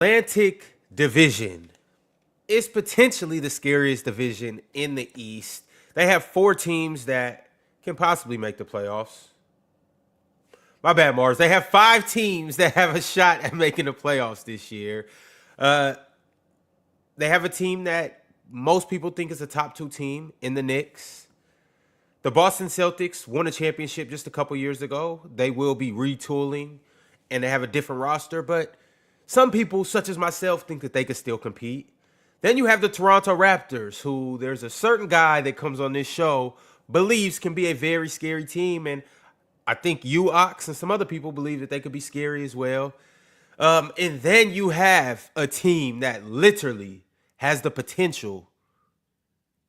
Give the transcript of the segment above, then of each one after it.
Atlantic Division is potentially the scariest division in the East. They have 4 teams that can possibly make the playoffs. My bad, Mars. They have 5 teams that have a shot at making the playoffs this year. They have a team that most people think is a top 2 team in the Knicks. The Boston Celtics won a championship just a couple years ago. They will be retooling, and they have a different roster, but some people, such as myself, think that they could still compete. Then you have the Toronto Raptors, who there's a certain guy that comes on this show believes can be a very scary team, and I think you, Ox, and some other people believe that they could be scary as well. And then you have a team that literally has the potential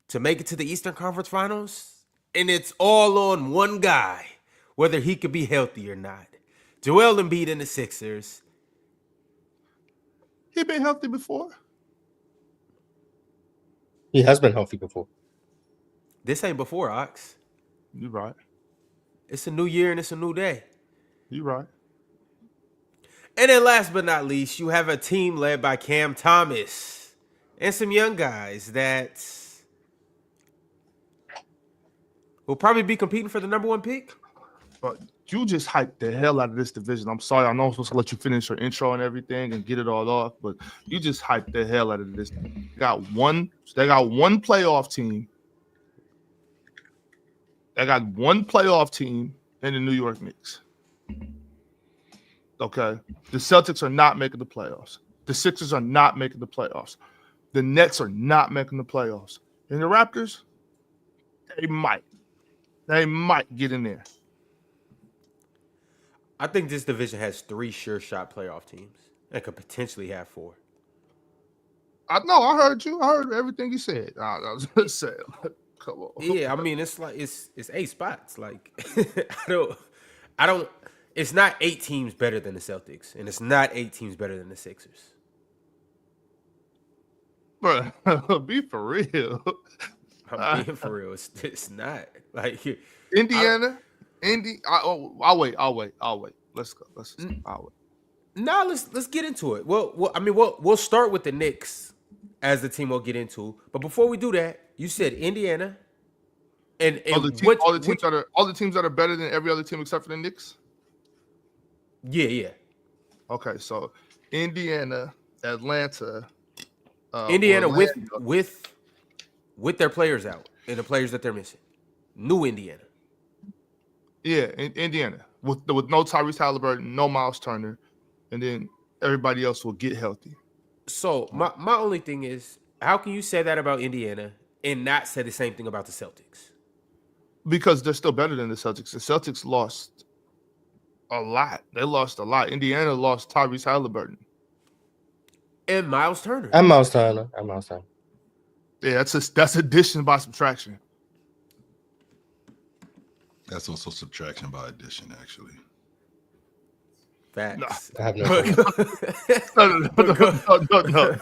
to make it to the Eastern Conference Finals, and it's all on one guy, whether he could be healthy or not. Joel Embiid and the Sixers. He been healthy before. He has been healthy before. This ain't before, Ox. You're right. It's a new year and it's a new day. You're right. And then last but not least, you have a team led by Cam Thomas and some young guys that will probably be competing for the number 1 pick. But you just hyped the hell out of this division. I'm sorry. I know I'm supposed to let you finish your intro and everything and get it all off, but you just hyped the hell out of this. They got one playoff team. They got one playoff team in the New York Knicks. Okay. The Celtics are not making the playoffs. The Sixers are not making the playoffs. The Nets are not making the playoffs. And the Raptors, they might. They might get in there. I think this division has 3 sure shot playoff teams and could potentially have 4. I know. I heard you. I heard everything you said. I was just saying, come on. Yeah, I mean, it's like it's 8 spots. Like I don't. It's not 8 teams better than the Celtics, and it's not 8 teams better than the Sixers. Bro, be for real. I'm being for real. It's not like Indiana. I'll wait. Let's go. I'll wait. No, let's get into it. Well, I mean, we'll start with the Knicks as the team we'll get into. But before we do that, you said Indiana, and all the teams that are better than every other team except for the Knicks. Yeah. Okay, so Indiana, Atlanta, Indiana Orlando. with their players out and the players that they're missing. New Indiana. Yeah, Indiana with no Tyrese Halliburton, no Miles Turner, and then everybody else will get healthy. So my only thing is, how can you say that about Indiana and not say the same thing about the Celtics? Because they're still better than the Celtics. The Celtics lost a lot. They lost a lot. Indiana lost Tyrese Halliburton and Miles Turner. Yeah, that's addition by subtraction. That's also subtraction by addition, actually. Facts. No. I have no.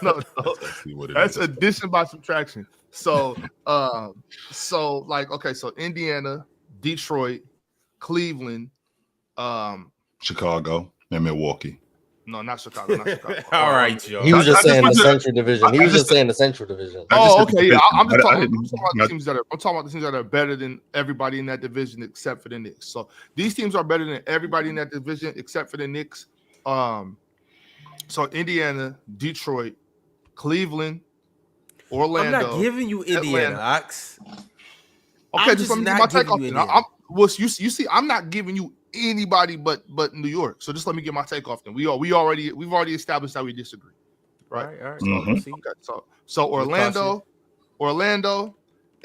No. That's addition by subtraction. So Indiana, Detroit, Cleveland, Chicago, and Milwaukee. No, not Chicago. All right, Joe. He was just saying the Central Division. Oh, okay. Yeah, I'm talking about the teams that are better than everybody in that division except for the Knicks. So these teams are better than everybody in that division except for the Knicks. So Indiana, Detroit, Cleveland, Orlando. I'm not giving you Indiana, Ox. Okay, just let me get my take off. You see, I'm not giving you anybody but New York. So just let me get my take off. Then we've already established that we disagree, right? All right. Mm-hmm. Okay, so Orlando,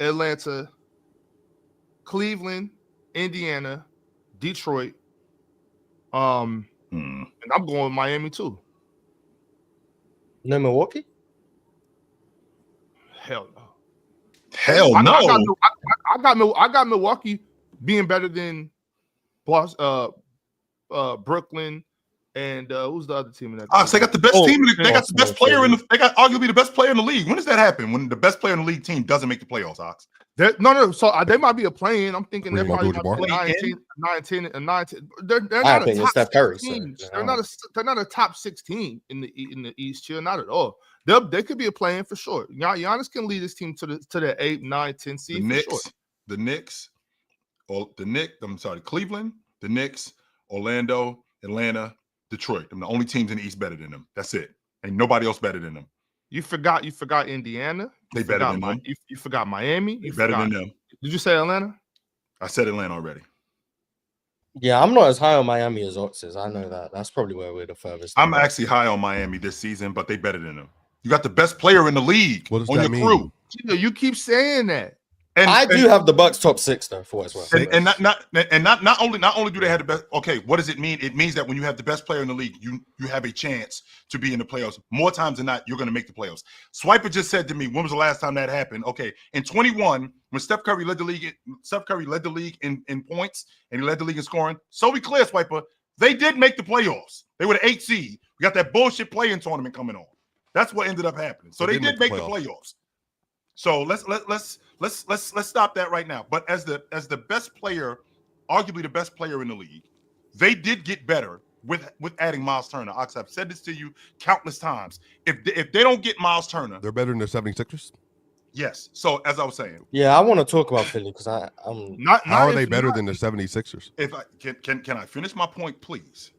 Atlanta, Cleveland, Indiana, Detroit, and I'm going with Miami too. No Milwaukee? Hell no. I got Milwaukee being better than Brooklyn, and who's the other team in that? So they got the best team. They got the best player in the. They got arguably the best player in the league. When does that happen? When the best player in the league team doesn't make the playoffs, Ox? No. So they might be a play-in. I'm thinking they're probably Abdul-Jabbar? 9-10. They're My not a opinion, top Steph Curry. team. So, They're not a top 16 in the East. Chill, not at all. They could be a play-in for sure. Giannis can lead this team to the 8, 9, 10 seed. The Knicks. Cleveland, the Knicks, Orlando, Atlanta, Detroit. I'm the only teams in the East better than them. That's it. Ain't nobody else better than them. You forgot Indiana. They better than them. You forgot Miami. They better than them. Did you say Atlanta? I said Atlanta already. yeah, I'm not as high on Miami as Ox is. I know that. That's probably where we're the furthest. I'm actually high on Miami this season, but they better than them. You got the best player in the league What does on that your mean? crew. You keep saying that. And I do have the Bucks top 6 though, for what it's worth. And not only do they have the best. Okay, what does it mean? It means that when you have the best player in the league, you have a chance to be in the playoffs. More times than not, you're going to make the playoffs. Swiper just said to me, when was the last time that happened? Okay, in 21, when Steph Curry led the league in points and he led the league in scoring. So we clear, Swiper. They did make the playoffs. They were the 8th seed. We got that bullshit play-in tournament coming on. That's what ended up happening. So they did make the playoffs. So let's stop that right now. But as the best player, arguably the best player in the league, they did get better with adding Miles Turner. Ox, I've said this to you countless times. If they don't get Miles Turner, They're better than the 76ers? yes. So as I was saying, Yeah, I want to talk about Philly because I'm Not How are if they you're better not- than the 76ers? if I can I finish my point, please?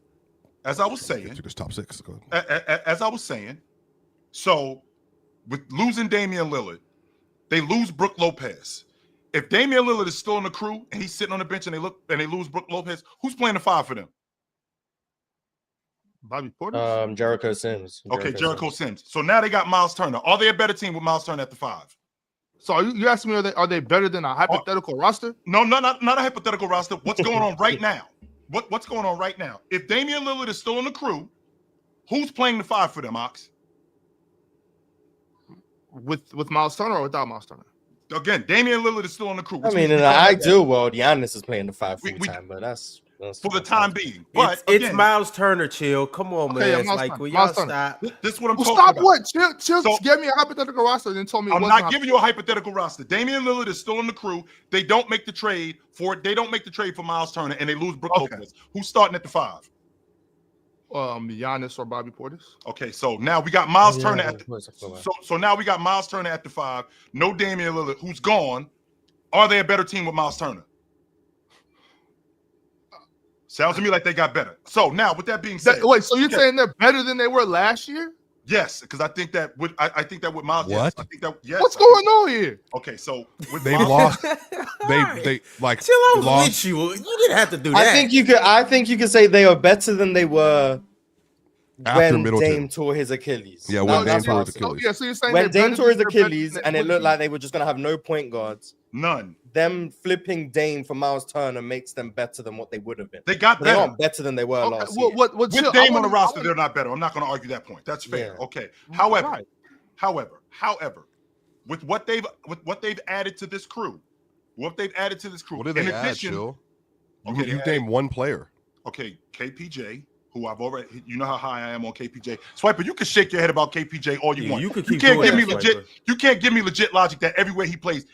As I was saying, It's just top 6. Go ahead. as I was saying, so with losing Damian Lillard, they lose Brook Lopez. If Damian Lillard is still in the crew and he's sitting on the bench and they lose Brook Lopez, who's playing the 5 for them? Bobby Portis? Jericho Sims. Okay, Jericho Sims. So now they got Miles Turner. Are they a better team with Miles Turner at the 5? So you asking me, are they better than a hypothetical roster? No, not a hypothetical roster. What's going on right now? What's going on right now? If Damian Lillard is still in the crew, who's playing the 5 for them, Ox? With Miles Turner or without Miles Turner? Again, Damian Lillard is still in the crew. I mean, in an ideal world, Giannis is playing the 5 full time, but that's for the time being. But it's Miles Turner, chill. Come on, Okay, man. yeah, Like, will y'all stop? This is what I'm Well, talking stop about. what? Chill So- gave me a hypothetical roster and then told me I'm not giving you a hypothetical roster. Damian Lillard is still in the crew. They don't make the trade for Miles Turner, and they lose Brook Lopez. Who's starting at the 5? Giannis or Bobby Portis. Okay, so now we got Miles Turner at the, the so now we got Miles Turner at the 5. No Damian Lillard, who's gone. Are they a better team with Miles Turner? Sounds to me like they got better. So now, with that being said, Wait, so you're saying they're better than they were last year? yes, because I think that with Miles. What? Yes, I think that. Yes. What's going on here? Okay, so with They've Miles, lost. They like Chill out lost. with you. You didn't have to do that. I think you could say they are better than they were After when Middleton. Dame tore his Achilles. Yeah, when Dame That's tore what his I was- Achilles. Yeah, so you're saying When they're Dame better tore his than- they're better Achilles than and it what looked you- like they were just gonna have no point guards, none. them flipping Dame for Miles Turner makes them better than what they would have been. They got But they better. aren't better than they were Okay, last year. what With chill, Dame I on the wanna- roster, I they're wanna- not better. I'm not going to argue that point. That's fair. Yeah. Okay. However, Right. however, with what they've added to this crew, What did they in add, addition, Chill? Okay, You named one player. okay, KPJ, who I've already, you know how high I am on KPJ. Swiper, you can shake your head about KPJ all you Yeah, want. you could You keep can't doing give me that, legit. Swiper. You can't give me legit logic that everywhere he plays.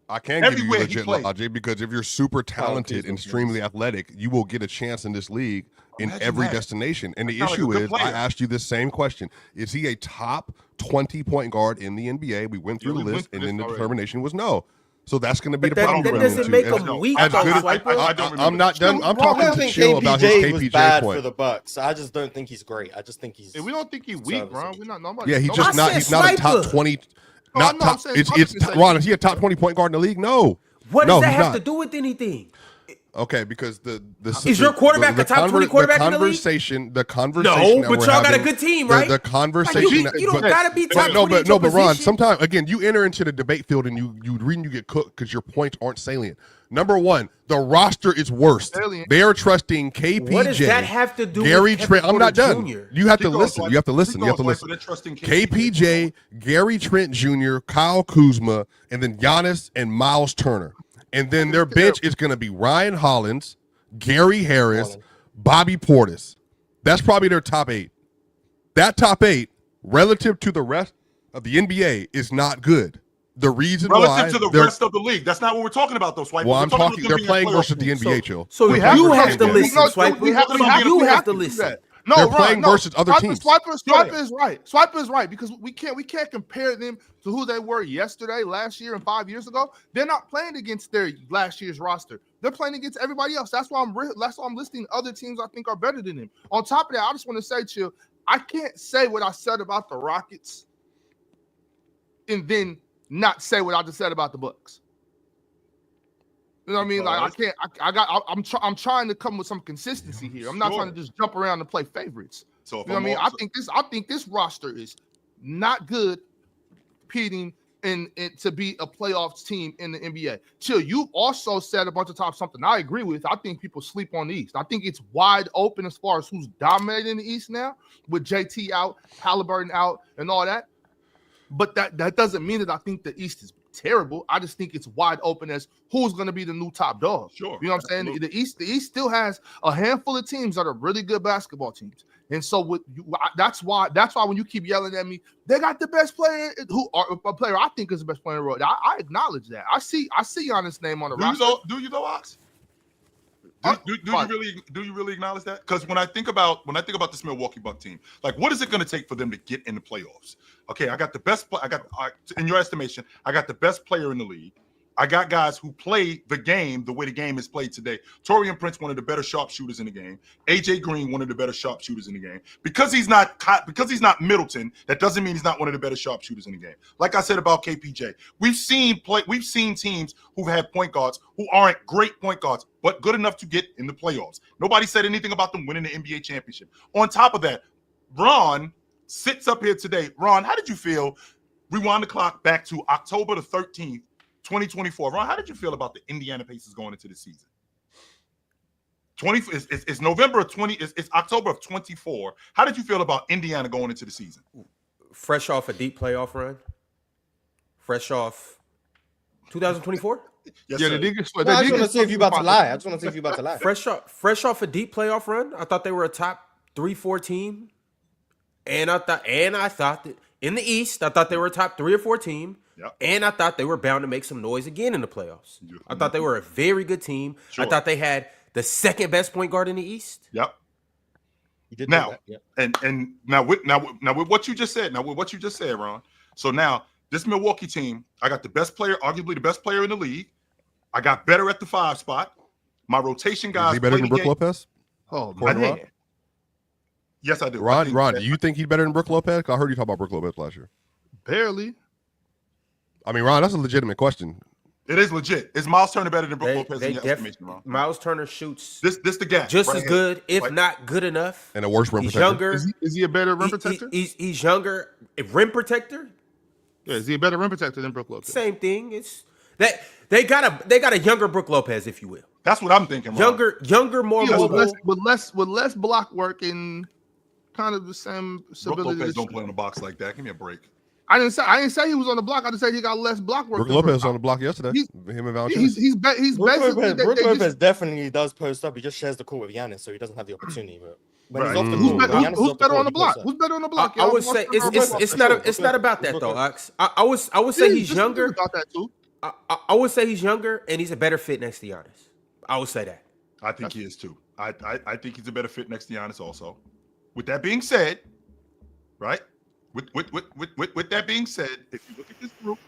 I can give you Everywhere he legit plays. logic because if you're super talented and extremely athletic, you will get a chance in this league in Imagine every that. destination. And the That sounds issue like a is, good I player. asked you this same question. Is he a top 20 point guard in the NBA? We went through Yeah, the we went list, through and then this the already. determination was no. So that's going to be But the problem. that we're doesn't running make into. them And weak, I though, don't Swiper. remember. I'm not done. I'm I talking don't to think Chill about his KPJ was KPJ bad point. for the Bucks. I just don't think he's great. I just think he's. Hey, we don't think he's weak, bro. We're not nobody. Yeah, he's nobody- just not. He's not a top Swiper. 20. No, Not no, I'm top. saying It's Swiper's saying- Ron. Is he a top 20 point guard in the league? No. What No, does that he's have not. to do with anything? Okay, because the Is your quarterback a top 20 quarterback in the league? The conversation. No, that but we're y'all got a having- good team, right? The conversation. You don't but- gotta be top 20 no, at but your Ron. position. Sometimes again, you enter into the debate field and you read and you get cooked because your points aren't salient. Number one, the roster is worst. Salient. They are trusting KPJ. What does that have to do Gary with Kevin Trent? I'm not Porter done. Jr.? You have to Keep going, listen. Swiper. You have to listen. Keep You have to going, Swiper. listen. They're trusting KPJ, Gary Trent Jr., Kyle Kuzma, and then Giannis and Miles Turner. And then their bench is going to be Ryan Hollins, Gary Harris, Bobby Portis. That's probably their top 8. That top 8, relative to the rest of the NBA, is not good. The reason relative to the they're- rest of the league. That's not what we're talking about, though, Swipe. Well, We're I'm talking talking. about They're them being playing a playoff versus the team. NBA, Chill. So We you have to have play to them. listen, Swipe. We have to You have to do listen. that. No, They're Ron, playing no. versus other teams. Swiper is right. Swiper is right because we can't compare them to who they were yesterday, last year, and 5 years ago. They're not playing against their last year's roster. They're playing against everybody else. That's why I'm listing other teams I think are better than them. On top of that, I just want to say, Chill, I can't say what I said about the Rockets and then not say what I just said about the Bucks. You know what I mean? Like I can't. I'm trying to come with some consistency here. I'm not trying to just jump around and play favorites. So You know what I mean? I think this roster is not good competing in to be a playoffs team in the NBA. Chill, you also said a bunch of times something I agree with. I think people sleep on the East. I think it's wide open as far as who's dominating the East now with JT out, Halliburton out, and all that. But that doesn't mean that I think the East is terrible. I just think it's wide open as who's going to be the new top dog. Sure. You know what I'm saying? The East still has a handful of teams that are really good basketball teams. And so that's why when you keep yelling at me, they got the best player a player I think is the best player in the world. I acknowledge that. I see Giannis' name on the roster. Do you though, Ox? Do you really acknowledge that? Because when I think about this Milwaukee Bucks team, like what is it going to take for them to get in the playoffs? Okay, I got the best. In your estimation, I got the best player in the league. I got guys who play the game the way the game is played today. Taurean Prince, one of the better sharpshooters in the game. AJ Green, one of the better sharpshooters in the game. Because he's not Middleton, that doesn't mean he's not one of the better sharpshooters in the game. Like I said about KPJ, we've seen teams who've had point guards who aren't great point guards, but good enough to get in the playoffs. Nobody said anything about them winning the NBA championship. On top of that, Ron sits up here today. Ron, how did you feel? Rewind the clock back to October the 13th. 2024. Ron, how did you feel about the Indiana Pacers going into the season? It's November of 20. It's October of 24. How did you feel about Indiana going into the season? Fresh off a deep playoff run. Fresh off 2024. Yes, Yeah, sir. I just want to see if you're about to lie. Fresh off a deep playoff run. I thought they were a top 3-4 team, and I thought that in the East, I thought they were a top 3 or 4 team. Yep. And I thought they were bound to make some noise again in the playoffs. I thought they were a very good team. Sure. I thought they had the second best point guard in the East. Yep. You did Now, that, yeah. and now with what you just said, Ron. So now this Milwaukee team, I got the best player, arguably the best player in the league. I got better at the 5 spot. My rotation guys. Is he better than Brook Lopez? Oh, According to man. Ron? Yes, I do. Ron, do you think he's better than Brook Lopez? I heard you talk about Brook Lopez last year. Barely. I mean, Ron, that's a legitimate question. It is legit. Is Miles Turner better than Brook Lopez in your estimation, Ron? Miles Turner shoots This the gap. just right as here. good, if Right. not good enough. And a worse rim He's protector. younger. Is he a better rim protector? He's younger. A rim protector, Yeah, is he a better rim protector than Brook Lopez? same thing. It's that they got a younger Brook Lopez, if you will. That's what I'm thinking, Ron. Younger, more Yeah, mobile. with less block work and kind of the same Brook stability. Lopez don't play on the box like that. Give me a break. I didn't say he was on the block. I just said he got less block work. Brook than Lopez Brook. was on the block yesterday. He's- Him and Valanciunas. He's basically Brook they Lopez just- definitely does post up. He just shares the court with Giannis, so he doesn't have the opportunity. But when Right. he's off the Who's court, better, when Giannis is who's off better court, on the he block? posts up. Who's better on the block? I would say it's not about that though, Ox. I would say he's younger. About that too. I would say he's younger and he's a better fit next to Giannis. I would say that. I think he is too. I think he's a better fit next to Giannis also. With that being said, right? With that being said, if you look at this group,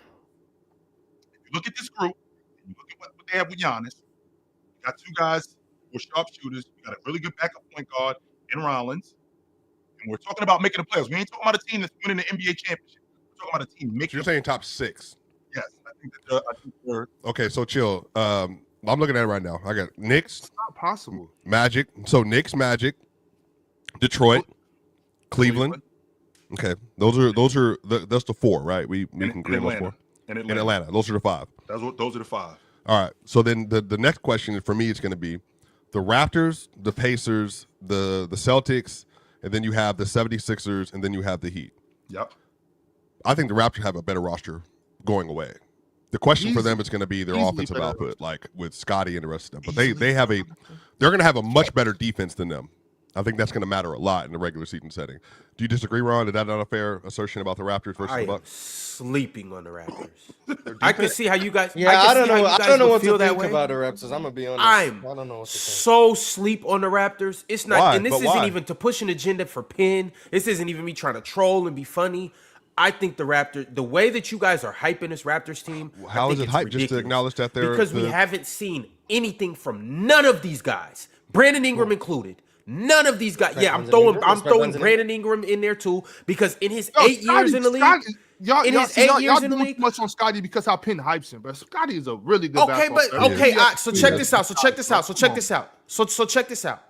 and you look at what they have with Giannis, you got 2 guys who are sharpshooters. You got a really good backup point guard in Rollins. And we're talking about making the playoffs. We ain't talking about a team that's winning the NBA championship. We're talking about a team So making you're the saying top 6. Yes, I think they're Okay, so chill. I'm looking at it right now. I got Knicks, It's not possible. Magic. So Knicks, Magic, Detroit, Cleveland. Okay, that's the 4, right? We can agree on those 4. in In Atlanta, those are the 5. Those are the 5. All right. So then the next question for me is going to be the Raptors, the Pacers, the Celtics, and then you have the 76ers, and then you have the Heat. Yep. I think the Raptors have a better roster going away. The question for Easy- them is going to be their easily offensive better output, roster. like with Scotty and the rest of them. But they're going to have a much better defense than them. I think that's going to matter a lot in the regular season setting. Do you disagree, Ron? Is that not a fair assertion about the Raptors versus the Bucks? Sleeping on the Raptors. I can see how you guys. Yeah, I don't know. I don't know what to think way. about the Raptors. I'm gonna be honest. I don't know what to think. So sleep on the Raptors. It's not, Why? and this But isn't why? even to push an agenda for Penn. This isn't even me trying to troll and be funny. I think the Raptors, the way that you guys are hyping this Raptors team, How is it hype? Just to ridiculous. acknowledge that they're because we haven't seen anything from none of these guys, Brandon Ingram included. None of these guys. Yeah, I'm throwing Brandon Ingram in there too because in his 8 years in the league, y'all in the doing league, too much on Scotty because how Penn hypes him, but Scotty is a really good. Okay, but okay. So check this out. So check this out.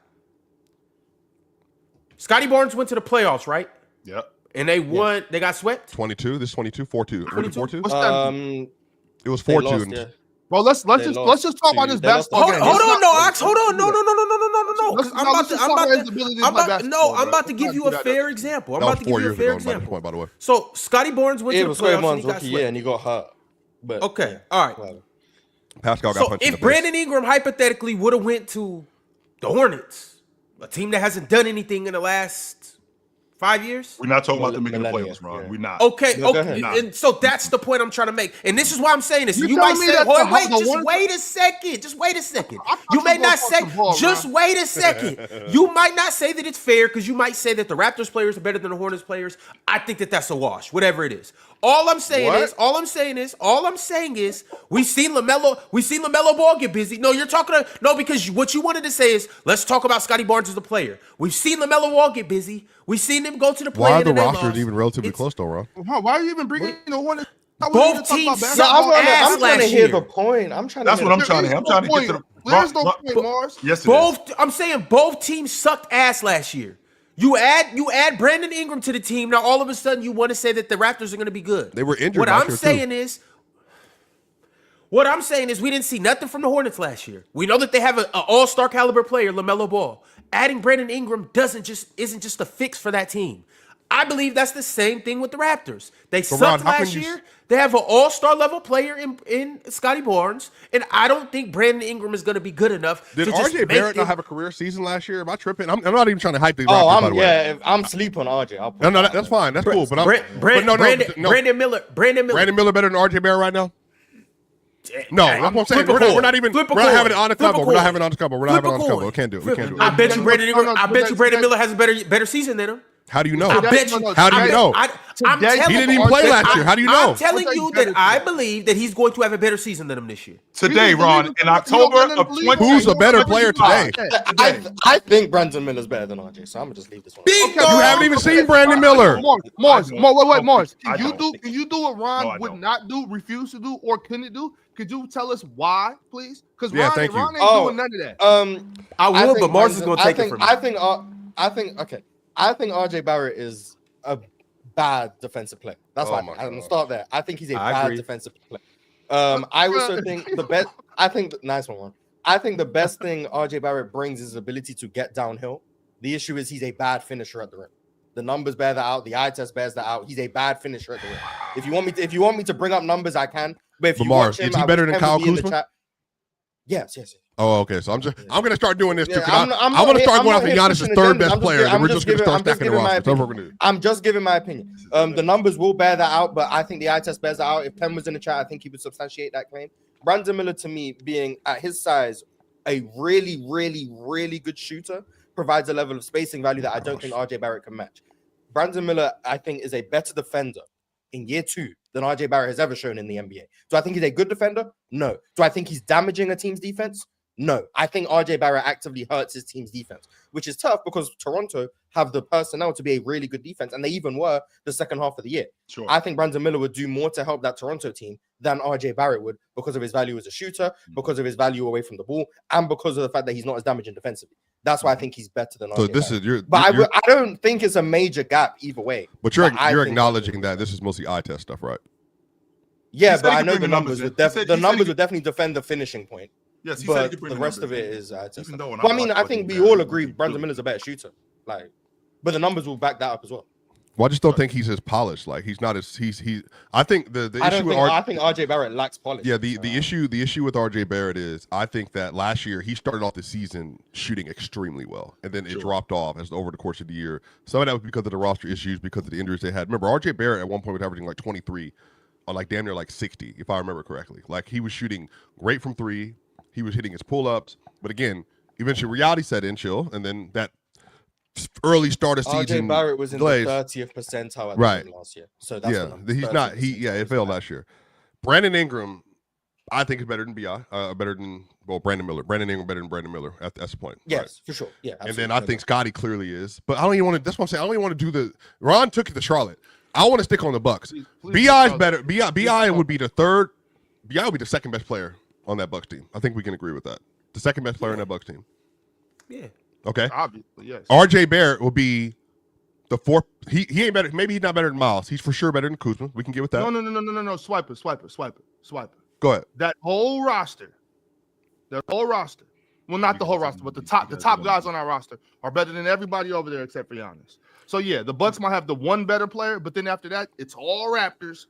Scotty Barnes went to the playoffs, right? Yep. And they won. They got swept. 22. This 22, 4-2. 4-2. What's that? It was They 4-2. lost, and- yeah. Well, let's just talk about this basketball game. Hold on, no, Ox. Hold on, no. I'm about to give you a fair example. I'm That about was to 4 give you a years fair ago. By example. the way. So Scotty Barnes went It to was the playoffs and Draymond's he got rookie swept. year, and he got hurt. But Okay, all right. whatever. Pascal got So punched in the if face. Brandon Ingram hypothetically would have went to the Hornets, a team that hasn't done anything in the last 5 years. We're not talking about them making the millennia, playoffs, Ron. yeah. We're not. Okay, No, go okay, ahead. and so that's the point I'm trying to make, and this is why I'm saying this. You might telling me say, that "Hold, the- wait, the just one- wait a second, just wait a second." I thought You you may was not gonna say, talk some ball, just Ron. wait a second. You might not say that it's fair because you might say that the Raptors players are better than the Hornets players. I think that that's a wash, whatever it is. All I'm saying is, we seen LaMelo Ball get busy. No, you're talking to no because what you wanted to say is let's talk about Scotty Barnes as a player. We've seen LaMelo Ball get busy. We've seen him go to the play. Why are the rosters even relatively close, though, Ron? Why are you even bringing the Hornets? Both teams Yeah, suck I'm ass trying to last hear year. the point. I'm trying. That's to what I'm trying to hear. I'm trying to get to the. There's no point, Mars. Yes, it is. Both, I'm saying both teams sucked ass last year. You add Brandon Ingram to the team. Now all of a sudden you want to say that the Raptors are going to be good. They were injured What last I'm year, saying too. is we didn't see nothing from the Hornets last year. We know that they have an all-star caliber player, LaMelo Ball. Adding Brandon Ingram isn't just a fix for that team. I believe that's the same thing with the Raptors. They So, sucked Ron, how last can you year. They have an all-star level player in Scotty Barnes, and I don't think Brandon Ingram is going to be good enough. Did to just RJ make Barrett them- not have a career season last year? Am I tripping? I'm not even trying to hype the Oh, Raptors, by the way. I'm sleep on RJ. I'll put No, that. that's fine. That's cool. But Brandon Miller. Brandon Miller better than RJ Barrett right now? No, that's what I'm saying. We're not even. We're not having it on the cover. We're not having it on the cover. We're not having it on the cover. We can't do it. We can't do I it. bet you Brandon Miller has a better season than him. How do you know? I bet you. How do you know? I'm telling He didn't even play last year. How do you know? I'm telling you that I believe that he's going to have a better season than him this year. Today, Ron, in October of 20. Who's a better player today? I think Brandon Miller's better than RJ, so I'm gonna just leave this one. Big You haven't even seen Brandon Miller. Mars, Mars. I Can don't. you do what Ron No, I would don't. not do, refuse to do, or couldn't do? Could you tell us why, please? Because Yeah, Ron thank you. ain't doing none of that. I would, but Mars is going to take it from me. I think RJ Barrett is a bad defensive player. That's why I'm gonna start there. I think he's a bad defensive player. I also think the best. Nice one. I think the best thing RJ Barrett brings is his ability to get downhill. The issue is he's a bad finisher at the rim. The numbers bear that out. The eye test bears that out. He's a bad finisher at the rim. If you want me to bring up numbers, I can. But if you Mars, watch him, is he better than Kyle Kuzma? Yes. Oh, okay. So I'm gonna start doing this too. Yeah, 'Cause I'm I want to not start here- going I'm after not here Giannis' pushing third agendas. best player, and we're just gonna start stacking the roster. That's what we're gonna do. I'm just giving my opinion. The numbers will bear that out, but I think the eye test bears that out. If Penn was in the chat, I think he would substantiate that claim. Brandon Miller, to me, being at his size, a really, really, really good shooter, provides a level of spacing value that I don't think RJ Barrett can match. Brandon Miller, I think, is a better defender in year 2 than RJ Barrett has ever shown in the NBA. Do I think he's a good defender? No. Do I think he's damaging a team's defense? No. I think RJ Barrett actively hurts his team's defense, which is tough because Toronto have the personnel to be a really good defense, and they even were the second half of the year. Sure. I think Brandon Miller would do more to help that Toronto team than RJ Barrett would because of his value as a shooter, because of his value away from the ball, and because of the fact that he's not as damaging defensively. That's why I think he's better than RJ So this Barrett. is I don't think it's a major gap either way. But you're I think- acknowledging that this is mostly eye test stuff, right? Yeah, He said but he I could know bring the the numbers numbers in. would He said he would could- definitely defend the finishing point. Yes, he said he But could bring the rest of it is Even though when well, I mean, watched I what think he we did, all agree he Brandon really- Miller's a better shooter. Like, but the numbers will back that up as well. Well, I just don't think he's as polished. Like he's not as he. I think the issue with I think RJ Barrett lacks polish. Yeah, the issue with RJ Barrett is I think that last year he started off the season shooting extremely well, and then it dropped off as over the course of the year. Some of that was because of the roster issues, because of the injuries they had. Remember, RJ Barrett at one point was averaging like 23 on like damn near like 60, if I remember correctly. Like he was shooting great from three, he was hitting his pull-ups, but again, eventually reality set in, chill, and then that early start of season. RJ Barrett was in delays. the 30th percentile at Right. the last year. So that's he's not. It failed last year. Brandon Ingram, I think is better than Brandon Miller. Brandon Ingram better than Brandon Miller. That's the point. Yes, right? for sure. Yeah, absolutely. And then I think Scotty clearly is. But I don't even want to. That's what I'm saying. I don't even want to do the. Ron took it to Charlotte. I want to stick on the Bucks. Bi's better. Bi would be the third. Bi would be the second best player on that Bucks team. I think we can agree with that. The second best player on that Bucks team. Yeah. Okay. Obviously, yes. RJ Barrett will be the fourth. He ain't better. Maybe he's not better than Miles. He's for sure better than Kuzma. We can get with that. No. Swipe it. Go ahead. That whole roster. Well, not the whole roster, but the top guys on our roster are better than everybody over there except for Giannis. So yeah, the Bucks might have the one better player, but then after that, it's all Raptors,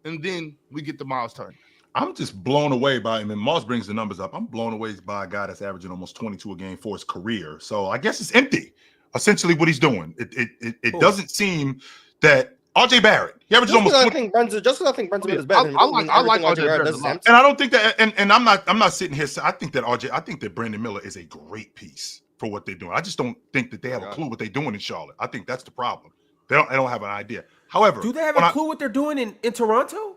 and then we get the Miles Turner. I'm just blown away by him. And Moss brings the numbers up. I'm blown away by a guy that's averaging almost 22 a game for his career. So I guess it's empty, essentially, what he's doing. It doesn't seem that RJ Barrett, he averages almost 20. Just because I think Brandon Miller is better. I like RJ Barrett. And I don't think that, and I'm not sitting here. I think that Brandon Miller is a great piece for what they're doing. I just don't think that they have a clue what they're doing in Charlotte. I think that's the problem. They don't have an idea. However, do they have a clue what they're doing in Toronto?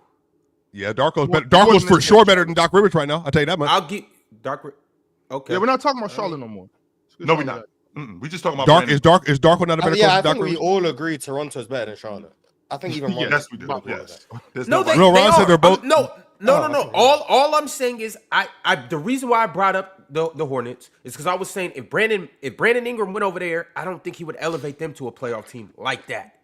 Yeah, Darko's better. Darko's for sure better than Doc Rivers right now. I'll tell you that much. I'll get Dark. Okay. Yeah, we're not talking about Charlotte no more. No, we're not. We're just talking about Dark. Is Darko not a better coach I than Doc think we Rivers? all agree Toronto's better than Charlotte. I think even Ron. Yes, we do. Yes. Ron said they're both. No. All I'm saying is the reason why I brought up the Hornets is because I was saying if Brandon Ingram went over there, I don't think he would elevate them to a playoff team like that.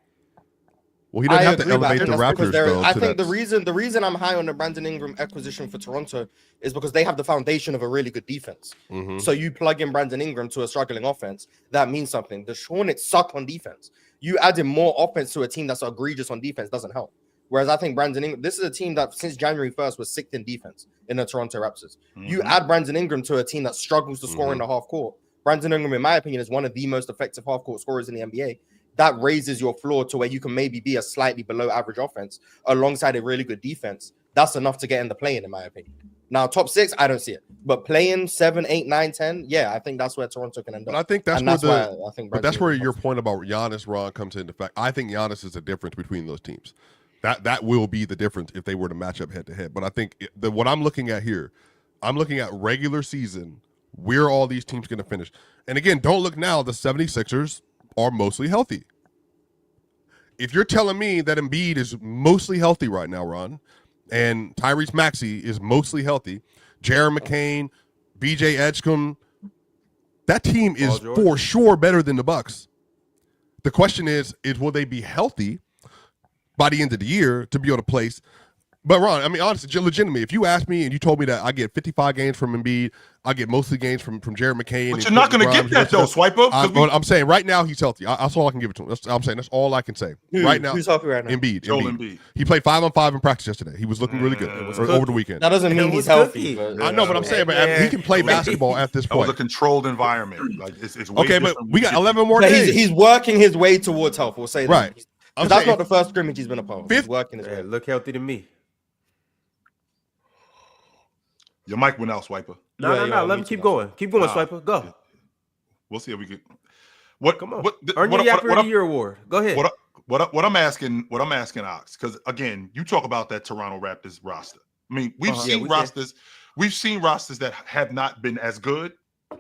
Well, he doesn't have to elevate the Raptors, though. I think the reason I'm high on the Brandon Ingram acquisition for Toronto is because they have the foundation of a really good defense. Mm-hmm. So you plug in Brandon Ingram to a struggling offense, that means something. The Hornets suck on defense. You add in more offense to a team that's egregious on defense doesn't help. Whereas I think Brandon Ingram, this is a team that since January 1st was sixth in defense in the Toronto Raptors. Mm-hmm. You add Brandon Ingram to a team that struggles to score in the half court. Brandon Ingram, in my opinion, is one of the most effective half court scorers in the NBA. That raises your floor to where you can maybe be a slightly below average offense alongside a really good defense. That's enough to get in the play-in, in my opinion. Now, top six, I don't see it. But play-in 7, 8, 9, 10, yeah, I think that's where Toronto can end up. But I think that's where your point about Giannis, Ron, comes into fact. I think Giannis is a difference between those teams. That will be the difference if they were to match up head-to-head. But I think what I'm looking at here, I'm looking at regular season, where all these teams going to finish. And again, don't look now, the 76ers are mostly healthy. If you're telling me that Embiid is mostly healthy right now, Ron, and Tyrese Maxey is mostly healthy, Jared McCain, BJ Edgecombe, that team is for sure better than the Bucks. The question is will they be healthy by the end of the year to be able to place? But Ron, I mean, honestly, legitimately, if you asked me and you told me that I get 55 games from Embiid, I get mostly games from Jared McCain. But you're not going to get that, though, Swiper. I'm saying right now he's healthy. That's all I can give it to him. I'm saying that's all I can say. Right now, who's healthy right now? Embiid. He played 5-on-5 in practice yesterday. He was looking really good over the weekend. That doesn't mean he's healthy. I know, but I'm saying, but he can play basketball at this point. It was a controlled environment. Like it's way okay, but we got 11 more days. days. He's working his way towards health. We'll say that. Right. That's not the first scrimmage he's been a part of. He's working his way. Look healthy to me. Your mic went out, Swiper. No. Let me keep going. Keep going, Swiper. Go. We'll see if we can. Come on. Earn your Yapper of the Year award. Go ahead. What I'm asking, Ox, because again, you talk about that Toronto Raptors roster. I mean, we've seen rosters that have not been as good.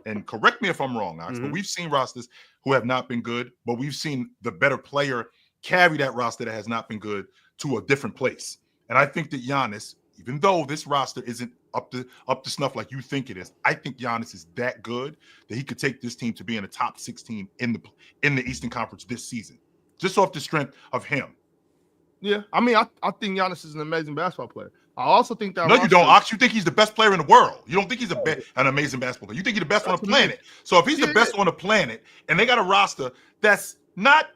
And correct me if I'm wrong, Ox, but we've seen rosters who have not been good, but we've seen the better player carry that roster that has not been good to a different place. And I think that Giannis, even though this roster isn't up to snuff like you think it is, I think Giannis is that good that he could take this team to be in the top 16 in the Eastern Conference this season, just off the strength of him. Yeah, I mean, I think Giannis is an amazing basketball player. I also think that. No, you don't, Ox. You think he's the best player in the world. You don't think he's an amazing basketball player. You think he's the best on the planet. So if he's the best on the planet, and they got a roster that's not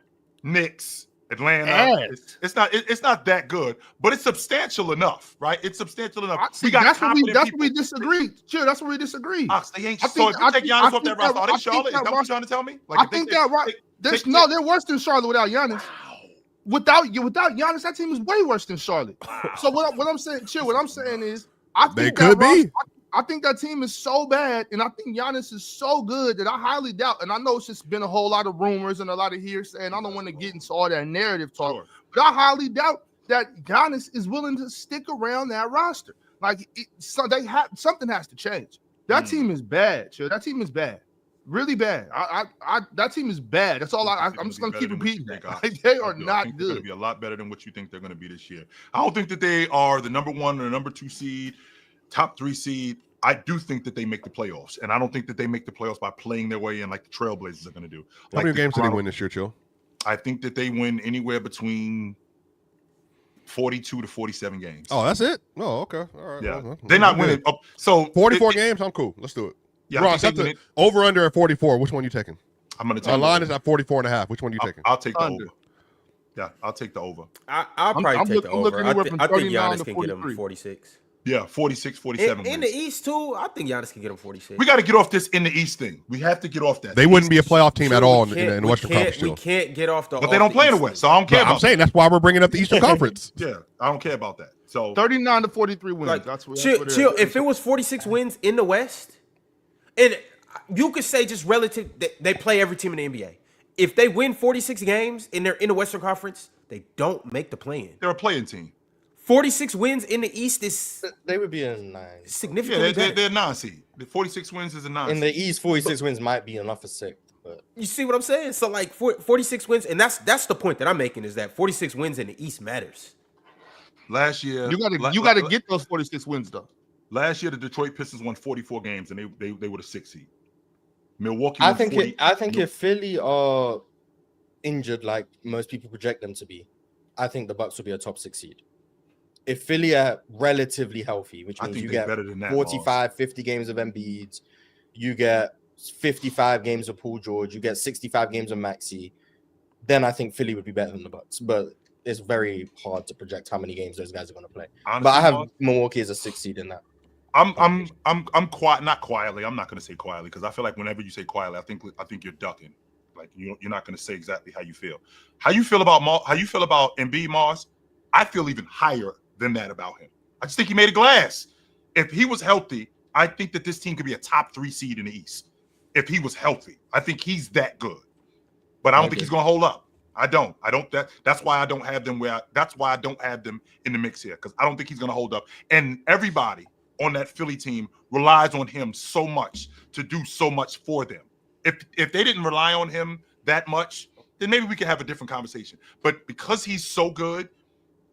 Knicks, Atlanta. It's not that good, but it's substantial enough, right? It's substantial enough. That's where we disagree. Sure, that's where we disagree. They ain't. So if you take Giannis off that roster, are they Charlotte? Is that what you're trying to tell me? I think that right. They're worse than Charlotte without Giannis. Wow. Without Giannis, that team is way worse than Charlotte. Wow. So what I'm saying, what I'm saying is, I think I think that team is so bad, and I think Giannis is so good that I highly doubt. And I know it's just been a whole lot of rumors and a lot of hearsay, and I don't want to get into all that narrative talk. But I highly doubt that Giannis is willing to stick around that roster. Like, something has to change. That team is bad. Sure, that team is bad, really bad. That team is bad. That's all. I'm just gonna keep repeating that. They are not good. They're gonna be a lot better than what you think they're gonna be this year. I don't think that they are the number 1 or the number 2 seed. Top 3 seed. I do think that they make the playoffs, and I don't think that they make the playoffs by playing their way in like the Trailblazers are going to do. How many games do they win this year, Chill? I think that they win anywhere between 42 to 47 games. Oh, that's it? Oh, okay. All right. Yeah. Well, they're not winning. So 44 games? I'm cool. Let's do it. Yeah, Ross, over under at 44. Which one you taking? I'm going to take our line is at 44.5. Which one you taking? I'll take the over. Yeah, I'll take the over. I'll probably take the over. I think Giannis can get him 46. Yeah, 46, 47. In the East, too, I think Giannis can get him 46. We got to get off this in the East thing. We have to get off that. They wouldn't be a playoff team at all in the Western Conference. We can't get off the But they don't play in the West, so I don't care about I'm saying that's why we're bringing up the Eastern Conference. Yeah, I don't care about that. So 39 to 43 wins. Like, that's what chill. If it was 46 wins in the West, and you could say just relative, they play every team in the NBA. If they win 46 games and they're in the Western Conference, they don't make the play-in. They're a play-in team. 46 wins in the East is they would be a 9. Significantly better. They're a 9 seed. The 46 wins is a 9 in the East. 46 wins might be enough for 6. But you see what I'm saying? So like 46 wins, and that's the point that I'm making is that 46 wins in the East matters. Last year, you got to get those 46 wins though. Last year, the Detroit Pistons won 44 games, and they were the 6th seed. Milwaukee. I think if Philly are injured like most people project them to be, I think the Bucks will be a top 6 seed. If Philly are relatively healthy, which means you get better than that, 45, 50 games of Embiid, you get 55 games of Paul George, you get 65 games of Maxey, then I think Philly would be better than the Bucks. But it's very hard to project how many games those guys are going to play. Honestly, but I have Milwaukee as a 6th seed in that. I'm quiet, not quietly. I'm not going to say quietly because I feel like whenever you say quietly, I think you're ducking. Like you're not going to say exactly how you feel. How you feel about Embiid, Mars? I feel even higher than that about him. I just think he made a glass. If he was healthy, I think that this team could be a top 3 seed in the East. If he was healthy, I think he's that good. But I don't think he's going to hold up. I don't. That's why I don't have them that's why I don't have them in the mix here because I don't think he's going to hold up. And everybody on that Philly team relies on him so much to do so much for them. If they didn't rely on him that much, then maybe we could have a different conversation. But because he's so good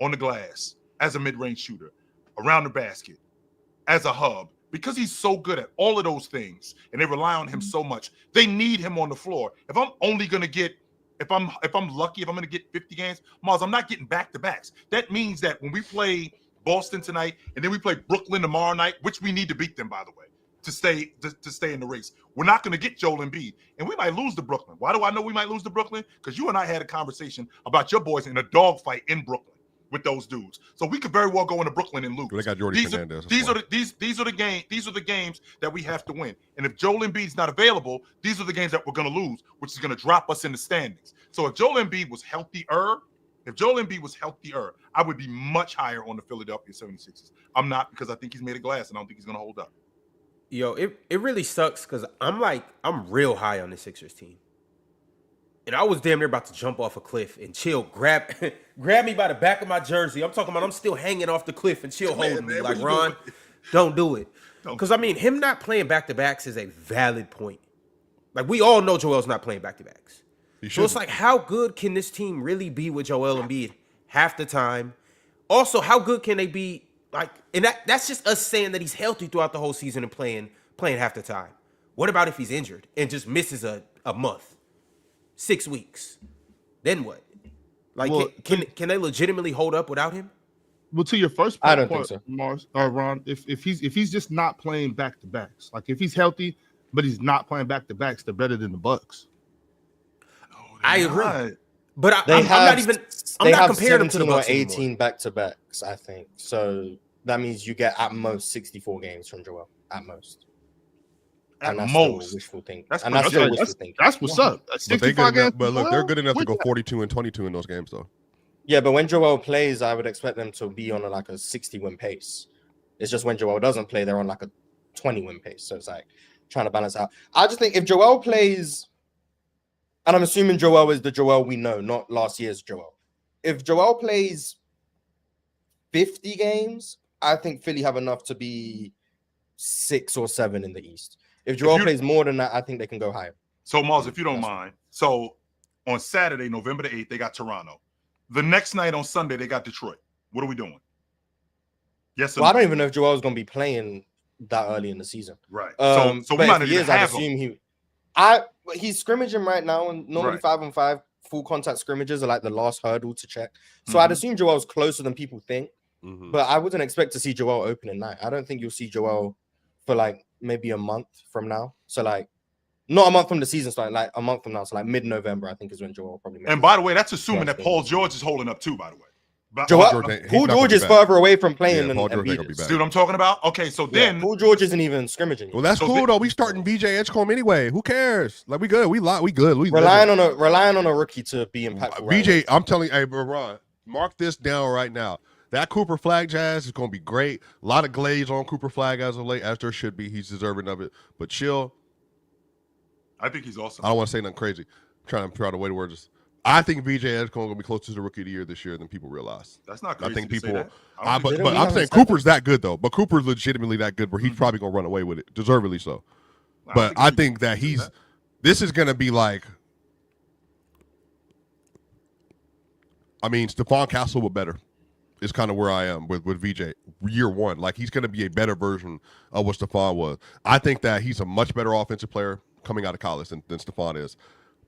on the glass, as a mid-range shooter, around the basket, as a hub, because he's so good at all of those things, and they rely on him so much, they need him on the floor. If I'm only going to get, if I'm lucky, if I'm going to get 50 games, Mars, I'm not getting back-to-backs. That means that when we play Boston tonight, and then we play Brooklyn tomorrow night, which we need to beat them, by the way, to stay in the race. We're not going to get Joel Embiid, and we might lose to Brooklyn. Why do I know we might lose to Brooklyn? Because you and I had a conversation about your boys in a dogfight in Brooklyn with those dudes. So we could very well go into Brooklyn and lose. They got Jordy Fernandez. These are the games that we have to win. And if Joel Embiid's not available, these are the games that we're going to lose, which is going to drop us in the standings. So if Joel Embiid was healthier, I would be much higher on the Philadelphia 76ers. I'm not because I think he's made of glass and I don't think he's going to hold up. Yo, it really sucks because I'm real high on the Sixers team. And I was damn near about to jump off a cliff and Chill grab me by the back of my jersey. I'm talking about I'm still hanging off the cliff and Chill holding me like, Ron, don't do it. Because, I mean, him not playing back-to-backs is a valid point. Like, we all know Joel's not playing back-to-backs. So it's like, how good can this team really be with Joel Embiid half the time? Also, how good can they be? Like, and that's just us saying that he's healthy throughout the whole season and playing half the time. What about if he's injured and just misses a month? 6 weeks, then what? Like, well, can they legitimately hold up without him? Well, to your first point, I don't think so, Mars or Ron. If he's just not playing back to backs, like if he's healthy but he's not playing back to backs, they're better than the Bucks. I agree. But I'm not comparing them to the Bucks 18 back-to-backs, I think. So that means you get at most 64 games from Joel. At most. At and that's most. still wishful thinking. That's still wishful thinking. That's what's up. But they good enough, but look, they're good enough to go 42 and 22 in those games, though. Yeah, but when Joel plays, I would expect them to be on a 60-win pace. It's just when Joel doesn't play, they're on a 20-win pace. So it's trying to balance out. I just think if Joel plays, and I'm assuming Joel is the Joel we know, not last year's Joel. If Joel plays 50 games, I think Philly have enough to be 6 or 7 in the East. If Joel plays more than that, I think they can go higher. So, Mars, if you don't mind. So, on Saturday, November the 8th, they got Toronto. The next night on Sunday, they got Detroit. What are we doing? Yes or no? I don't even know if Joel's going to be playing that early in the season. Right. So we might not even have him. He's scrimmaging right now, and normally 5-on-5 full contact scrimmages are the last hurdle to check. So I'd assume Joel's closer than people think. But I wouldn't expect to see Joel opening night. I don't think you'll see Joel for maybe a month from now. So not a month from the season starting, a month from now. So mid-November, I think is when Joel will probably. And by the way, that's assuming that Paul George is holding up too. By the way, Paul George is further away from playing than Embiid. See what I'm talking about? Okay, so then Paul George isn't even scrimmaging. Well, that's cool though. We starting VJ Edgecombe anyway. Who cares? We good. We good. We relying on a rookie to be impactful. VJ, I'm telling you, hey, Ron, mark this down right now. That Cooper Flag jazz is going to be great. A lot of glaze on Cooper Flag as of late, as there should be. He's deserving of it. But chill. I think he's awesome. I don't want to say nothing crazy. I'm trying to wait words. I think VJ Edgecombe going to be closer to the Rookie of the Year this year than people realize. That's not crazy. I think people. But I'm saying Cooper's that good though. But Cooper's legitimately that good where he's probably going to run away with it, deservedly so. But I think that this is going to be Stephon Castle with better. Is kind of where I am with VJ year one. He's going to be a better version of what Stephon was. I think that he's a much better offensive player coming out of college than Stephon is.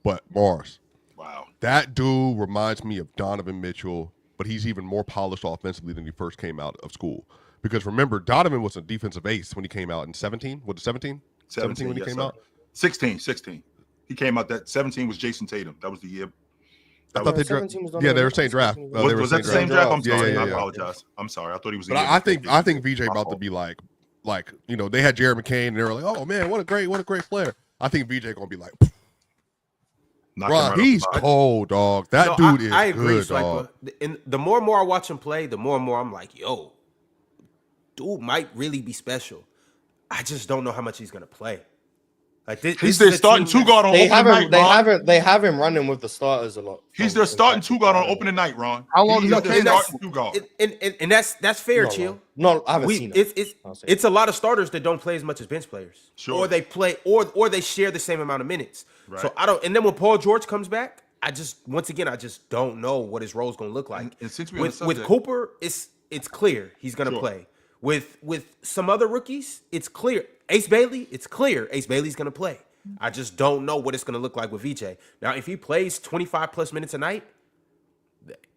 But Mars, wow, that dude reminds me of Donovan Mitchell, but he's even more polished offensively than he first came out of school. Because remember, Donovan was a defensive ace when he came out in 17. Was it 17? 17 when he came out? 16. He came out that 17 was Jason Tatum. That was the year. I thought they were saying draft. Was that the same draft? I'm sorry. Yeah. I apologize. I'm sorry. I thought he was. But I think VJ about to be they had Jared McCain and they were like, oh man, what a great player. I think VJ gonna be like, bro, he's cold, dog. That dude is. I agree, good, dog. And the more and more I watch him play, the more and more I'm like, yo, dude might really be special. I just don't know how much he's gonna play. He's their starting two guard on opening night. They have him running with the starters a lot. He's their starting two guard on opening night, Ron. How long he's their starting two guard? And that's fair, Chill. No, I haven't seen it. It's a lot of starters that don't play as much as bench players. Sure. Or they play or they share the same amount of minutes. Right. So I don't. And then when Paul George comes back, I just don't know what his role is going to look like. And since with Cooper, it's clear he's going to play. With some other rookies, it's clear. Ace Bailey, it's clear Ace Bailey's going to play. I just don't know what it's going to look like with VJ. Now, if he plays 25 plus minutes a night,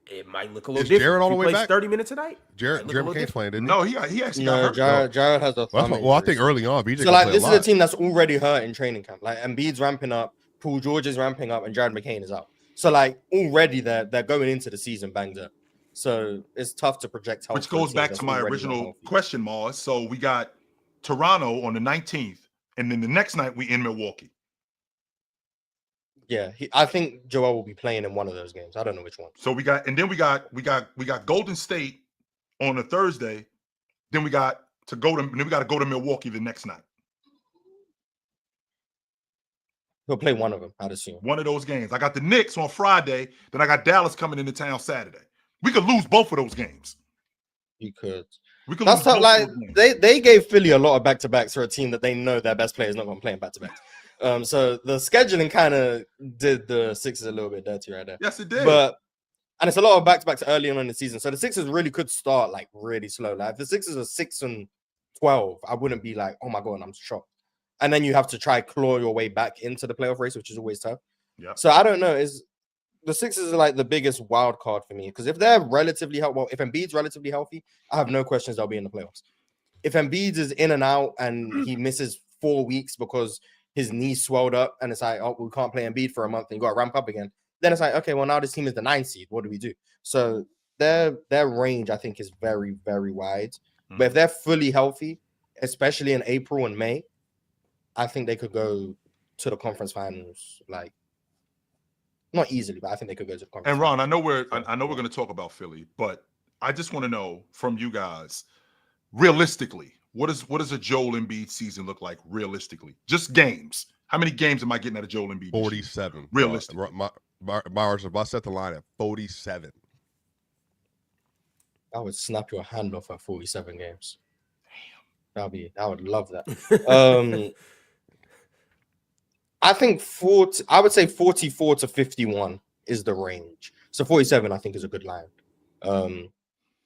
it might look a little different. Jared all the way back? 30 minutes a night? Jared McCain's playing, didn't he? No, he actually got hurt. Jared has a thumb I think early on, VJ. So this is a team that's already hurt in training camp. Embiid's ramping up, Paul George is ramping up, and Jared McCain is out. So already they're going into the season banged up. So it's tough to project health. Which goes back to my original question, Mars. So we got Toronto on the 19th. And then the next night we in Milwaukee. Yeah, I think Joel will be playing in one of those games. I don't know which one. So we got Golden State on a Thursday. Then we got to go to Milwaukee the next night. He'll play one of them, I'd assume. One of those games. I got the Knicks on Friday. Then I got Dallas coming into town Saturday. We could lose both of those games. You could. That's they gave Philly a lot of back-to-backs for a team that they know their best player is not going to play in back-to-backs. So the scheduling kind of did the Sixers a little bit dirty right there. Yes, it did. And it's a lot of back-to-backs early on in the season. So the Sixers really could start really slow. If the Sixers are 6-12, I wouldn't be like, oh my God, I'm shocked. And then you have to try claw your way back into the playoff race, which is always tough. Yeah. So I don't know. The Sixers are the biggest wild card for me because if they're relatively healthy, if Embiid's relatively healthy, I have no questions they'll be in the playoffs. If Embiid is in and out and he misses 4 weeks because his knee swelled up and it's we can't play Embiid for a month and you got to ramp up again, then it's like, okay, well, now this team is the 9th seed. What do we do? So their range, I think, is very, very wide. But if they're fully healthy, especially in April and May, I think they could go to the conference finals, like, not easily, but I think they could go to the conference. And Ron, finals. I know we're going to talk about Philly, but I just want to know from you guys, realistically, what does a Joel Embiid season look like realistically? Just games. How many games am I getting out of Joel Embiid? 47. Realistically. Mars, if I set the line at 47. I would snap your hand off at 47 games. Damn. I would love that. I think I would say 44 to 51 is the range. So 47, I think, is a good line.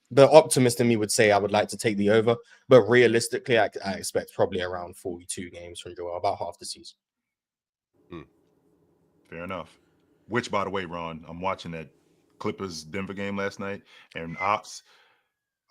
The optimist in me would say I would like to take the over, but realistically, I expect probably around 42 games from Joel, about half the season. Fair enough. Which, by the way, Ron, I'm watching that Clippers Denver game last night, and Ops,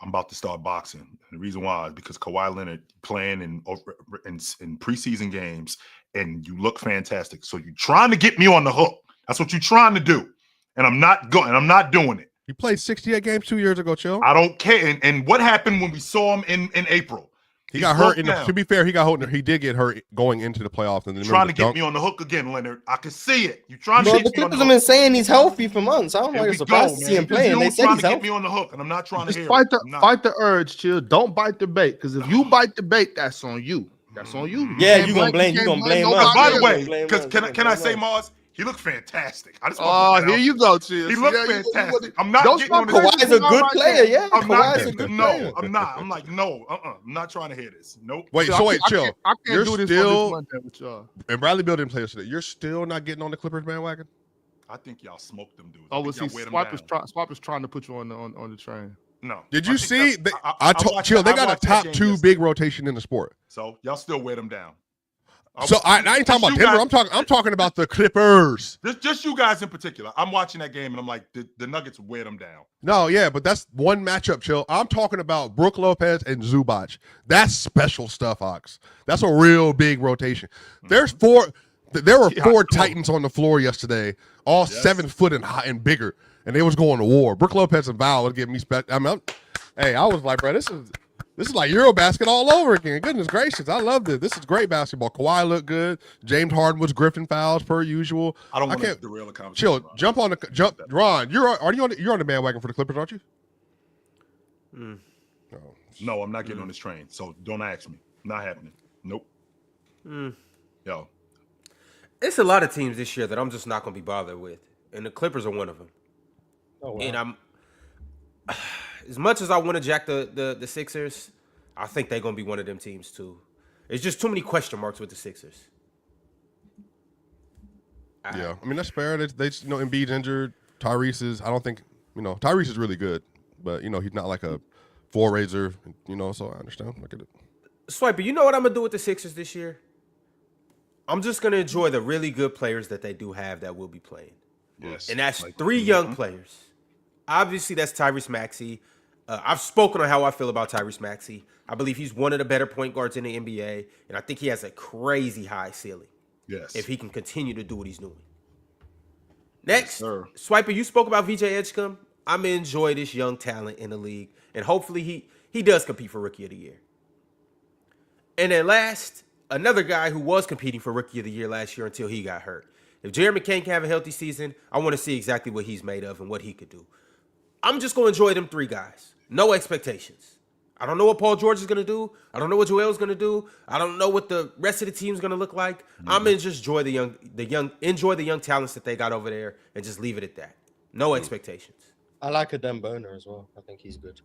I'm about to start boxing. And the reason why is because Kawhi Leonard playing in preseason games, and you look fantastic. So you're trying to get me on the hook. That's what you're trying to do, and I'm not doing it. He played 68 games 2 years ago, Chill. I don't care. And what happened when we saw him in April? He got hurt. To be fair, he got hurt. He did get hurt going into the playoffs. And then trying to get me on the hook again, Leonard. I can see it. You trying to get the me on the Clippers hook. have been saying he's healthy for months. I don't know. It's surprised to see him playing. They said he's to healthy. Get me on the hook, and I'm not trying to hear fight it. fight the urge, Chill. Don't bite the bait, because if you bite the bait, that's on you. That's on you. Yeah, you gonna blame us. By the way, because can I say, Mars? He looked fantastic. Here you go, Chill. He looked fantastic. I'm not getting on this. Kawhi's a good player, yeah. Kawhi's a good player. I'm not. I'm like, no, I'm not trying to hear this. Nope. Wait, Chill. I can't do this on this Monday with y'all. And Bradley Beal didn't play yesterday. You're still not getting on the Clippers bandwagon? I think y'all smoked them dudes. Oh, was he Swiper's trying to put you on the train? No. Did you see? I told Chill. They got a top 2 big rotation in the sport. So y'all still wear them down. So I ain't talking about Denver. I'm talking about the Clippers. Just you guys in particular. I'm watching that game and I'm like, the Nuggets wear them down. No, yeah, but that's one matchup, Chill. I'm talking about Brook Lopez and Zubac. That's special stuff, Ox. That's a real big rotation. There were 4 Titans on the floor yesterday, all 7 foot and bigger, and they was going to war. Brook Lopez and Val would give me I was like, bro, this is like Eurobasket all over again. Goodness gracious, I loved it. This is great basketball. Kawhi looked good. James Harden was griffin fouls per usual. I don't want to derail the conversation. Chill, jump. Ron, you're on the bandwagon for the Clippers, aren't you? No, I'm not getting on this train. So don't ask me. Not happening. Nope. Yo, it's a lot of teams this year that I'm just not going to be bothered with, and the Clippers are one of them. Oh, wow. And I'm. As much as I want to jack the Sixers, I think they're going to be one of them teams too. There's just too many question marks with the Sixers. Yeah, I mean, that's fair. They Embiid's injured. Tyrese is, I don't think, Tyrese is really good, but, he's not like a floor raiser, so I understand. I get it. Swiper, you know what I'm going to do with the Sixers this year? I'm just going to enjoy the really good players that they do have that will be playing. yes. And that's 3 young players. Obviously, that's Tyrese Maxey. I've spoken on how I feel about Tyrese Maxey. I believe he's one of the better point guards in the NBA, and I think he has a crazy high ceiling. Yes. If he can continue to do what he's doing. Next, Yes, Swiper, you spoke about VJ Edgecombe. I'm going to enjoy this young talent in the league, and hopefully he does compete for Rookie of the Year. And then last, another guy who was competing for Rookie of the Year last year until he got hurt. If Jeremy McCain can have a healthy season, I want to see exactly what he's made of and what he could do. I'm just going to enjoy them 3 guys. No expectations. I don't know what Paul George is going to do. I don't know what Joel is going to do. I don't know what the rest of the team is going to look like. I'm going to just enjoy the young talents that they got over there and just leave it at that. No expectations. I like Adem Boner as well. I think he's good.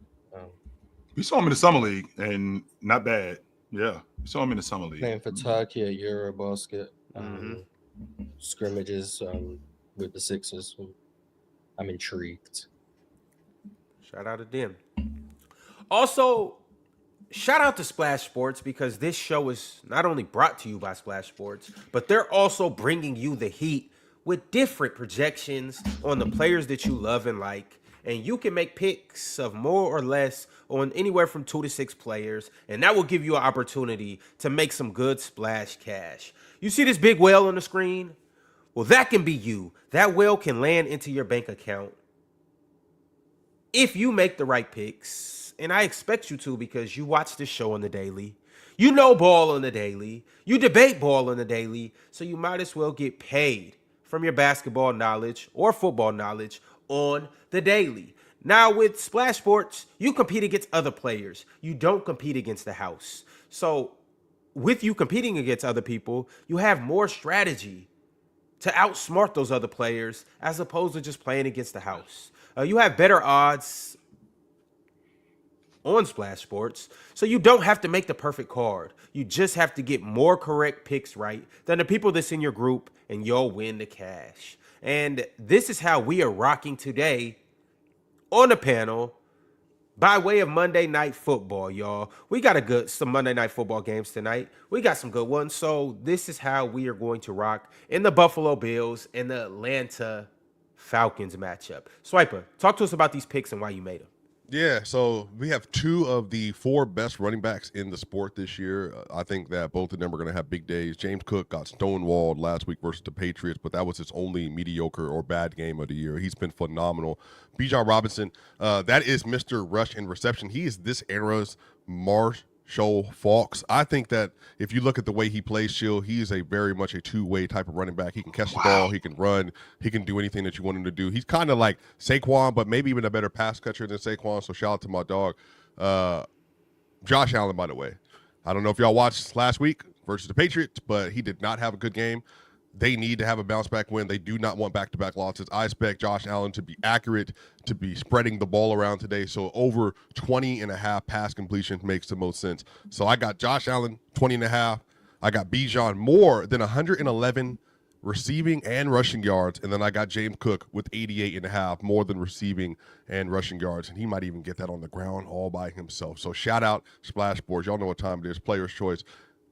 We saw him in the summer league and not bad. Yeah, we saw him in the summer league. Playing for Turkey at Eurobasket. Scrimmages with the Sixers. I'm intrigued. Shout out to them. Also, shout out to Splashsports, because this show is not only brought to you by Splashsports, but they're also bringing you the heat with different projections on the players that you love and like. And you can make picks of more or less on anywhere from 2 to 6 players, and that will give you an opportunity to make some good splash cash. You see this big whale on the screen? Well, that can be you. That well can land into your bank account if you make the right picks. And I expect you to, because you watch this show on the daily. You know ball on the daily. You debate ball on the daily. So you might as well get paid from your basketball knowledge or football knowledge on the daily. Now with Splashsports, you compete against other players. You don't compete against the house. So with you competing against other people, you have more strategy to outsmart those other players as opposed to just playing against the house. You have better odds on Splashsports, so you don't have to make the perfect card. You just have to get more correct picks right than the people that's in your group, and you'll win the cash. And this is how we are rocking today on the panel by way of Monday Night Football, y'all. We got some Monday Night Football games tonight. We got some good ones. So this is how we are going to rock in the Buffalo Bills and the Atlanta Falcons matchup. Swiper, talk to us about these picks and why you made them. Yeah, so we have 2 of the 4 best running backs in the sport this year. I think that both of them are going to have big days. James Cook got stonewalled last week versus the Patriots, but that was his only mediocre or bad game of the year. He's been phenomenal. Bijan Robinson, that is Mr. Rush in reception. He is this era's Marshall Faulk. I think that if you look at the way he plays, Chill, he is very much a two-way type of running back. He can catch the ball, he can run, he can do anything that you want him to do. He's kind of like Saquon, but maybe even a better pass catcher than Saquon. So shout out to my dog, Josh Allen. By the way, I don't know if y'all watched last week versus the Patriots, but he did not have a good game. They need to have a bounce-back win. They do not want back-to-back losses. I expect Josh Allen to be accurate, to be spreading the ball around today. So over 20.5 pass completion makes the most sense. So I got Josh Allen, 20.5. I got Bijan more than 111 receiving and rushing yards. And then I got James Cook with 88.5, more than receiving and rushing yards. And he might even get that on the ground all by himself. So shout out Splashsports. Y'all know what time it is. Player's choice.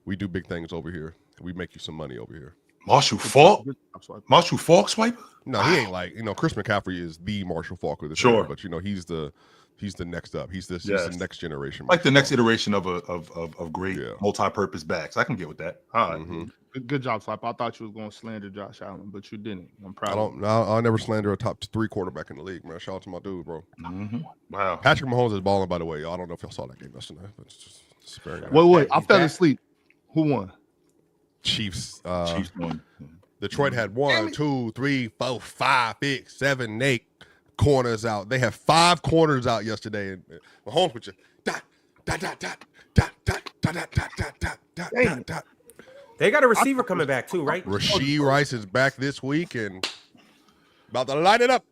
We do big things over here. We make you some money over here. Marshall Faulk? Marshall Faulk swiper? No, he ain't like, Chris McCaffrey is the Marshall Faulk of this sure. era, but he's the next up. He's the next generation. Like the next iteration of great multi-purpose backs. I can get with that. All right. Mm-hmm. Good job, Slap. I thought you was going to slander Josh Allen, but you didn't. I'm proud of you. I'll never slander a top 3 quarterback in the league, man. Shout out to my dude, bro. Mm-hmm. Wow. Patrick Mahomes is balling, by the way. I don't know if y'all saw that game yesterday, but it's very nice. Wait. I fell asleep. Who won? Chiefs. Chiefs won. Detroit had 1, 2, 3, 4, 5, 6, 7, 8 corners out. They had 5 corners out yesterday. And Mahomes with you. They got a receiver coming back too, right? Rashee Rice is back this week and about to light it up.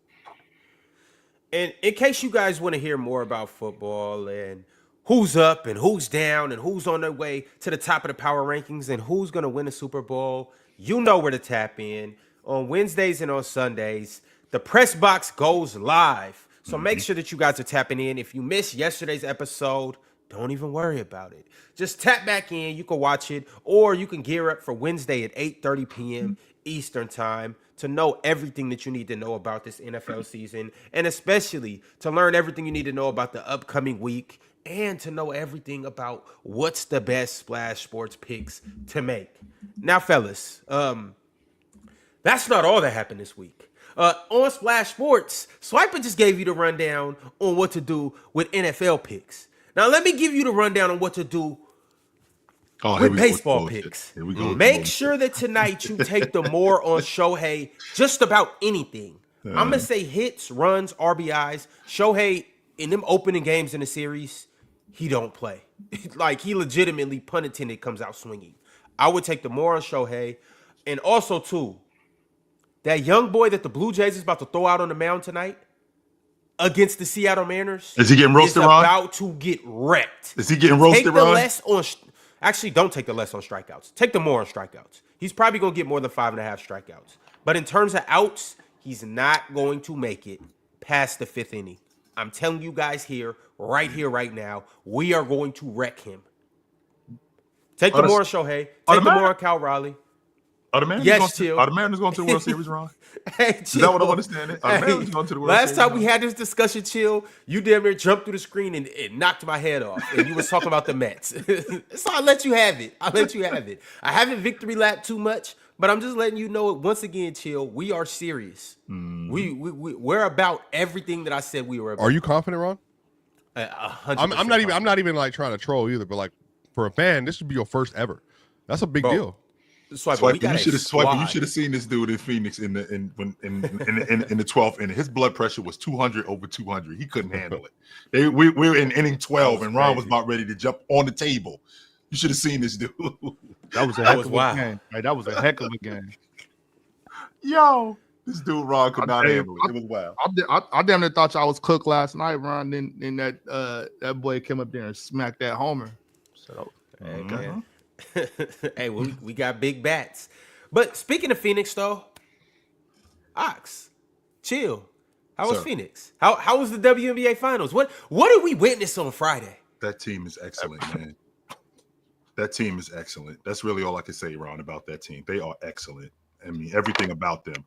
And in case you guys want to hear more about football and who's up and who's down and who's on their way to the top of the power rankings and who's going to win the Super Bowl, you know where to tap in. On Wednesdays and on Sundays, the press box goes live. So make sure that you guys are tapping in. If you missed yesterday's episode, don't even worry about it. Just tap back in. You can watch it, or you can gear up for Wednesday at 8:30 p.m. Eastern time to know everything that you need to know about this NFL season, and especially to learn everything you need to know about the upcoming week and to know everything about what's the best Splash Sports picks to make. Now, fellas, that's not all that happened this week. On Splash Sports, Swiper just gave you the rundown on what to do with NFL picks. Now, let me give you the rundown on what to do with baseball picks. Here we go. Make sure that tonight you take the more on Shohei, just about anything. I'm going to say hits, runs, RBIs. Shohei, in them opening games in the series, he don't play. Like, he legitimately, pun intended, comes out swinging. I would take the more on Shohei. And also, too, that young boy that the Blue Jays is about to throw out on the mound tonight against the Seattle Mariners. Is he getting roasted, Ron? About to get wrecked. Is he getting roasted, Ron? Actually, don't take the less on strikeouts. Take the more on strikeouts. He's probably going to get more than 5.5 strikeouts. But in terms of outs, he's not going to make it past the 5th inning. I'm telling you guys here, right now, we are going to wreck him. Take the more on Shohei. Take the more on Cal Raleigh. Are the Mariners going to the World Series, Ron? Hey, is that what I'm understanding? Are the Mariners going to the World Series? Last time we had this discussion, Chill, you damn near jumped through the screen and knocked my head off. And you was talking about the Mets. So I'll let you have it. I haven't victory lapped too much, But I'm just letting you know it once again, Chill. We are serious. We're about everything that I said we were about. Are you confident, Ron? 100%. I'm not even like trying to troll either, but like for a fan, this would be your first ever. That's a big deal. Swiper, you should have seen this dude in Phoenix in the 12th inning. His blood pressure was 200 over 200. He couldn't handle it. We were in inning 12, and Ron was about ready to jump on the table. You should have seen this dude. That was a heck of a game. Right, that was a heck of a game. Yo, this dude Ron could not handle it. It was wild. I damn near thought y'all was cooked last night, Ron. Then that boy came up there and smacked that homer. So, hey, we got big bats. But speaking of Phoenix, though, Ox, Chill. How was Phoenix? How was the WNBA Finals? What did we witness on Friday? That team is excellent, man. That team is excellent. That's really all I can say, Ron, about that team. They are excellent. I mean, everything about them.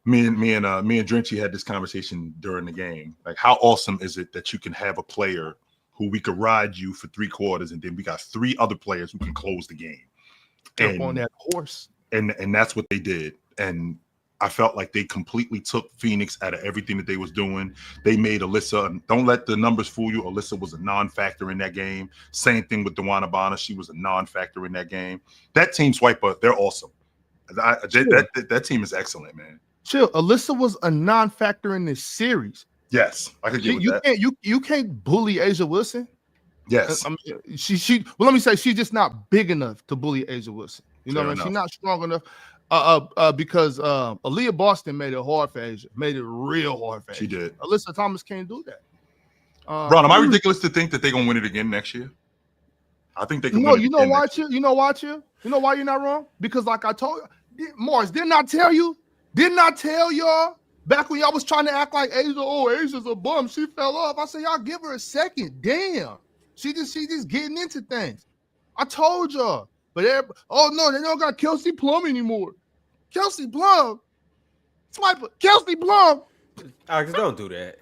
Me and Drenchy had this conversation during the game. Like, how awesome is it that you can have a player who we could ride you for 3 quarters, and then we got 3 other players who can close the game. And on that horse. And that's what they did. And I felt like they completely took Phoenix out of everything that they was doing. They made Alyssa, and don't let the numbers fool you, Alyssa was a non-factor in that game. Same thing with DeWanna Bonner. She was a non-factor in that game. That team, Swiper, they're awesome. That team is excellent, man. Chill. Alyssa was a non-factor in this series. Yes, I could get with that. You can't bully Asia Wilson. Yes. I mean, she let me say she's just not big enough to bully Asia Wilson. You know what I mean? She's not strong enough. Because Aaliyah Boston made it hard for Asia, made it real hard for Asia. She did. Alyssa Thomas can't do that. Ron, am I ridiculous to think that they're gonna win it again next year? I think they can. You know why, Chill? You know why, Chill? You know why you're not wrong? Because like I told you, Morris, didn't I tell you? Didn't I tell y'all back when y'all was trying to act like Asia? Oh, Asia's a bum. She fell off. I said, y'all give her a second. Damn, she just getting into things. I told y'all. But oh no, they don't got Kelsey Plum anymore. Kelsey Plum, Swiper, Kelsey Plum. Alex, don't do that.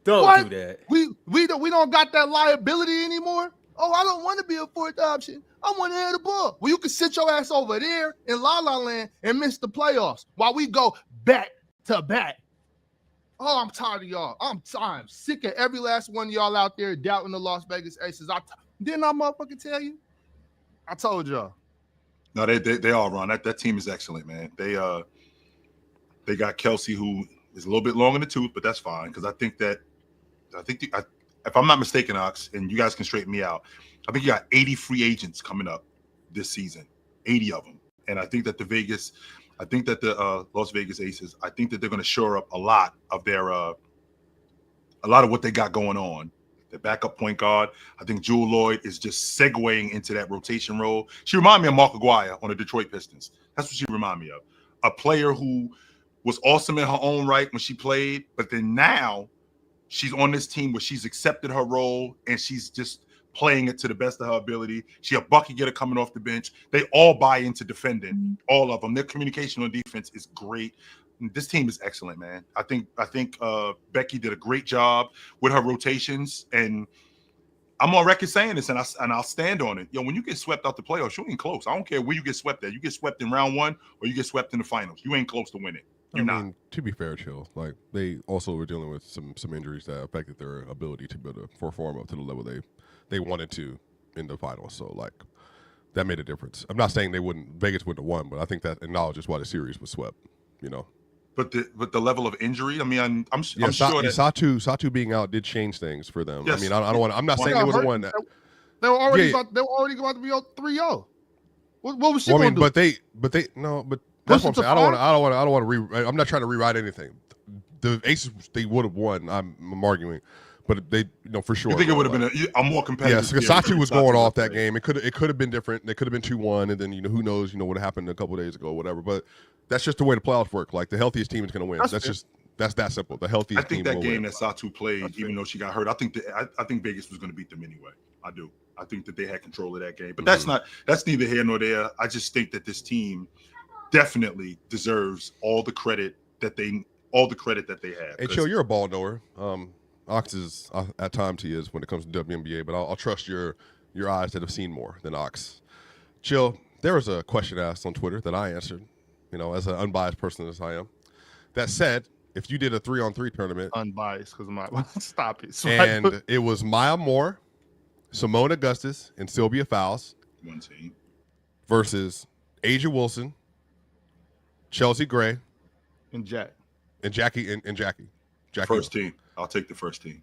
Don't do that. We don't got that liability anymore. Oh, I don't want to be a 4th option. I want to hit the ball. Well, you can sit your ass over there in La La Land and miss the playoffs while we go back to back. Oh, I'm tired of y'all. I'm sick of every last one of y'all out there doubting the Las Vegas Aces. Didn't I motherfucking tell you? I told y'all. No, they are, Ron. That team is excellent, man. They got Kelsey, who is a little bit long in the tooth, but that's fine because I think if I'm not mistaken, Ox, and you guys can straighten me out, I think you got 80 free agents coming up this season, 80 of them, and I think that the Las Vegas Aces, I think that they're going to shore up a lot of what they got going on. The backup point guard, I think Jewel Lloyd is just segueing into that rotation role. She reminded me of Mark Aguirre on the Detroit Pistons. That's what she reminded me of. A player who was awesome in her own right when she played, but then now she's on this team where she's accepted her role and she's just playing it to the best of her ability. She a bucket getter coming off the bench. They all buy into defending, all of them. Their communication on defense is great. This team is excellent, man. I think Becky did a great job with her rotations, and I'm on record saying this, and I'll stand on it. Yo, when you get swept out the playoffs, you ain't close. I don't care where you get swept at. You get swept in round 1 or you get swept in the finals. You ain't close to winning. You're not. To be fair, Chill, like they also were dealing with some injuries that affected their ability to be able to perform up to the level they wanted to in the finals. So like that made a difference. I'm not saying Vegas wouldn't have won, but I think that acknowledges why the series was swept. You know. But the level of injury, I mean, I'm sure that Satu being out did change things for them. Yes. I mean, I don't want. I'm not saying they would have won that. They were already about to be 3-0. What was she going to do? But that's what I'm saying. I don't want to I'm not trying to rewrite anything. The Aces, they would have won. I'm arguing, but they, for sure. You think it would have been a more competitive? Yes, because Satu was going off that game. It could have been different. It could have been 2-1, and then who knows? What happened a couple of days ago, or whatever. But that's just the way the playoffs work. Like the healthiest team is going to win. That's that simple. The healthiest team. I think that game win. that Satu played, even though she got hurt, I think Vegas was going to beat them anyway. I do. I think that they had control of that game. But that's neither here nor there. I just think that this team definitely deserves all the credit that they have. Hey, Chill, you're a ball knower. Ox is at times he is when it comes to WNBA, but I'll trust your eyes that have seen more than Ox. Chill, there was a question asked on Twitter that I answered, as an unbiased person as I am, that said, if you did a 3-on-3 tournament, unbiased because my stop it. And it was Maya Moore, Simone Augustus, and Sylvia Fowles, one team, versus Asia Wilson, Chelsea Gray, and Jackie. First team. I'll take the first team.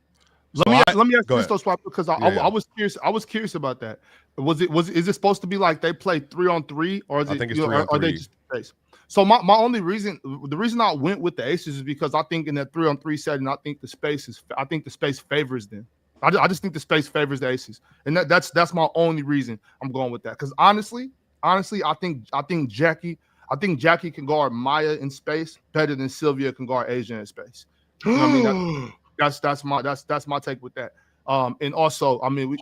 Let me ask this though, Swap, because I was curious. I was curious about that. Is it supposed to be like they play 3-on-3, or is it? I think it's 3-on-3. Are they just space? So my only reason, the reason I went with the Aces is because I think in that 3-on-3 setting, I think the space favors them. I just think the space favors the Aces, and that's my only reason I'm going with that. Because honestly, I think Jackie can guard Maya in space better than Sylvia can guard Asia in space. You know what I mean? That's my take with that. And also, I mean,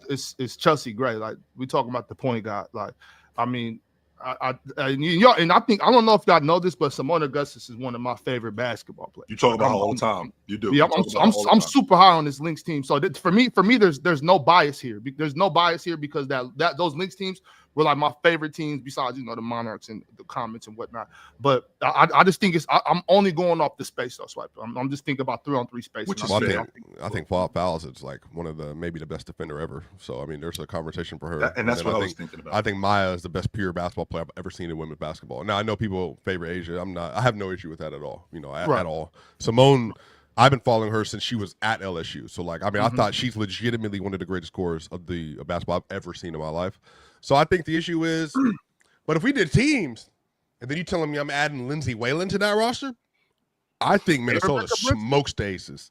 it's Chelsea Gray. Like, we talking about the point guard. Like, I mean, I don't know if y'all know this, but Simone Augustus is one of my favorite basketball players. You talk about her all the time. You do. Yeah, I'm super high on this Lynx team. So for me, there's no bias here. There's no bias here because those Lynx teams were like my favorite teams besides the Monarchs and the Comets and whatnot. But I just think I'm only going off the space though, Swipe. I'm just thinking about 3-on-3 space. Which is I think Fowles is like one of maybe the best defender ever. So I mean, there's a conversation for her. And that's what I was thinking about. I think Maya is the best pure basketball player I've ever seen in women's basketball. Now I know people favor Asia. I have no issue with that at all. At all. Simone, I've been following her since she was at LSU. So I thought she's legitimately one of the greatest scorers of the basketball I've ever seen in my life. So I think the issue is, but if we did teams, and then you telling me I'm adding Lindsay Whalen to that roster, I think Minnesota smokes the Aces.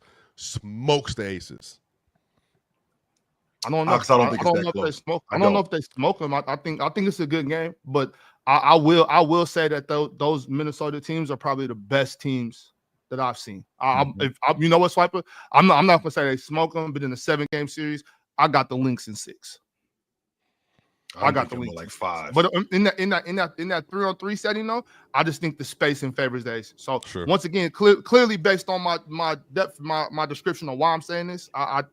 I don't know. I don't know if they smoke them. I think it's a good game, but I will say that those Minnesota teams are probably the best teams that I've seen. You know what, Swiper? I'm not gonna say they smoke them, but in the 7-game series, I got the Lynx in 6. I got the Lynx like 5. But in that 3-on-3 setting, though, I just think the spacing favors the Aces. So once again, clearly based on my depth, my description of why I'm saying this, I'm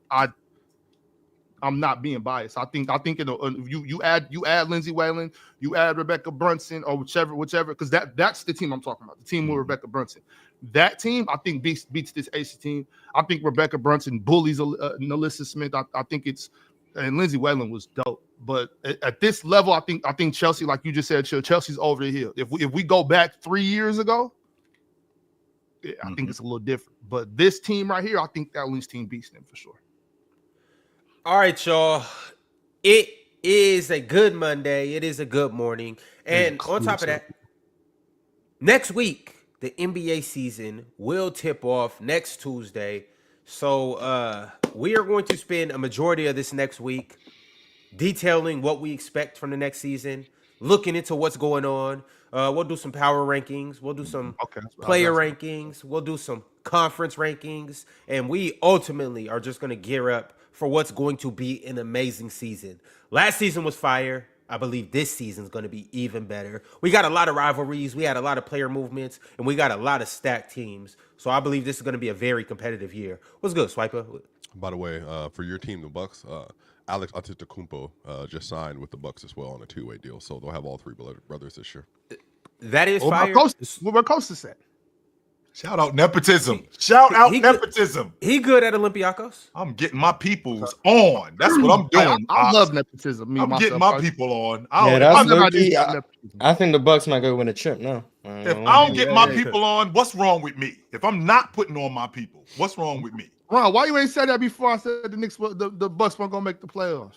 not being biased. I think you add Lindsay Whalen, you add Rebecca Brunson, or whichever, because that's the team I'm talking about. The team with Rebecca Brunson. That team, I think, beats this Aces team. I think Rebecca Brunson bullies Nalissa Smith. I think and Lindsay Whalen was dope. But at this level, I think Chelsea, like you just said, Chelsea's over the hill. If we go back 3 years ago, I think it's a little different. But this team right here, I think that Lynx team beats them for sure. All right, y'all. It is a good Monday. It is a good morning. And on top of that, next week, the NBA season will tip off next Tuesday. So we are going to spend a majority of this next week detailing what we expect from the next season, looking into what's going on. We'll do some power rankings. We'll do some player rankings. We'll do some conference rankings. And we ultimately are just going to gear up for what's going to be an amazing season. Last season was fire. I believe this season is going to be even better. We got a lot of rivalries. We had a lot of player movements, and we got a lot of stacked teams. So I believe this is going to be a very competitive year. What's good, Swiper? By the way, for your team, the Bucks, Alex Antetokounmpo just signed with the Bucks as well on a 2-way deal. So they'll have all 3 brothers this year. That is fire. Where Costa at? Shout out nepotism. Nepotism. He good at Olympiacos. I'm getting my peoples on. That's what I'm doing. I love nepotism. I'm getting my people on. I think the Bucks might go win a chip now. If I don't get my people on, what's wrong with me? If I'm not putting on my people, what's wrong with me? Ron, why you ain't said that before? I said the Knicks, the Bucks weren't gonna make the playoffs.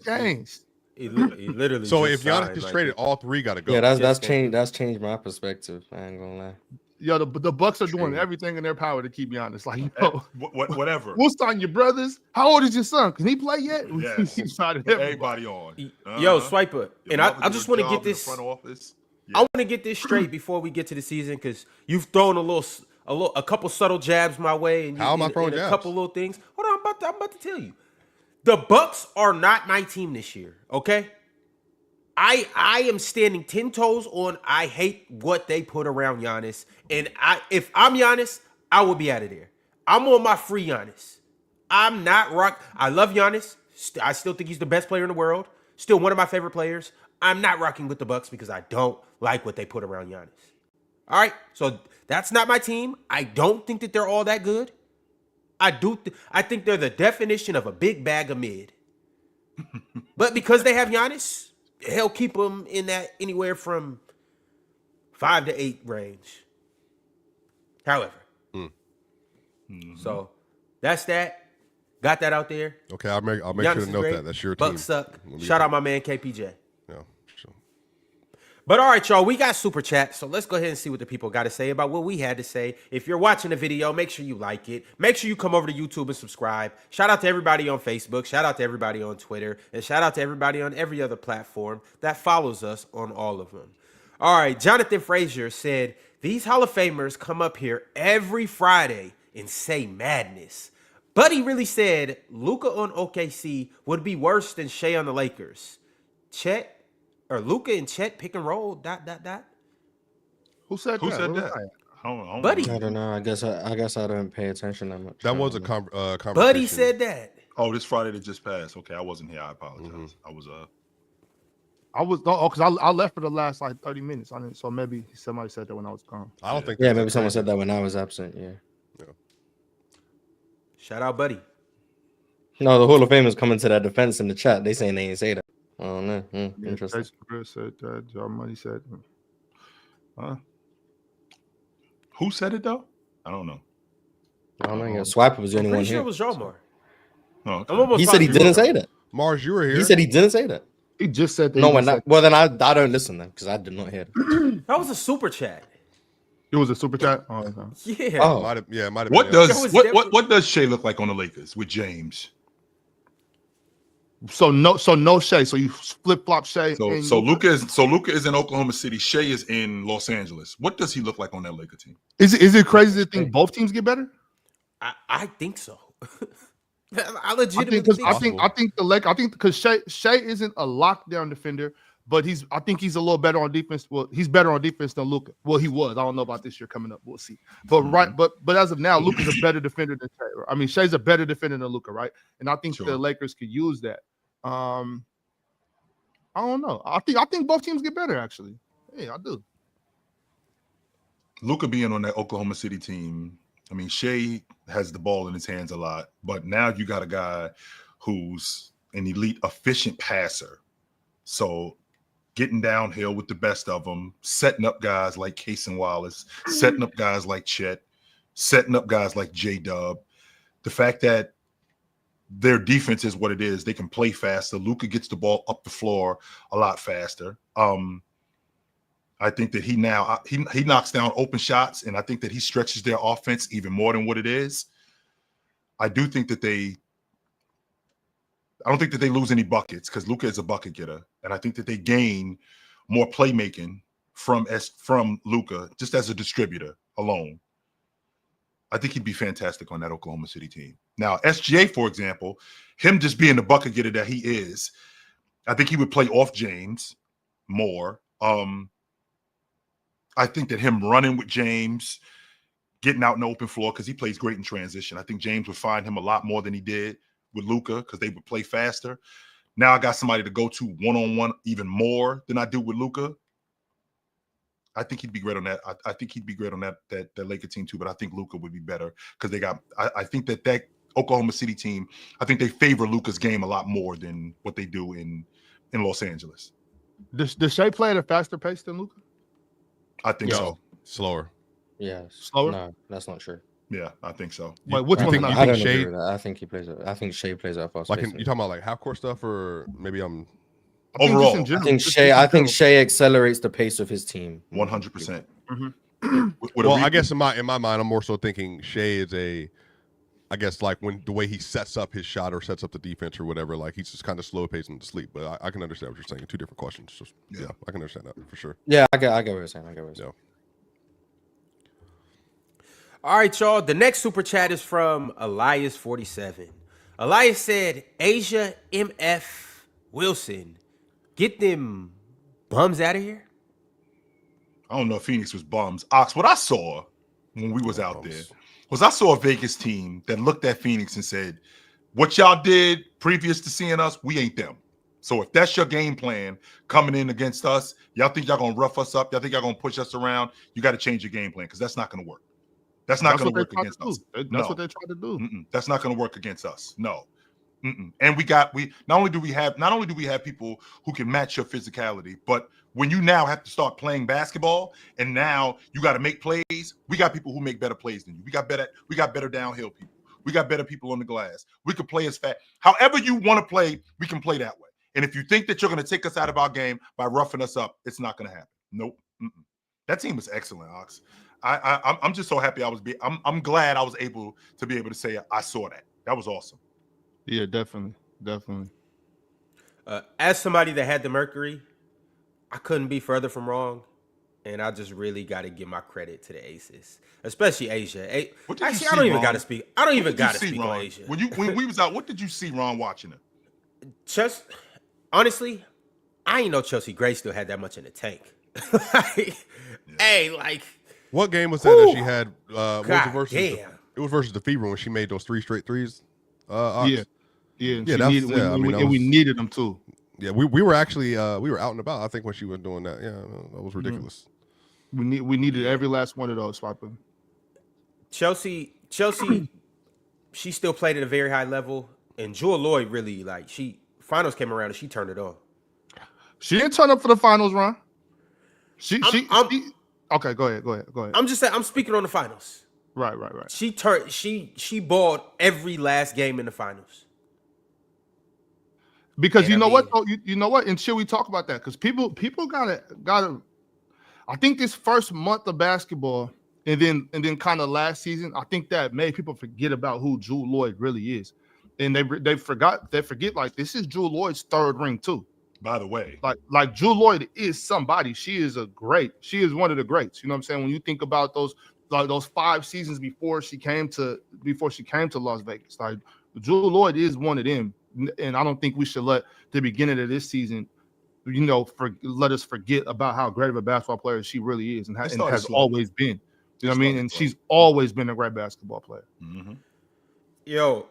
Thanks. He literally. So if Giannis gets traded, all 3 got to go. Yeah, that's changed my perspective. I ain't gonna lie. Yo, the Bucks are doing everything in their power to keep Giannis. Like, whatever. We'll sign your brothers. How old is your son? Can he play yet? Yes. Everybody on. Yo, Swiper, and I just want to get this. I want to get this straight before we get to the season because you've thrown a couple subtle jabs my way, and how am I throwing jabs? A couple little things. Hold on, I'm about to tell you. The Bucks are not my team this year. Okay. I am standing 10 toes on. I hate what they put around Giannis, and if I'm Giannis, I will be out of there. I'm on my free Giannis. I'm not rock. I love Giannis. I still think he's the best player in the world. Still one of my favorite players. I'm not rocking with the Bucks because I don't like what they put around Giannis. All right, so that's not my team. I don't think that they're all that good. I think they're the definition of a big bag of mid. But because they have Giannis, he'll keep them in that anywhere from 5 to 8 range. However. So that's that. Got that out there. Okay, I'll make Giannis sure to note great. that. That's your team. Bucks suck. Shout out my man KPJ. Yeah, sure. But all right, y'all, we got Super Chat, so let's go ahead and see what the people got to say about what we had to say. If you're watching the video, make sure you like it. Make sure you come over to YouTube and subscribe. Shout out to everybody on Facebook. Shout out to everybody on Twitter. And shout out to everybody on every other platform that follows us on all of them. All right, Jonathan Frazier said, these Hall of Famers come up here every Friday and say madness. But he really said Luka on OKC would be worse than Shea on the Lakers. Luka and Chet pick and roll, ... Who said that? Buddy. I don't know. I guess I don't pay attention that much. That was a conversation. Buddy said that. Oh, this Friday that just passed. Okay, I wasn't here. I apologize. Because I left for the last like 30 minutes. So maybe somebody said that when I was gone. I don't think. Yeah, maybe someone said that when I was absent. Yeah. Shout out, Buddy. No, the Hall of Famers coming to that defense in the chat. They saying they ain't say that. I don't know. Interesting. Said that. John Money said. Who said it though? I don't know. I don't know. Yeah, Swiper was the only one Pretty sure here. it was Jomar. Oh, okay. He said he didn't say that. Mars, you were here. He said he didn't say that. He just said that. No, well then I don't listen then because I did not hear that. That was a Super Chat. It was a Super Chat. Oh, okay. Yeah. Oh, Might have What been. what does Shea look like on the Lakers with James? So no Shea. So you flip flop Shea. So Luka is in Oklahoma City. Shea is in Los Angeles. What does he look like on that Laker team? Is it crazy to think both teams get better? I think so. I legitimately I think because Shea isn't a lockdown defender, but I think he's a little better on defense. Well, he's better on defense than Luka. Well, he was. I don't know about this year coming up. We'll see. But but as of now, Luka's a better defender than Shea. I mean, Shea's a better defender than Luka, right? And I think the Lakers could use that. I don't know. I think both teams get better, actually. Yeah, I do. Luka being on that Oklahoma City team, I mean, Shea has the ball in his hands a lot, but now you got a guy who's an elite, efficient passer. So getting downhill with the best of them, setting up guys like Case and Wallace, setting up guys like Chet, setting up guys like J-Dub. The fact that their defense is what it is. They can play faster. Luka gets the ball up the floor a lot faster. I think that he knocks down open shots, and I think that he stretches their offense even more than what it is. I don't think that they lose any buckets because Luka is a bucket getter, and I think that they gain more playmaking from Luka just as a distributor alone. I think he'd be fantastic on that Oklahoma City team. Now, SGA, for example, him just being the bucket getter that he is, I think he would play off James more. I think that him running with James, getting out in the open floor, because he plays great in transition. I think James would find him a lot more than he did with Luka because they would play faster. Now I got somebody to go to one-on-one even more than I do with Luka. I think he'd be great on that. I think he'd be great on that Laker team too, but I think Luka would be better because they got – I think that Oklahoma City team, I think they favor Luka's game a lot more than what they do in Los Angeles. Does Shea play at a faster pace than Luka? I think so. Slower. Yeah. Slower? No, that's not true. Yeah, I think so. Wait, which one? I don't agree with that. I think he plays it. I think Shea plays at a fast pace. You talking about like half court stuff, or maybe I'm overall? I think Shea accelerates the pace of his team. 100%. Well, I guess in my mind, I'm more so thinking Shea is I guess like when the way he sets up his shot or sets up the defense or whatever, like he's just kind of slow pacing to sleep. But I can understand what you're saying. Two different questions. So, yeah, I can understand that for sure. Yeah, I get what you're saying. Yeah. All right, y'all. The next super chat is from Elias47. Elias said, Asia MF Wilson, get them bums out of here. I don't know if Phoenix was bums. Ox, what I saw when we was out there was I saw a Vegas team that looked at Phoenix and said, what y'all did previous to seeing us, we ain't them. So if that's your game plan coming in against us, y'all think y'all gonna rough us up? Y'all think y'all gonna push us around? You got to change your game plan because that's not gonna work. That's not going to work against us. That's what they tried to do. That's not going to work against us. No. And we not only do we have people who can match your physicality, but when you now have to start playing basketball and now you got to make plays, we got people who make better plays than you. We got better downhill people. We got better people on the glass. We can play as fast. However you want to play, we can play that way. And if you think that you're going to take us out of our game by roughing us up, it's not going to happen. Nope. That team was excellent, Ox. I'm just so happy I'm glad I was able to say I saw that. That was awesome. Yeah, definitely. As somebody that had the Mercury, I couldn't be further from wrong, and I just really got to give my credit to the Aces, especially Asia. Actually, I don't even got to speak. I don't even got to speak on Asia. When we was out, what did you see, Ron, watching it? Honestly, I ain't know Chelsea Gray still had that much in the tank. What game was that she had? What was it versus? Damn. It was versus the Fever when she made those 3 straight threes. Yeah. We needed them too. Yeah, we were actually we were out and about. I think when she was doing that, that was ridiculous. We needed every last one of those, Swiper. Chelsea, she still played at a very high level, and Jewel Lloyd really finals came around and she turned it on. She didn't turn up for the finals, Ron. Okay, go ahead. I'm just saying, I'm speaking on the finals. Right. She balled every last game in the finals. Because you know what? And should we talk about that? Because people gotta. I think this first month of basketball, and then kind of last season, I think that made people forget about who Jewel Lloyd really is, and they forget like this is Jewel Lloyd's third ring too. By the way, like Jewel Lloyd is somebody. She is one of the greats. You know what I'm saying? When you think about those 5 seasons before she came to Las Vegas, like Jewel Lloyd is one of them. And I don't think we should let the beginning of this season, let us forget about how great of a basketball player she really is and has always been. You know what I mean? And she's always been a great basketball player. Mm-hmm. Yo,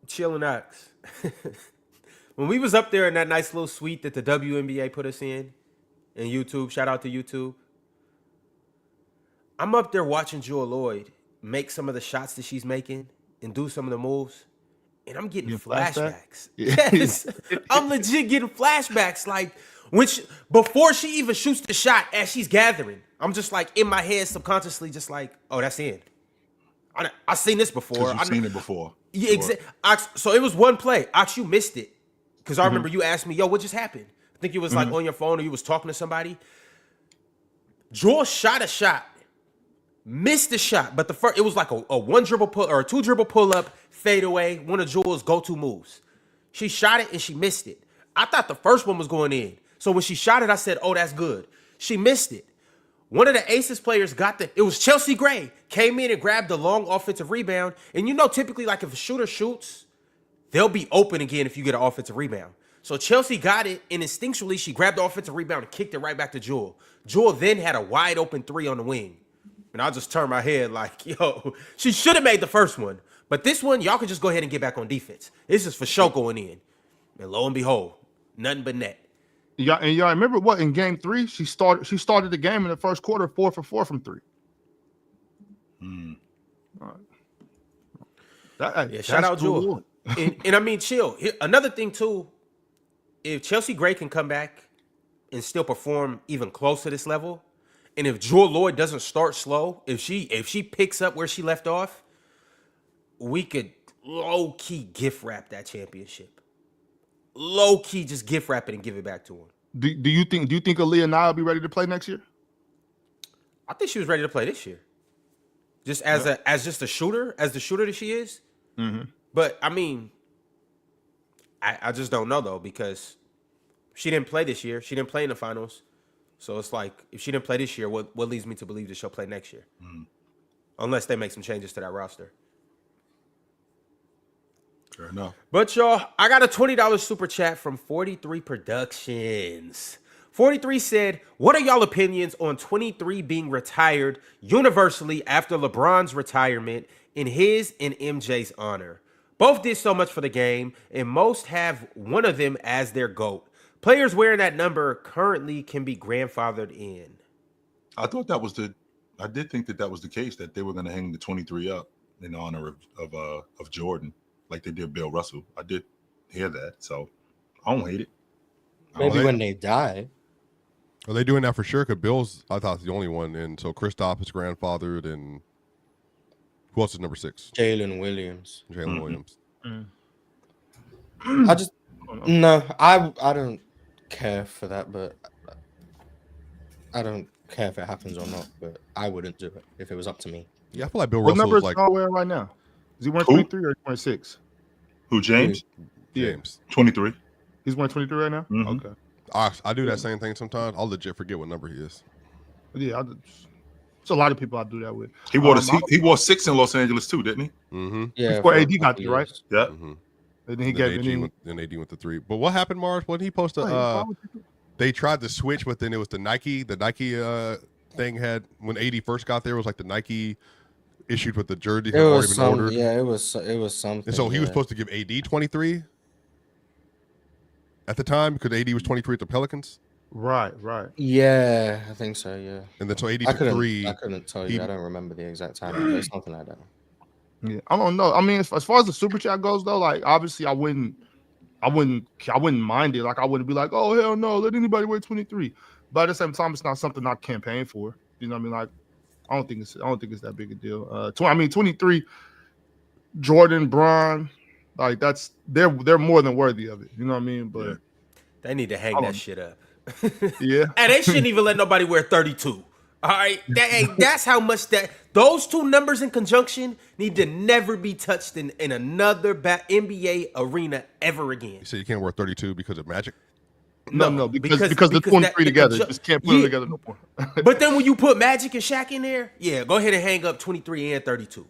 chillin' Ox. When we was up there in that nice little suite that the WNBA put us in YouTube, shout out to YouTube. I'm up there watching Jewel Lloyd make some of the shots that she's making and do some of the moves, and I'm getting flashbacks. Yes, I'm legit getting flashbacks. Like before she even shoots the shot, as she's gathering, I'm just like in my head subconsciously, just like, oh, that's in. I've seen this before. You've seen it before. Yeah, exactly. So it was one play. Ox, you missed it. Because I remember you asked me, yo, what just happened? I think it was like on your phone or you was talking to somebody. Jewel shot a shot, missed the shot, but it was like a 1 dribble pull or a 2 dribble pull up, fade away, one of Jewel's go-to moves. She shot it and she missed it. I thought the first one was going in. So when she shot it, I said, oh, that's good. She missed it. One of the Aces players it was Chelsea Gray, came in and grabbed the long offensive rebound. And typically like if a shooter shoots, they'll be open again if you get an offensive rebound. So Chelsea got it, and instinctually, she grabbed the offensive rebound and kicked it right back to Jewel. Jewel then had a wide open 3 on the wing. And I just turned my head like, yo, she should have made the first one. But this one, y'all can just go ahead and get back on defense. This is for sure going in. And lo and behold, nothing but net. Yeah, and y'all remember what? In game 3, she started the game in the first quarter 4 for 4 from 3. All right. Shout out Jewel. And I mean, chill. Another thing, too, if Chelsea Gray can come back and still perform even close to this level, and if Jewel Lloyd doesn't start slow, if she picks up where she left off, we could low-key gift wrap that championship. Low-key just gift wrap it and give it back to him. Do you think Aaliyah Nye will be ready to play next year? I think she was ready to play this year. Just as the shooter that she is. Mm-hmm. But, I mean, I just don't know, though, because she didn't play this year. She didn't play in the finals. So it's like, if she didn't play this year, what leads me to believe that she'll play next year? Mm-hmm. Unless they make some changes to that roster. Fair enough. But, y'all, I got a $20 super chat from 43 Productions. 43 said, what are y'all opinions on 23 being retired universally after LeBron's retirement in his and MJ's honor? Both did so much for the game, and most have one of them as their GOAT. Players wearing that number currently can be grandfathered in. I thought that was I did think that was the case, that they were going to hang the 23 up in honor of Jordan, like they did Bill Russell. I did hear that, so I don't hate it. Maybe when they die. Are they doing that for sure? Because Bill's, I thought, the only one. And so Kristaps is grandfathered, and who else is number 6? Jalen Williams. Williams. I just I don't care for that, but I don't care if it happens or not. But I wouldn't do it if it was up to me. Yeah, I feel like Bill What Russell number is is like y'all wearing right now? Is he wearing 23 or 26? Who, James? James. 23. He's wearing 23 right now? Mhm. Okay. I do that same thing sometimes. I'll legit forget what number he is. Yeah, it's a lot of people I do that with. He wore he wore 6 in Los Angeles too, didn't he? Mm-hmm. Yeah, Before AD got there, right? Yeah. Mm-hmm. And then he then AD went the 3. But what happened, Mars? When he posted, they tried to switch, but then it was the Nike thing had, when AD first got there, it was like the Nike issued with the jersey had already been ordered. Yeah, it was something. And so he was supposed to give AD 23 at the time because AD was 23 at the Pelicans. Right. Yeah, I think so. Yeah. And then so AD took 3. I couldn't tell you. I don't remember the exact time. But it's something like that. Yeah, I don't know. I mean, as far as the super chat goes, though, like obviously I wouldn't mind it. Like I wouldn't be like, oh hell no, let anybody wear 23. But at the same time, it's not something I campaign for. You know what I mean? Like I don't think it's that big a deal. 23, Jordan, Bron, like they're more than worthy of it. You know what I mean? But they need to hang that shit up. Yeah, and they shouldn't even let nobody wear 32. All right, that's how much those two numbers in conjunction need to never be touched in another NBA arena ever again. You say you can't wear 32 because of Magic? No, because the 23 together, just can't put them together no more. But then when you put Magic and Shaq in there, yeah, go ahead and hang up 23 and 32.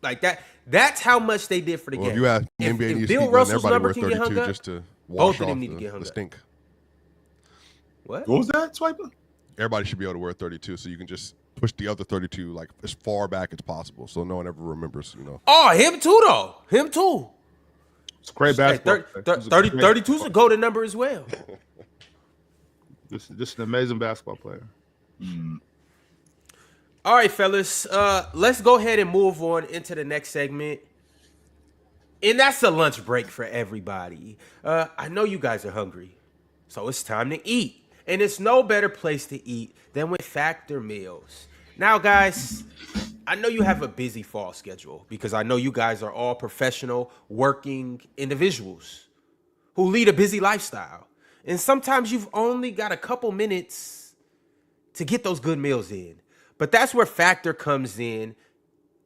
Like that. That's how much they did for the game. If you have NBA if Bill Russell's number can get hung up, just to both of them need to get hung the up. stink. What was that, Swiper? Everybody should be able to wear 32, so you can just push the other 32 like as far back as possible, so no one ever remembers. Oh, him too, though. Him too. It's great basketball. 32 is a golden number as well. Just an amazing basketball player. All right, fellas. Let's go ahead and move on into the next segment. And that's a lunch break for everybody. I know you guys are hungry, so it's time to eat. And it's no better place to eat than with Factor Meals. Now, guys, I know you have a busy fall schedule because I know you guys are all professional working individuals who lead a busy lifestyle. And sometimes you've only got a couple minutes to get those good meals in. But that's where Factor comes in,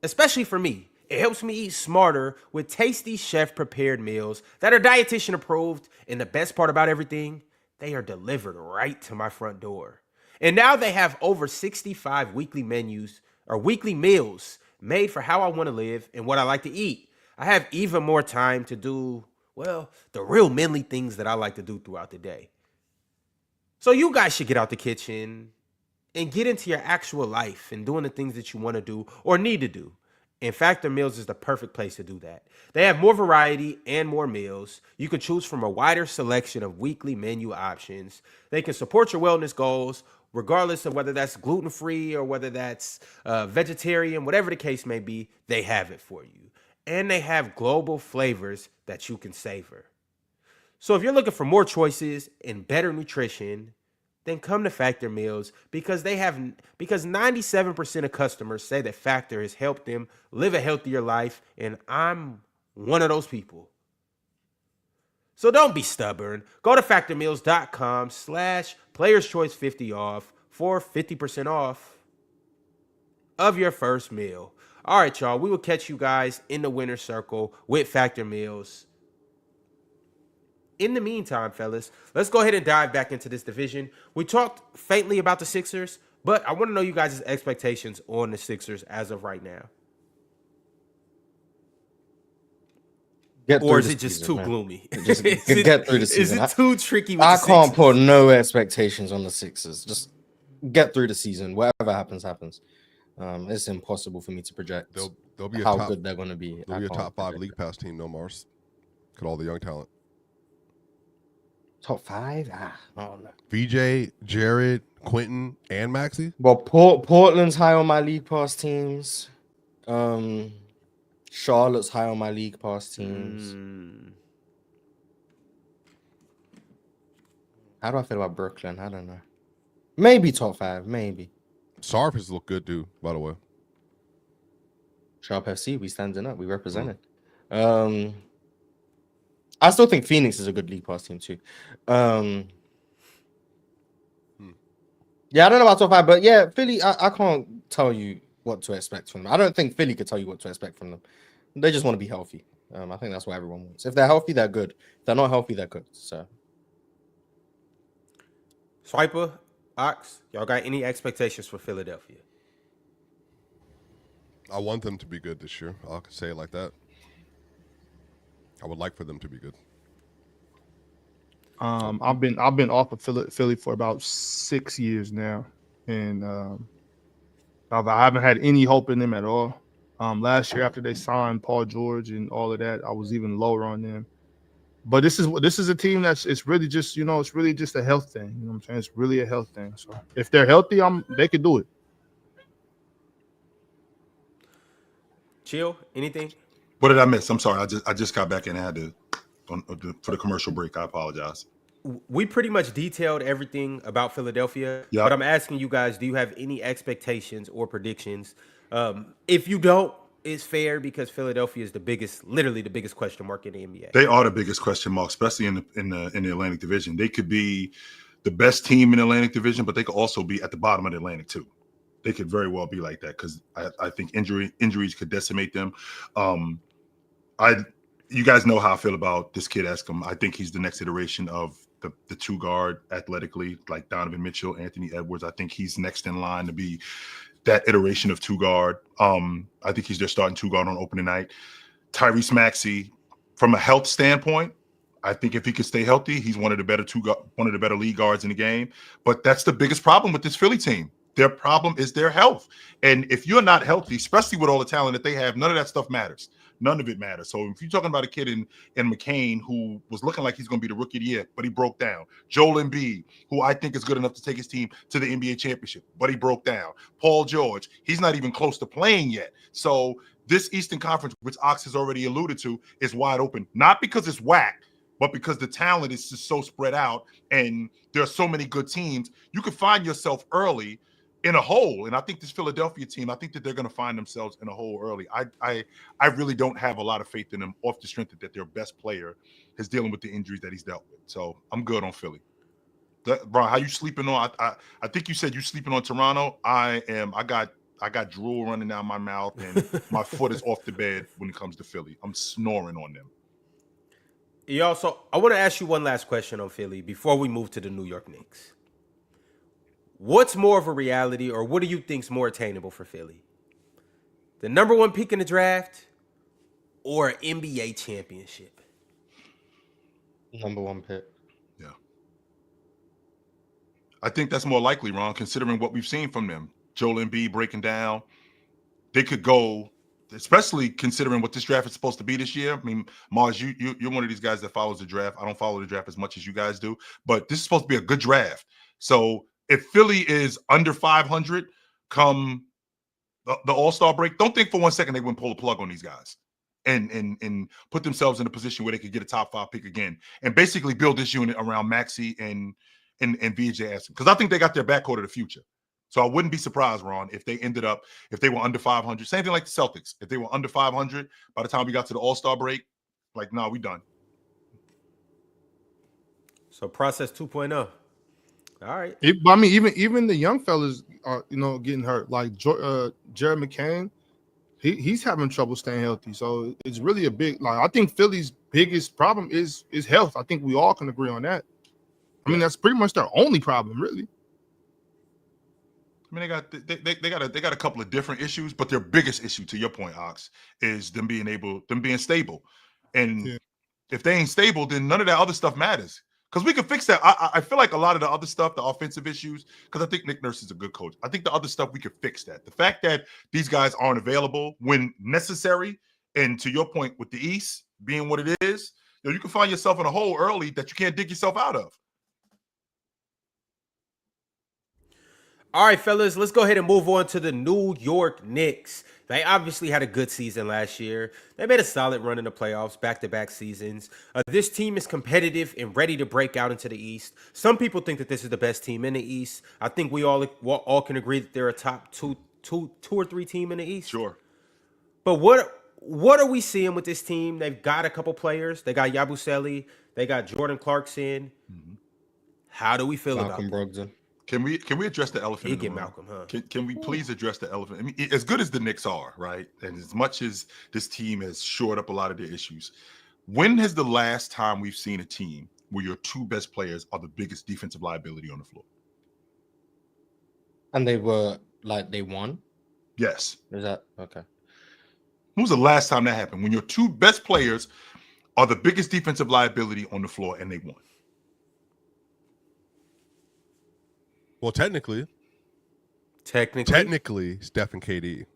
especially for me. It helps me eat smarter with tasty chef-prepared meals that are dietitian approved. And the best part about everything, they are delivered right to my front door. And now they have over 65 weekly menus or weekly meals made for how I want to live and what I like to eat. I have even more time to do, well, the real manly things that I like to do throughout the day. So you guys should get out the kitchen and get into your actual life and doing the things that you want to do or need to do. And Factor Meals is the perfect place to do that. They have more variety and more meals. You can choose from a wider selection of weekly menu options. They can support your wellness goals, regardless of whether that's gluten-free or whether that's vegetarian, whatever the case may be, they have it for you. And they have global flavors that you can savor. So if you're looking for more choices and better nutrition, then come to Factor Meals because 97% of customers say that Factor has helped them live a healthier life, and I'm one of those people. So don't be stubborn. Go to factormeals.com/playerschoice50 for 50% off of your first meal. All right, y'all. We will catch you guys in the winner's circle with Factor Meals. In the meantime, fellas, let's go ahead and dive back into this division. We talked faintly about the Sixers, but I want to know you guys' expectations on the Sixers as of right now. Or is it just too gloomy? Just get through the season. Is it too tricky with I the can't Sixers? put no expectations on the Sixers. Just get through the season. Whatever happens, happens. It's impossible for me to project. They'll be how good they're going to be. They'll be a top 5 league pass team, no Mars. Got all the young talent. Top 5? I don't know. VJ, Jared, Quentin, and Maxey. Well, Portland's high on my league pass teams. Charlotte's high on my league pass teams. How do I feel about Brooklyn? I don't know. Maybe top 5, maybe. Sarf has looked good, dude, by the way. Sharp FC, we standing up. We represented. I still think Phoenix is a good league pass team too. Yeah, I don't know about top 5, but yeah, Philly, I can't tell you what to expect from them. I don't think Philly could tell you what to expect from them. They just want to be healthy. I think that's what everyone wants. If they're healthy, they're good. If they're not healthy, they're good. So, Swiper, Ox, y'all got any expectations for Philadelphia? I want them to be good this year. I'll say it like that. I would like for them to be good. I've been off of Philly for about 6 years now, and I haven't had any hope in them at all. Last year after they signed Paul George and all of that, I was even lower on them. But this is a team it's really just it's really just a health thing. You know what I'm saying? It's really a health thing. So if they're healthy, they could do it. Chill, anything? What did I miss? I'm sorry. I just got back in and had to for the commercial break. I apologize. We pretty much detailed everything about Philadelphia, but I'm asking you guys, do you have any expectations or predictions? If you don't, it's fair because Philadelphia is literally the biggest question mark in the NBA. They are the biggest question mark, especially in the Atlantic Division. They could be the best team in the Atlantic Division, but they could also be at the bottom of the Atlantic too. They could very well be like that because I think injuries could decimate them. You guys know how I feel about this kid Escom. I think he's the next iteration of the two guard athletically, like Donovan Mitchell, Anthony Edwards. I think he's next in line to be that iteration of two guard. I think he's their starting two guard on opening night. Tyrese Maxey, from a health standpoint, I think if he could stay healthy, he's one of the better league guards in the game. But that's the biggest problem with this Philly team. Their problem is their health. And if you're not healthy, especially with all the talent that they have, none of that stuff matters. None of it matters. So if you're talking about a kid in McCain who was looking like he's going to be the rookie of the year, but he broke down. Joel Embiid, who I think is good enough to take his team to the NBA championship, but he broke down. Paul George, he's not even close to playing yet. So this Eastern Conference, which Ox has already alluded to, is wide open. Not because it's whack, but because the talent is just so spread out and there are so many good teams, you can find yourself early in a hole. And I think this Philadelphia team, I think that they're going to find themselves in a hole early. I really don't have a lot of faith in them off the strength that their best player is dealing with the injuries that he's dealt with. So I'm good on Philly. Bro, how you sleeping on? I think you said you sleeping on Toronto. I got drool running down my mouth and my foot is off the bed when it comes to Philly. I'm snoring on them. Y'all, so I want to ask you one last question on Philly before we move to the New York Knicks. What's more of a reality, or what do you think's more attainable for Philly? The number 1 pick in the draft or an NBA championship? Number 1 pick. Yeah. I think that's more likely, Ron, considering what we've seen from them. Joel Embiid breaking down. They could go, especially considering what this draft is supposed to be this year. I mean, Mars, you're one of these guys that follows the draft. I don't follow the draft as much as you guys do, but this is supposed to be a good draft. So if Philly is under 500 come the All-Star break, don't think for 1 second they wouldn't pull a plug on these guys and put themselves in a position where they could get a top 5 pick again and basically build this unit around Maxey and VJ Aston. Because I think they got their backcourt of the future. So I wouldn't be surprised, Ron, if they were under 500. Same thing like the Celtics. If they were under 500 by the time we got to the All-Star break, like, nah, we done. So process 2.0. All right. I mean, even the young fellas are, getting hurt. Like Jared McCain, he's having trouble staying healthy. So it's really a big. Like, I think Philly's biggest problem is health. I think we all can agree on that. I mean, that's pretty much their only problem, really. I mean, they got a couple of different issues, but their biggest issue, to your point, Ox, is them being stable. And if they ain't stable, then none of that other stuff matters. Because we can fix that. I feel like a lot of the other stuff, the offensive issues, because I think Nick Nurse is a good coach. I think the other stuff we could fix that. The fact that these guys aren't available when necessary, and to your point with the East being what it is, you can find yourself in a hole early that you can't dig yourself out of. All right, fellas, let's go ahead and move on to the New York Knicks. They obviously had a good season last year. They made a solid run in the playoffs, back-to-back seasons. This team is competitive and ready to break out into the East. Some people think that this is the best team in the East. I think we all can agree that they're a top two or three team in the East. Sure. But what are we seeing with this team? They've got a couple players. They got Yabusele. They got Jordan Clarkson. Mm-hmm. How do we feel about Brogdon? Can we address the elephant in the room? Malcolm, huh? Can we please address the elephant? I mean, as good as the Knicks are, right? And as much as this team has shored up a lot of their issues, when has the last time we've seen a team where your two best players are the biggest defensive liability on the floor? And they were they won? Yes. Is that okay? When was the last time that happened? When your two best players are the biggest defensive liability on the floor and they won? Well, technically, Steph and KD.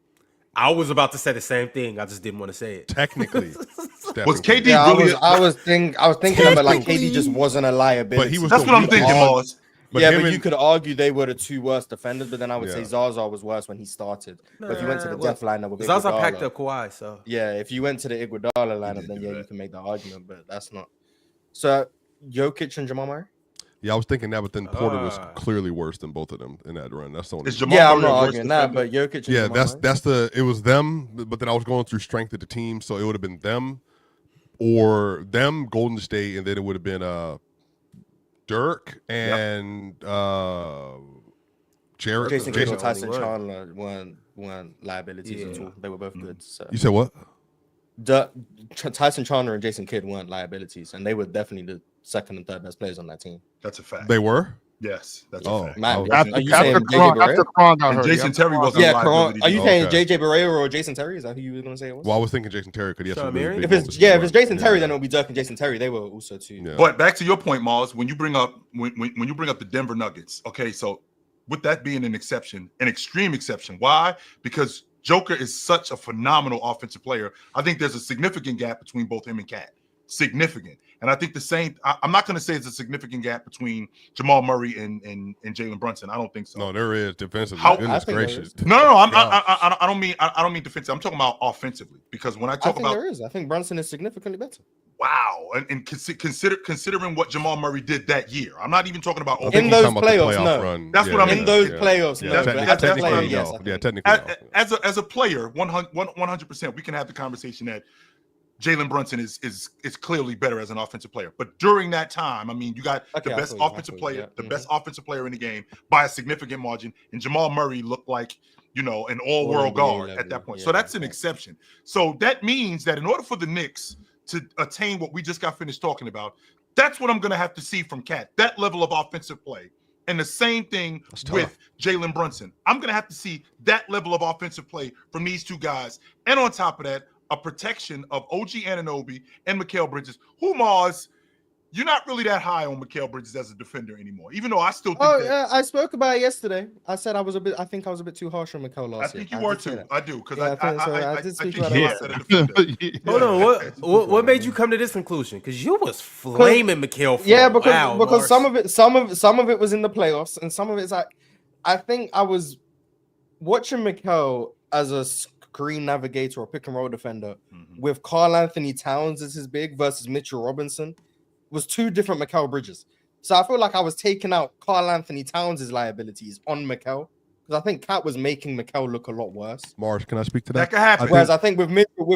I was about to say the same thing. I just didn't want to say it. Technically, Steph was KD yeah, really? I was thinking of it like KD just wasn't a liability. But he was. That's what I'm thinking, Mars. But you could argue they were the two worst defenders, but then I would say Zaza was worse when he started. But if you went to the death lineup with Zaza Iguodala, packed up Kawhi, so yeah, if you went to the Iguodala lineup, then you can make the argument, but that's not. So Jokic and Jamal Murray? Yeah, I was thinking that, but then Porter was clearly worse than both of them in that run. That's the only. I'm not arguing that, but Jokic. And yeah, Jamal it was them, but then I was going through strength of the team, so it would have been them, or them, Golden State, and then it would have been Dirk and Jarrett. Jason Kidd or Tyson Chandler weren't liabilities at all. They were both good. So. You said what? Tyson Chandler and Jason Kidd weren't liabilities, and they were definitely the second and third best players on that team. That's a fact. They were? Yes, that's a fact. Man, After you saying JJ Barea? Jason Terry wasn't a liability. Are you saying JJ Barea or Jason Terry? Is that who you were going to say it was? Well, I was thinking Jason Terry could he have some really big if it's Jason Terry, then it'll be Dirk and Jason Terry. They were also too. Yeah. But back to your point, Mars, when you bring up the Denver Nuggets, okay, so with that being an exception, an extreme exception. Why? Because Joker is such a phenomenal offensive player. I think there's a significant gap between both him and Cat. Significant. And I think the same, I'm not going to say it's a significant gap between Jamal Murray and Jalen Brunson. I don't think so. No, there is defensively. Goodness gracious. No, I don't mean defensive. I'm talking about offensively, because when I talk about, there is. I think Brunson is significantly better. Wow, and considering what Jamal Murray did that year, I'm not even talking about in those playoffs. No, run. That's what I mean. In those playoffs, no. Technically, as a player, 100%, we can have the conversation that Jalen Brunson is clearly better as an offensive player. But during that time, I mean, you got the best offensive player, best offensive player in the game by a significant margin, and Jamal Murray looked like, an all-world guard at that point. So that's an exception. So that means that in order for the Knicks to attain what we just got finished talking about, that's what I'm going to have to see from Cat, that level of offensive play. And the same thing with Jalen Brunson. I'm going to have to see that level of offensive play from these two guys. And on top of that, a protection of OG Anunoby and Mikal Bridges, who, Mars, you're not really that high on Mikal Bridges as a defender anymore, even though I still think I spoke about it yesterday. I said I think I was a bit too harsh on Mikal last year. I think you were too. I do, because I did speak about it. Hold on, what made you come to this conclusion? Because you was flaming Mikal. Because some of it was in the playoffs, and some of it's I think I was watching Mikal as a screen navigator or pick and roll defender with Karl Anthony Towns as his big versus Mitchell Robinson was two different Mikal Bridges. So I feel like I was taking out Karl Anthony Towns' liabilities on Mikal, because I think Cat was making Mikal look a lot worse. Mars, can I speak to that? That could happen. Whereas I think with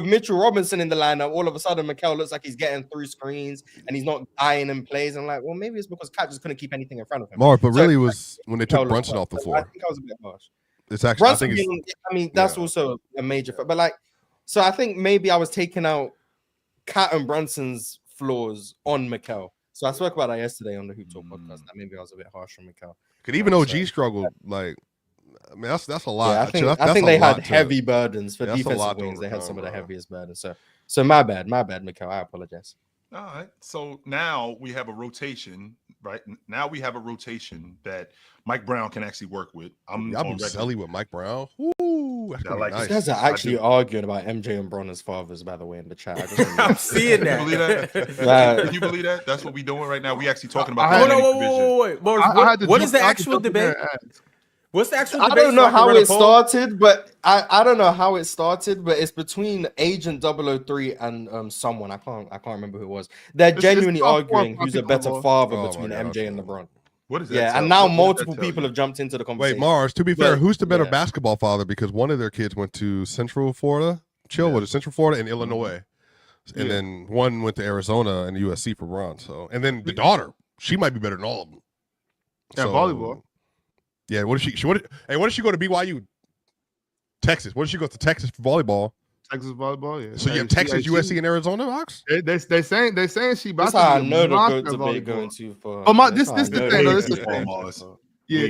Mitchell Robinson in the lineup, all of a sudden Mikal looks like he's getting through screens and he's not dying in plays. And well, maybe it's because Cat just couldn't keep anything in front of him. Mars, but really was when they took Brunson off the floor. I think I was a bit harsh. It's actually, Brunson that's also a major, but so I think maybe I was taking out Cat and Brunson's flaws on Mikal. So I spoke about that yesterday on the Hoop Talk podcast. That maybe I was a bit harsh on Mikal. Because even OG struggled, that's a lot. Yeah, I think they had heavy burdens for defensive wings. They had some of the heaviest burdens. So my bad, Mikal. I apologize. All right. So now we have a rotation, right? Now we have a rotation that Mike Brown can actually work with. Y'all be silly with Mike Brown. Ooh, that's gonna be nice. These guys are actually arguing about MJ and Bronner's fathers, by the way, in the chat. I'm seeing that. Can you believe that? Can you believe that? That's what we're doing right now. We actually talking about. Wait. What is the actual debate? What's the actual debate? I don't know how it started, but I don't know how it started, but it's between Agent 003 and someone. I can't remember who it was. They're genuinely arguing who's a better father between MJ and LeBron. What is that? Yeah, and now multiple people have jumped into the conversation. Wait, Mars, to be fair, who's the better basketball father? Because one of their kids went to Central Florida. Was it Central Florida and Illinois? And then one went to Arizona and USC for Ron. So, and then the daughter, she might be better than all of them. Yeah, volleyball. Yeah, what did she go to BYU? Texas. What did she go to Texas for volleyball? Texas volleyball, yeah. So you have Texas, USC, and Arizona, Ox? They saying she about to. I know the good debate going to for. Oh my, this the thing. This is the thing. Yeah,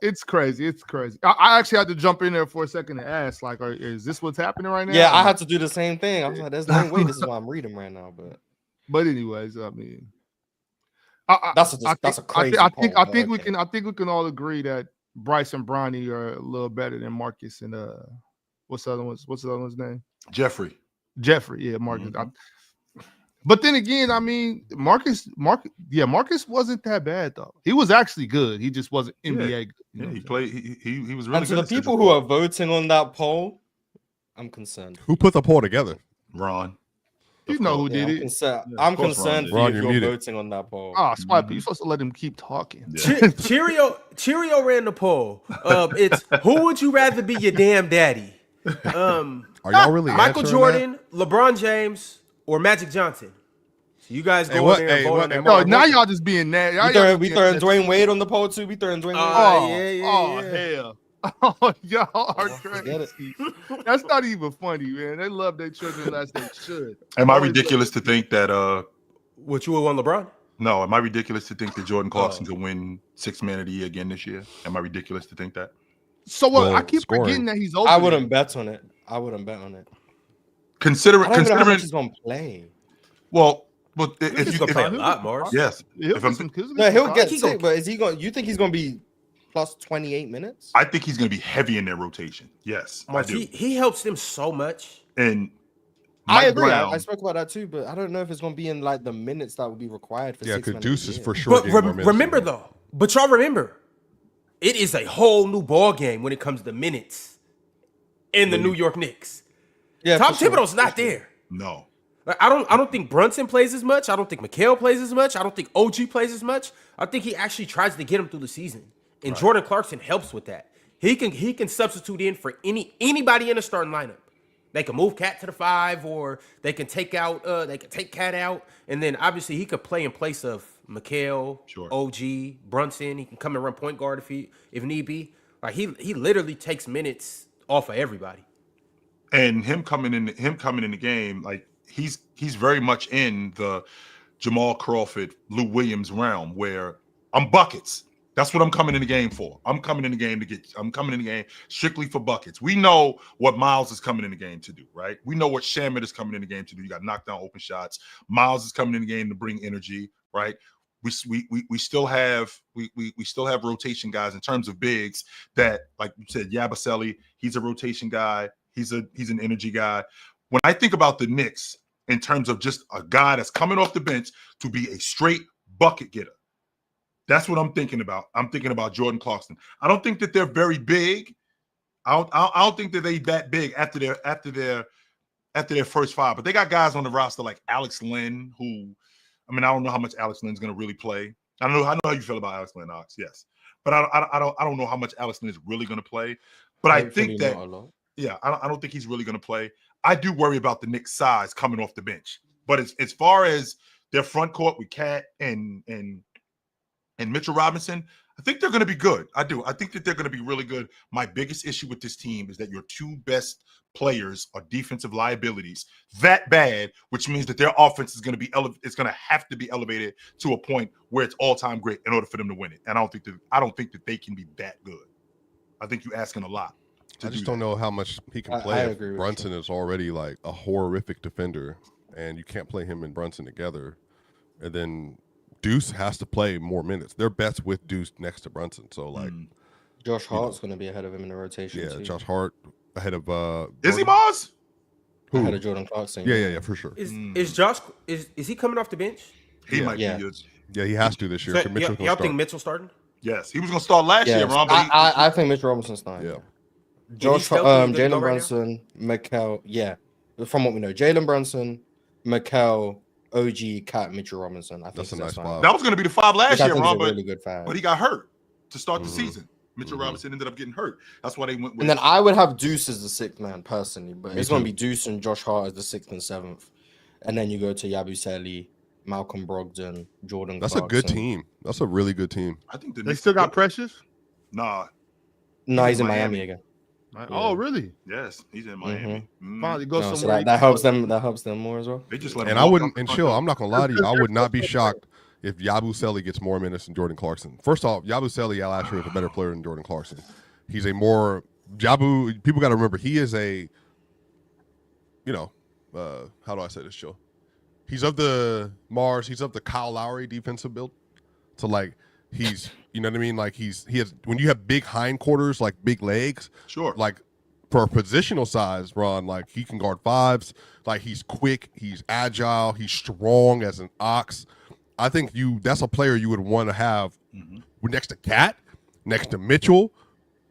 it's crazy. It's crazy. I actually had to jump in there for a second and ask, like, is this what's happening right now? Yeah, I had to do the same thing. I was like, there's no way this is what I'm reading right now. But anyways, I mean, that's a crazy. I think we can all agree that Bryce and Bronny are a little better than Marcus and what's the other one's name? Jeffrey, yeah, Marcus. Mm-hmm. But then again, I mean, Marcus wasn't that bad though. He was actually good. He just wasn't NBA good. Yeah, he played. He was really and good. To the people who are voting on that poll, I'm concerned. Who put the poll together? Ron. You know who did it. I'm concerned Ron, if you're voting on that poll. Swipe. You're supposed to let him keep talking. Yeah. Cheerio ran the poll. It's who would you rather be your damn daddy? Are y'all really Michael Jordan, LeBron James, or Magic Johnson? So you guys go in there and vote on that. No, now y'all just being nasty. We throwing Dwayne Wade on the poll too. We throwing Dwayne Wade. Hell. Oh, y'all are crazy. That's not even funny, man. They love their children as they should. Am I ridiculous to think that what you would want LeBron? No, am I ridiculous to think that Jordan Clarkson could win 6th Man of the Year again this year? Am I ridiculous to think that? So what? I keep forgetting that he's open. I wouldn't bet on it. Considering how much he's gonna play. Well, but if you play a lot, Mars. Yes. He'll get sick, but is he going? You think he's gonna be plus 28 minutes? I think he's gonna be heavy in their rotation. Yes, Mars, I do. He helps them so much. And I agree. I spoke about that too, but I don't know if it's gonna be in like the minutes that would be required for. Yeah, because Deuce is for sure. But remember though, y'all remember, it is a whole new ball game when it comes to minutes in the New York Knicks. Yeah, Tom Thibodeau's not there. No. Like, I don't think Brunson plays as much. I don't think Mikal plays as much. I don't think OG plays as much. I think he actually tries to get him through the season. And Jordan Clarkson helps with that. He can substitute in for anybody in the starting lineup. They can move Cat to the 5, or they can take Cat out, and then obviously he could play in place of Mikal, OG, Brunson. He can come and run point guard if need be. Like he literally takes minutes off of everybody. And him coming in the game, like he's very much in the Jamal Crawford, Lou Williams realm where I'm buckets. That's what I'm coming in the game for. I'm coming in the game strictly for buckets. We know what Miles is coming in the game to do, right? We know what Shamet is coming in the game to do. You got knock down open shots. Miles is coming in the game to bring energy, right? We still have rotation guys in terms of bigs that, like you said, Yabusele, he's a rotation guy. He's an energy guy. When I think about the Knicks in terms of just a guy that's coming off the bench to be a straight bucket getter, that's what I'm thinking about. I'm thinking about Jordan Clarkson. I don't think that they're very big. I don't think that they that big after their first 5. But they got guys on the roster like Alex Len, who, I mean, I don't know how much Alex Len's going to really play. I know how you feel about Alex Len, Ox. Yes, but I don't know how much Alex Len is really going to play. But I think that I don't think he's really going to play. I do worry about the Knicks' size coming off the bench. But as far as their front court with Cat and Mitchell Robinson, I think they're going to be good. I do. I think that they're going to be really good. My biggest issue with this team is that your 2 best players are defensive liabilities that bad, which means that their offense is going to be it's going to have to be elevated to a point where it's all-time great in order for them to win it. And I don't think that they can be that good. I think you're asking a lot. I just don't know how much he can play. If Brunson is already like a horrific defender, and you can't play him and Brunson together. And then Deuce has to play more minutes. They're best with Deuce next to Brunson. So like, Josh Hart's going to be ahead of him in the rotation. yeah, too. Josh Hart ahead of Is he Mars? Ahead of Jordan Clarkson. Yeah, for sure. Is Josh is he coming off the bench? He might be. Yeah, he has to this year. So, y'all think Mitchell starting? Yes, he was going to start last year, Ron. But I think Mitchell Robinson's starting. Yeah. Josh, Jalen Brunson, Mikel. Yeah, from what we know, Jalen Brunson, Mikel, OG, Cat, Mitchell Robinson. I think that's a nice five. That was going to be the 5 last year, Ron, really good five. but he got hurt to start the season. Mitchell Robinson ended up getting hurt. That's why they went with. And then I would have Deuce as the 6th man personally, but it's going to be Deuce and Josh Hart as the 6th and 7th, and then you go to Yabusele, Malcolm Brogdon, Jordan. That's Clarkson. a good team. That's a really good team. I think They still got Precious. Nah. No, he's in Miami again. Right. Oh, really? Yes, he's in Miami. Finally go So somewhere. that helps them. That helps them more as well. They just let And him I walk wouldn't, out and the chill, front I'm not gonna lie to you. I would not be shocked if Yabusele gets more minutes than Jordan Clarkson. First off, Yabusele last year was a better player than Jordan Clarkson. He's a more people got to remember he is a, how do I say this, Joe? He's of the Kyle Lowry defensive build. So like he's, you know what I mean? Like he has, when you have big hindquarters, like big legs, Sure. like for a positional size, Ron, like he can guard 5s. Like he's quick, he's agile, he's strong as an ox. I think that's a player you would want to have next to Cat, next to Mitchell,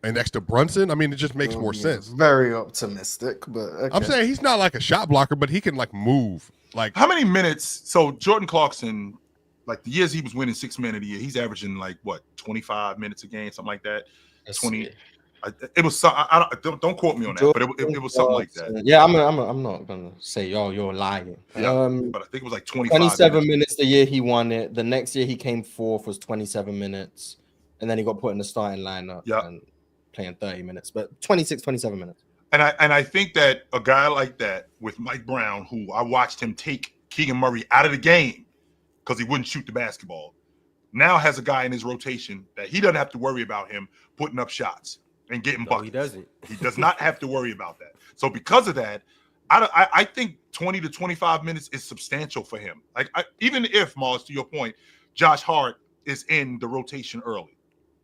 and next to Brunson. I mean, it just makes more sense. Very optimistic, but okay. I'm saying he's not like a shot blocker, but he can like move. Like How many minutes? So Jordan Clarkson, like the years he was winning 6 man of the year, he's averaging like what 25 minutes a game, something like that. 20. It was some. Don't quote me on that, but it was something like that. Yeah, I'm not gonna say you're lying. Yeah, but I think it was like 25 27 minutes the year he won it. The next year he came 4th was 27 minutes, and then he got put in the starting lineup and playing 30 minutes, but 26, 27 minutes. And I think that a guy like that with Mike Brown, who I watched him take Keegan Murray out of the game because he wouldn't shoot the basketball, now has a guy in his rotation that he doesn't have to worry about him putting up shots and getting buckets. He doesn't. He does not have to worry about that. So because of that, I think 20 to 25 minutes is substantial for him. Like even if, Mars, to your point, Josh Hart is in the rotation early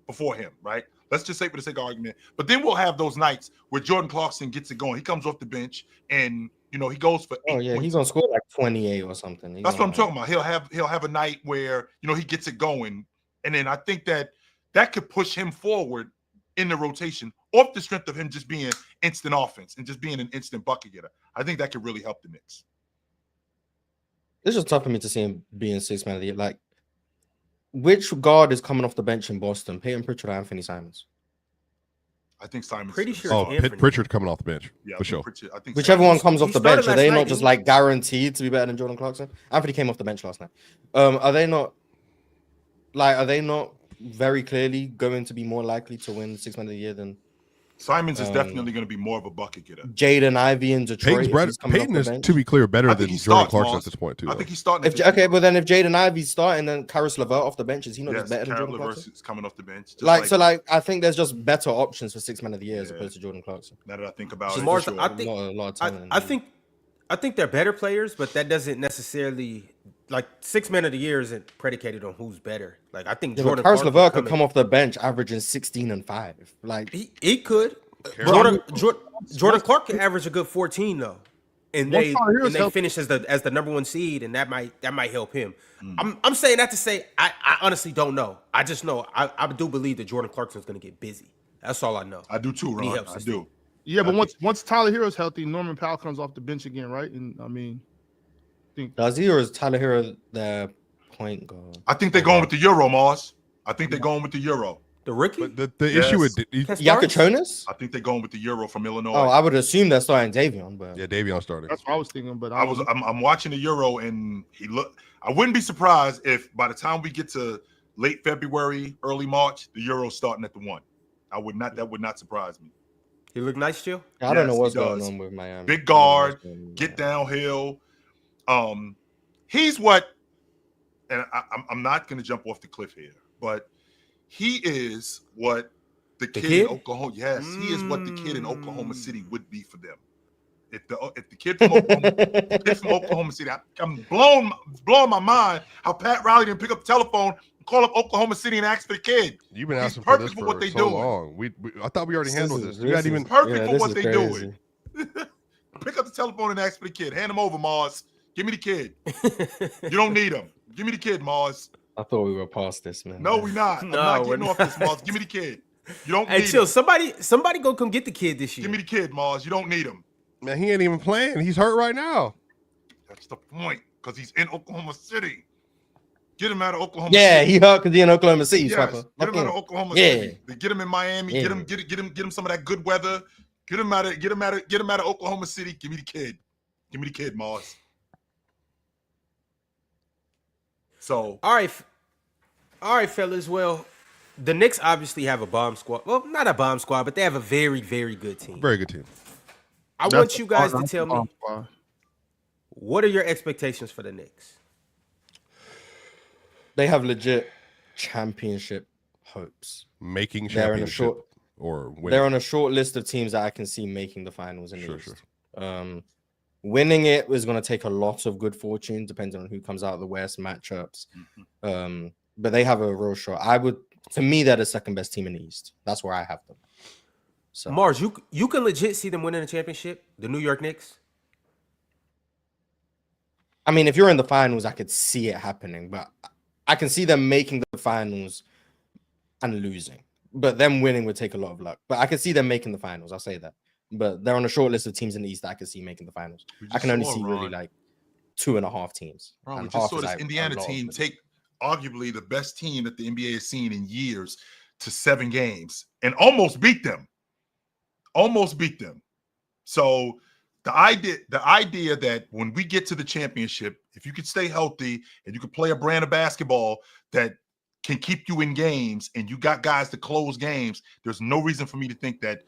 before him, right? Let's just say for the sake of argument. But then we'll have those nights where Jordan Clarkson gets it going. He comes off the bench and he goes for 8 points. He's gonna score like 28 or something. That's what I'm talking about. He'll have a night where he gets it going, and then I think that could push him forward in the rotation off the strength of him just being instant offense and just being an instant bucket getter. I think that could really help the Knicks. It's just tough for me to see him being 6th man of the year. Like, which guard is coming off the bench in Boston? Peyton Pritchard or Anthony Simons? I think Simon's pretty sure. Pritchard coming off the bench for sure. I think whichever one comes off the bench, are they not just night, like guaranteed to be better than Jordan Clarkson? Anthony came off the bench last night. Are they not very clearly going to be more likely to win 6th man of the year than Simons is definitely going to be more of a bucket getter. Jaden Ivey in Detroit. Peyton is, to be clear, better than Jordan Clarkson at this point, too. I think he's starting. But then if Jaden Ivey's starting, then Karis LeVert off the bench, is he not just better than Jordan Clarkson? Is coming off the bench. I think there's just better options for 6th man of the year as opposed to Jordan Clarkson. Now that I think about it, Mars, sure. I think they're better players, but that doesn't necessarily like 6th man of the year isn't predicated on who's better. Like I think Jordan Karis LeVert could come off the bench averaging 16 and 5. Like he could. Jordan Clark can average a good 14 though, and they finish as the number 1 seed, and that might help him. I'm saying that to say I honestly don't know. I just know I do believe that Jordan Clarkson's going to get busy. That's all I know. I do too, Ron. I do. Yeah, but once Tyler Hero's healthy, Norman Powell comes off the bench again, right? And I mean, does he, or is Tyler Hero the point guard? I think they're going with the Euro, Mars. I think they're going with the Euro. The rookie? But the issue with Yakachonis? I think they're going with the Euro from Illinois. Oh, I would assume they're starting Davion, but Davion started. That's what I was thinking. But I'm watching the Euro, and I wouldn't be surprised if by the time we get to late February, early March, the Euro's starting at the 1. That would not surprise me. He look nice, Jill. I don't know what's going on with Miami. Big guard, get downhill. He's what, and I'm not going to jump off the cliff here, but he is what the kid in Oklahoma. Yes, he is what the kid in Oklahoma City would be for them. If the kid from Oklahoma City, I'm blowing my mind how Pat Riley didn't pick up the telephone, call up Oklahoma City and ask for the kid. You've been asking He's for this for what for they so doing. long. I thought we already handled this. You This hadn't even is perfect for this what is they crazy. doing. Pick up the telephone and ask for the kid. Hand him over, Mars. Give me the kid. You don't need him. Give me the kid, Mars. I thought we were past this, man. No, we're not. No, I'm not we're getting off not. this, Mars. Give me the kid. You don't Hey, need chill. him. Somebody go come get the kid this year. Give me the kid, Mars. You don't need him. Man, he ain't even playing. He's hurt right now. That's the point, because he's in Oklahoma City. Get him out of Oklahoma Yeah, City. he hurt because he in Oklahoma City. Yes, Swapper. get him out of Oklahoma Yeah. City. Get him in Miami. Yeah. Get him some of that good weather. Get him out of Oklahoma City. Give me the kid. Give me the kid, Mars. So All right, fellas. Well, the Knicks obviously have a bomb squad. Well, not a bomb squad, but they have a very, very good team. Very good team. I want you guys to tell me, what are your expectations for the Knicks? They have legit championship hopes. Making They're in a championship short. or winning. They're on a short list of teams that I can see making the finals in the Sure, East. sure. Winning it is going to take a lot of good fortune, depending on who comes out of the West matchups. But they have a real shot. To me, they're the second best team in the East. That's where I have them. So Mars, you can legit see them winning a championship, the New York Knicks. I mean, if you're in the finals, I could see it happening, but I can see them making the finals and losing. But them winning would take a lot of luck. But I can see them making the finals. I'll say that. But they're on a short list of teams in the East that I can see making the finals. I can only see really like 2.5 teams. Ron, we And just half saw is this like Indiana a lot team of them. take arguably the best team that the NBA has seen in years to 7 games and almost beat them. So the idea that when we get to the championship, if you could stay healthy and you could play a brand of basketball that can keep you in games and you got guys to close games, there's no reason for me to think that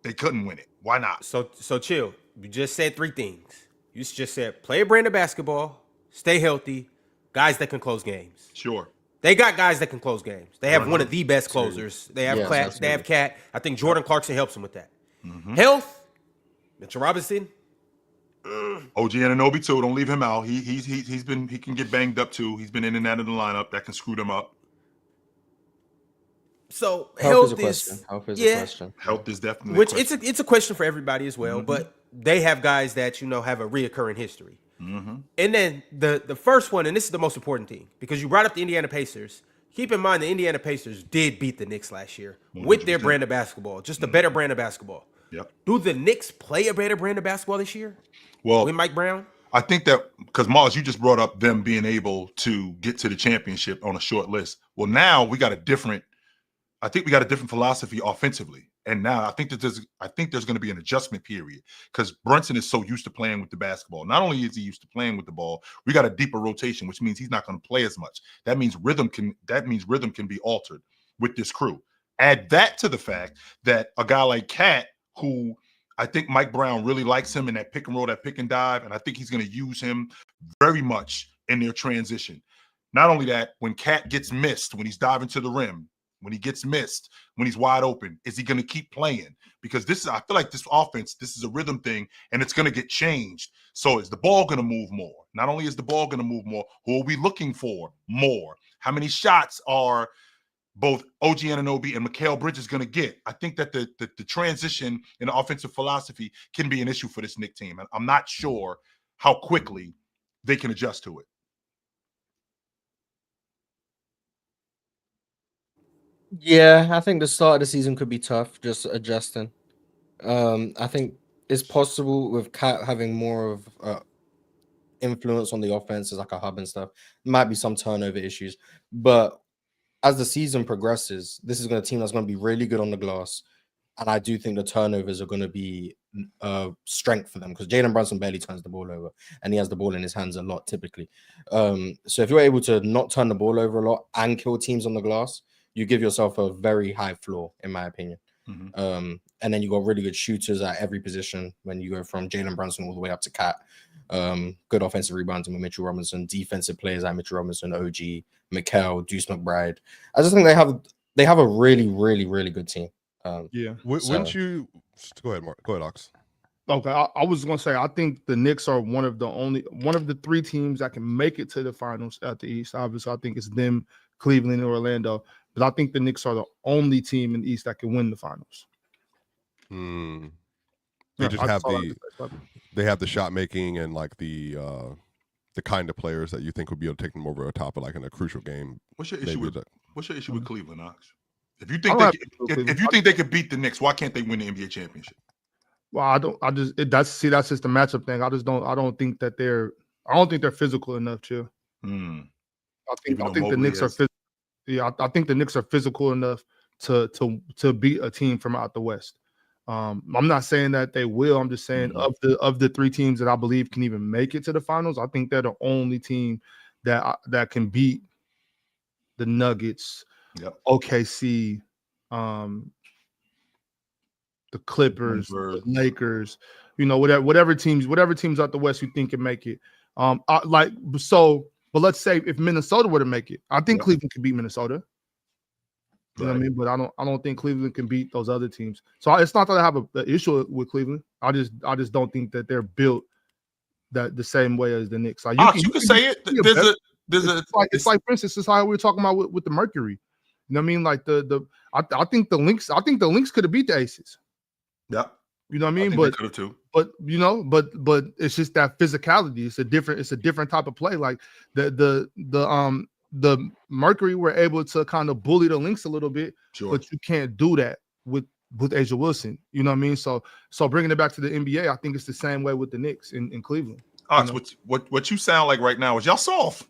they couldn't win it. Why not? So chill. You just said 3 things. You just said play a brand of basketball, stay healthy, guys that can close games. Sure. They got guys that can close games. They have Right. one of the best closers. They have Yes, Cat. They absolutely. have Cat. I think Jordan Clarkson helps them with that. Health, Mitchell Robinson. OG Anunoby too. Don't leave him out. He can get banged up too. He's been in and out of the lineup. That can screw them up. So Health is a health question. is Health is a question. Health is definitely which a question. it's a question for everybody as well. But they have guys that have a reoccurring history. And then the first one, and this is the most important thing, because you brought up the Indiana Pacers. Keep in mind the Indiana Pacers did beat the Knicks last year with their 100%. brand of basketball, just a better brand of basketball. Yep. Do the Knicks play a better brand of basketball this year Well, with Mike Brown? I think that because Mars, you just brought up them being able to get to the championship on a short list. Well, now we got a different philosophy offensively. And now I think there's going to be an adjustment period because Brunson is so used to playing with the basketball. Not only is he used to playing with the ball, we got a deeper rotation, which means he's not going to play as much. That means rhythm can be altered with this crew. Add that to the fact that a guy like Cat, who I think Mike Brown really likes him in that pick and roll, that pick and dive, and I think he's going to use him very much in their transition. Not only that, when Cat gets missed, when he's diving to the rim, when he gets missed, when he's wide open, is he going to keep playing? Because I feel like this offense, this is a rhythm thing, and it's going to get changed. So is the ball going to move more? Not only is the ball going to move more, who are we looking for more? How many shots are both OG Anunoby and Mikal Bridges going to get? I think that the transition in the offensive philosophy can be an issue for this Knicks team. And I'm not sure how quickly they can adjust to it. Yeah, I think the start of the season could be tough, just adjusting. I think it's possible with Cat having more of influence on the offense as like a hub and stuff. Might be some turnover issues, but as the season progresses, this is going to team that's going to be really good on the glass, and I do think the turnovers are going to be strength for them because Jalen Brunson barely turns the ball over, and he has the ball in his hands a lot typically. So if you're able to not turn the ball over a lot and kill teams on the glass, you give yourself a very high floor, in my opinion. And then you got really good shooters at every position when you go from Jalen Brunson all the way up to Cat. Good offensive rebounding with Mitchell Robinson, defensive players like Mitchell Robinson, OG, Mikal, Deuce McBride. I just think they have a really, really, really good team. Yeah. Wouldn't you go ahead, Mark? Go ahead, Ox. Okay, I was gonna say I think the Knicks are one of the three teams that can make it to the finals at the East. Obviously, I think it's them, Cleveland, and Orlando. But I think the Knicks are the only team in the East that can win the finals. They just have they have the shot making and like the kind of players that you think would be able to take them over the top of like in a crucial game. What's your issue with Cleveland, Ox? If you think they could beat the Knicks, why can't they win the NBA championship? Well, that's just the matchup thing. I don't think they're physical enough to. I think the Knicks are physical. Yeah, I think the Knicks are physical enough to beat a team from out the West. I'm not saying that they will. I'm just saying of the three teams that I believe can even make it to the finals, I think they're the only team that can beat the Nuggets, OKC, the Clippers, the Lakers, whatever teams out the West you think can make it. But let's say if Minnesota were to make it, I think Cleveland could beat Minnesota. You know what I mean? But I don't think Cleveland can beat those other teams. So it's not that I have an issue with Cleveland. I just don't think that they're built that the same way as the Knicks. Like you can say it. It's like for instance, this is how we were talking about with the Mercury. You know what I mean? Like I think the Lynx could have beat the Aces. Yeah. You know what I mean? But could have too. But but it's just that physicality. It's a different type of play. Like the Mercury were able to kind of bully the Lynx a little bit, but you can't do that with Asia Wilson. You know what I mean? So bringing it back to the NBA, I think it's the same way with the Knicks in Cleveland. What you sound like right now is y'all soft.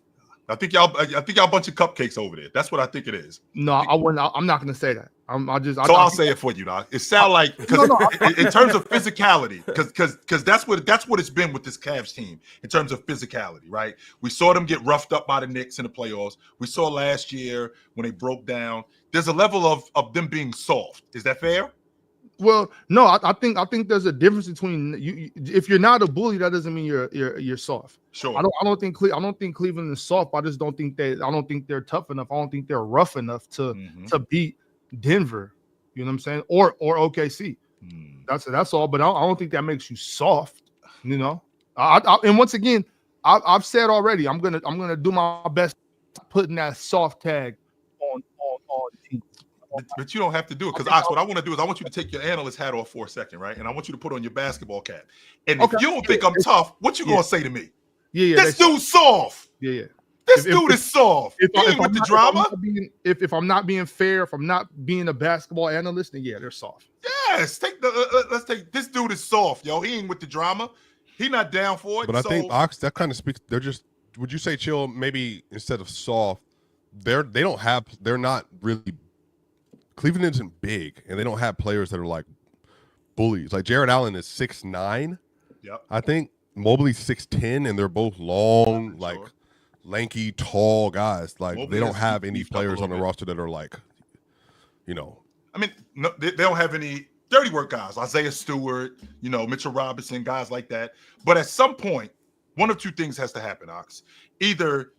I think y'all a bunch of cupcakes over there. That's what I think it is. No, I wouldn't. I'm not going to say that. I'll say it for you, dog. It sounds like because in terms of physicality, because that's what it's been with this Cavs team in terms of physicality, right? We saw them get roughed up by the Knicks in the playoffs. We saw last year when they broke down. There's a level of them being soft. Is that fair? Well, no, I think there's a difference between you. If you're not a bully, that doesn't mean you're soft. Sure. I don't think Cleveland is soft. I just don't think they're tough enough. I don't think they're rough enough to beat Denver. You know what I'm saying? Or OKC. That's all. But I don't think that makes you soft. You know. And once again, I've said already. I'm gonna do my best putting that soft tag on teams. But you don't have to do it because Ox, what I want to do is I want you to take your analyst hat off for a second, right? And I want you to put on your basketball cap. And if you don't think I'm tough, what you gonna say to me? This dude's soft. This dude is soft. If with the drama. If I'm not being fair, if I'm not being a basketball analyst, then they're soft. Yes, let's take this dude is soft, yo. He ain't with the drama. He not down for it. But I think Ox, that kind of speaks. They're just. Would you say chill? Maybe instead of soft, they're not really. Cleveland isn't big, and they don't have players that are like bullies. Like Jared Allen is 6'9". Yep. I think Mobley's 6'10", and they're both long, lanky, tall guys. Like Mobley, they don't have any players on the roster that are like, I mean, no, they don't have any dirty work guys. Isaiah Stewart, Mitchell Robinson, guys like that. But at some point, one of two things has to happen, Ox. Either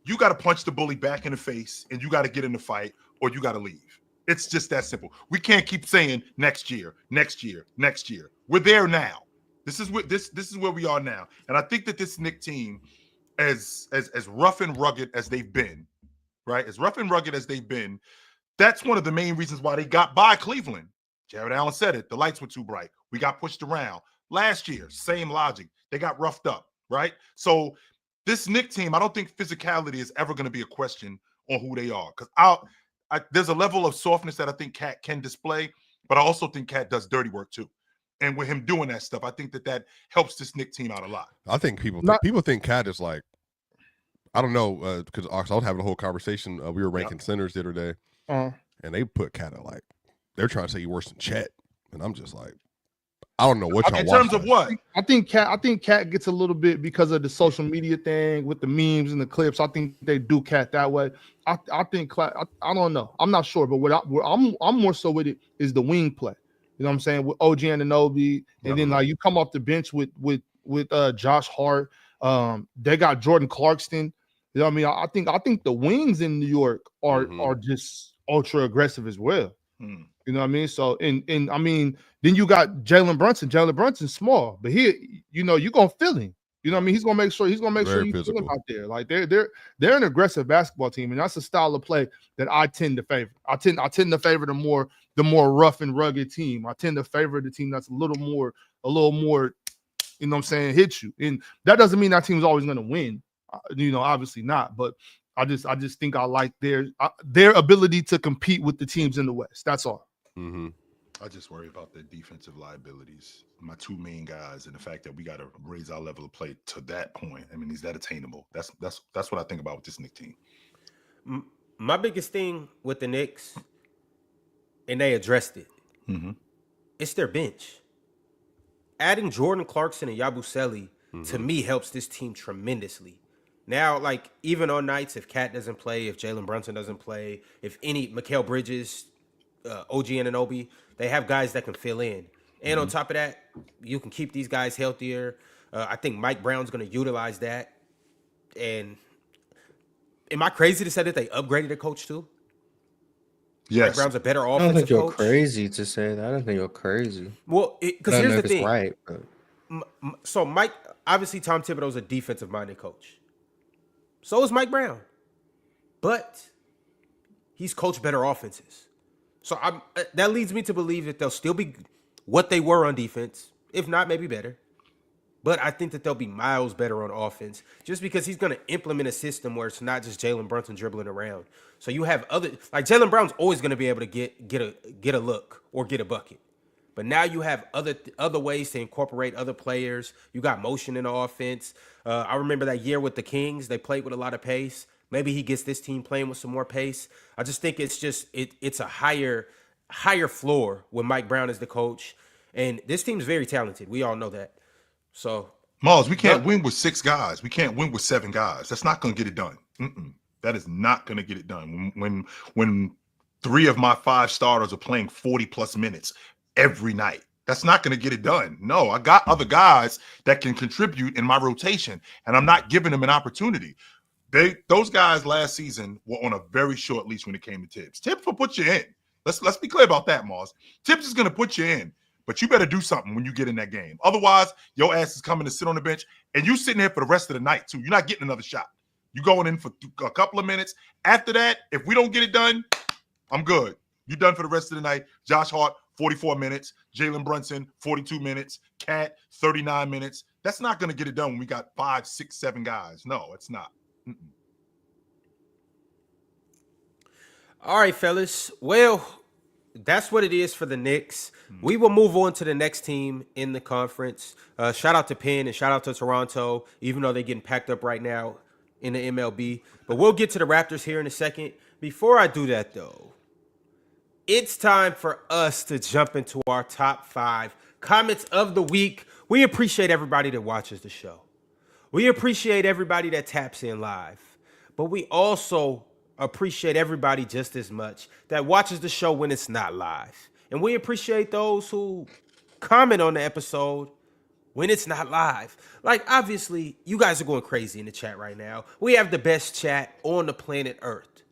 you got to punch the bully back in the face, and you got to get in the fight, or you got to leave. It's just that simple. We can't keep saying next year. We're there now. This is where we are now. And I think that this Knicks team, as rough and rugged as they've been, right? As rough and rugged as they've been, that's one of the main reasons why they got by Cleveland. Jared Allen said it. The lights were too bright. We got pushed around. Last year, same logic. They got roughed up, right? So this Knicks team, I don't think physicality is ever going to be a question on who they are. Because there's a level of softness that I think Cat can display, but I also think Cat does dirty work too. And with him doing that stuff, I think that helps this Knicks team out a lot. I think people think Cat is like, I don't know, because I was having a whole conversation. We were ranking centers the other day, and they put Cat at like, they're trying to say he's worse than Chet, and I'm just like, I don't know what y'all. In terms of what? I think Cat gets a little bit because of the social media thing with the memes and the clips. I think they do Cat that way. I think I don't know. I'm not sure, but I'm more so with it is the wing play. You know what I'm saying? With OG Anunoby, and then like you come off the bench with Josh Hart. They got Jordan Clarkson. You know what I mean? I think the wings in New York are just ultra aggressive as well. You know what I mean? So, and I mean, then you got Jalen Brunson. Jalen Brunson's small, but he, you know, you're gonna feel him. You know what I mean? He's gonna make sure you feel him out there. Like they're an aggressive basketball team, and that's a style of play that I tend to favor. I tend to favor the more rough and rugged team. I tend to favor the team that's a little more, you know what I'm saying, hit you. And that doesn't mean that team's always gonna win. You know, obviously not, but I just think I like their ability to compete with the teams in the West. That's all. Mm-hmm. I just worry about their defensive liabilities. My two main guys, and the fact that we got to raise our level of play to that point. I mean, is that attainable? That's what I think about with this Knicks team. My biggest thing with the Knicks, and they addressed it, it's their bench. Adding Jordan Clarkson and Yabusele, to me, helps this team tremendously. Now, like, even on nights, if Cat doesn't play, if Jalen Brunson doesn't play, if any Mikal Bridges, OG Anunoby, they have guys that can fill in. And on top of that, you can keep these guys healthier. I think Mike Brown's going to utilize that. And am I crazy to say that they upgraded the coach too? Yes. Mike Brown's a better offensive I don't think you're coach. crazy to say that. I don't think you're crazy. Well, because here's the thing. Right, but... So Mike, obviously Tom Thibodeau's a defensive-minded coach. So is Mike Brown. But he's coached better offenses. So that leads me to believe that they'll still be what they were on defense. If not, maybe better. But I think that they'll be miles better on offense just because he's going to implement a system where it's not just Jalen Brunson dribbling around. So you have other, like Jalen Brown's always going to be able to get a look or get a bucket. But now you have other ways to incorporate other players. You got motion in the offense. I remember that year with the Kings, they played with a lot of pace. Maybe he gets this team playing with some more pace. I just think it's a higher floor when Mike Brown is the coach. And this team's very talented. We all know that. So, Miles, we can't win with 6 guys. We can't win with 7 guys. That's not going to get it done. That is not going to get it done. When 3 of my 5 starters are playing 40-plus minutes every night, that's not going to get it done. No, I got other guys that can contribute in my rotation, and I'm not giving them an opportunity. Those guys last season were on a very short leash when it came to Tibbs. Tibbs will put you in. Let's be clear about that, Miles. Tibbs is going to put you in. But you better do something when you get in that game. Otherwise, your ass is coming to sit on the bench, and you sitting here for the rest of the night, too. You're not getting another shot. You're going in for a couple of minutes. After that, if we don't get it done, I'm good. You're done for the rest of the night. Josh Hart, 44 minutes. Jalen Brunson, 42 minutes. Cat, 39 minutes. That's not going to get it done when we got 5, 6, 7 guys. No, it's not. All right, fellas. Well, that's what it is for the Knicks. We will move on to the next team in the conference. Shout out to Penn and shout out to Toronto, even though they're getting packed up right now in the MLB. But we'll get to the Raptors here in a second. Before I do that, though, it's time for us to jump into our top 5 comments of the week. We appreciate everybody that watches the show. We appreciate everybody that taps in live. But we also appreciate everybody just as much that watches the show when it's not live. And we appreciate those who comment on the episode when it's not live. Like, obviously, you guys are going crazy in the chat right now. We have the best chat on the planet Earth.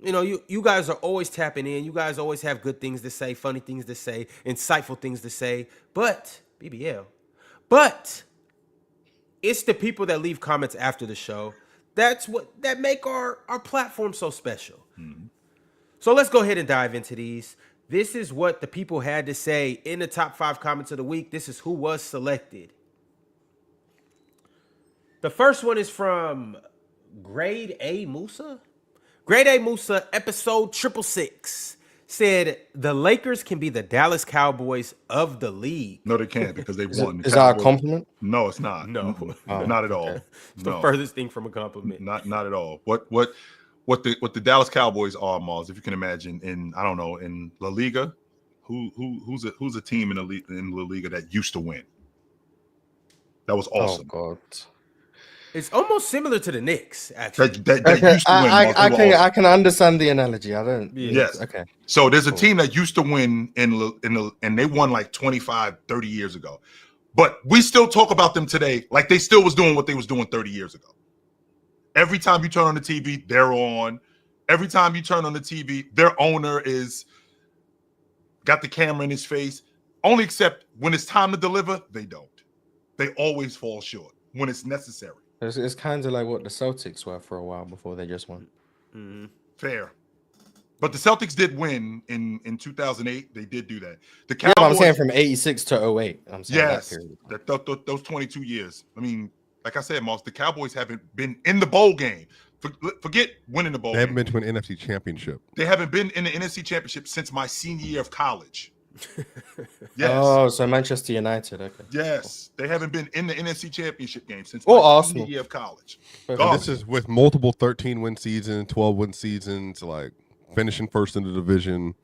You know, you guys are always tapping in. You guys always have good things to say, funny things to say, insightful things to say. But, BBL, it's the people that leave comments after the show that make our platform so special. So let's go ahead and dive into these. This is what the people had to say in the top 5 comments of the week. This is who was selected. The first one is from Grade A Musa. Grade A Musa, episode 666, said the Lakers can be the Dallas Cowboys of the league. No, they can't because they won. Is that a compliment? No, it's not. No, not at all. Okay. It's the furthest thing from a compliment. Not at all. What the Dallas Cowboys are, Miles, if you can imagine, in La Liga, who's a team in La Liga that used to win? That was awesome. Oh God. It's almost similar to the Knicks, actually. That used to win. I can understand the analogy. I don't. Yes. Okay. So there's a team that used to win and they won like 25, 30 years ago. But we still talk about them today like they still was doing what they was doing 30 years ago. Every time you turn on the TV, they're on. Every time you turn on the TV, their owner is got the camera in his face. Only except when it's time to deliver, they don't. They always fall short when it's necessary. It's kind of like what the Celtics were for a while before they just won. Mm-hmm. Fair. But the Celtics did win in 2008. They did do that. The Yeah, Cowboys, but I'm saying from 86 to 08. I'm saying yes, that period. those 22 years. I mean, like I said, Moss, the Cowboys haven't been in the bowl game. Forget winning the bowl They haven't game. been to an NFC championship. They haven't been in the NFC championship since my senior year of college. Yes. Oh, so Manchester United. Okay. Yes. They haven't been in the NFC championship game since Or my Arsenal. senior year of college. And And this is with multiple 13-win seasons, 12-win seasons, like finishing first in the division.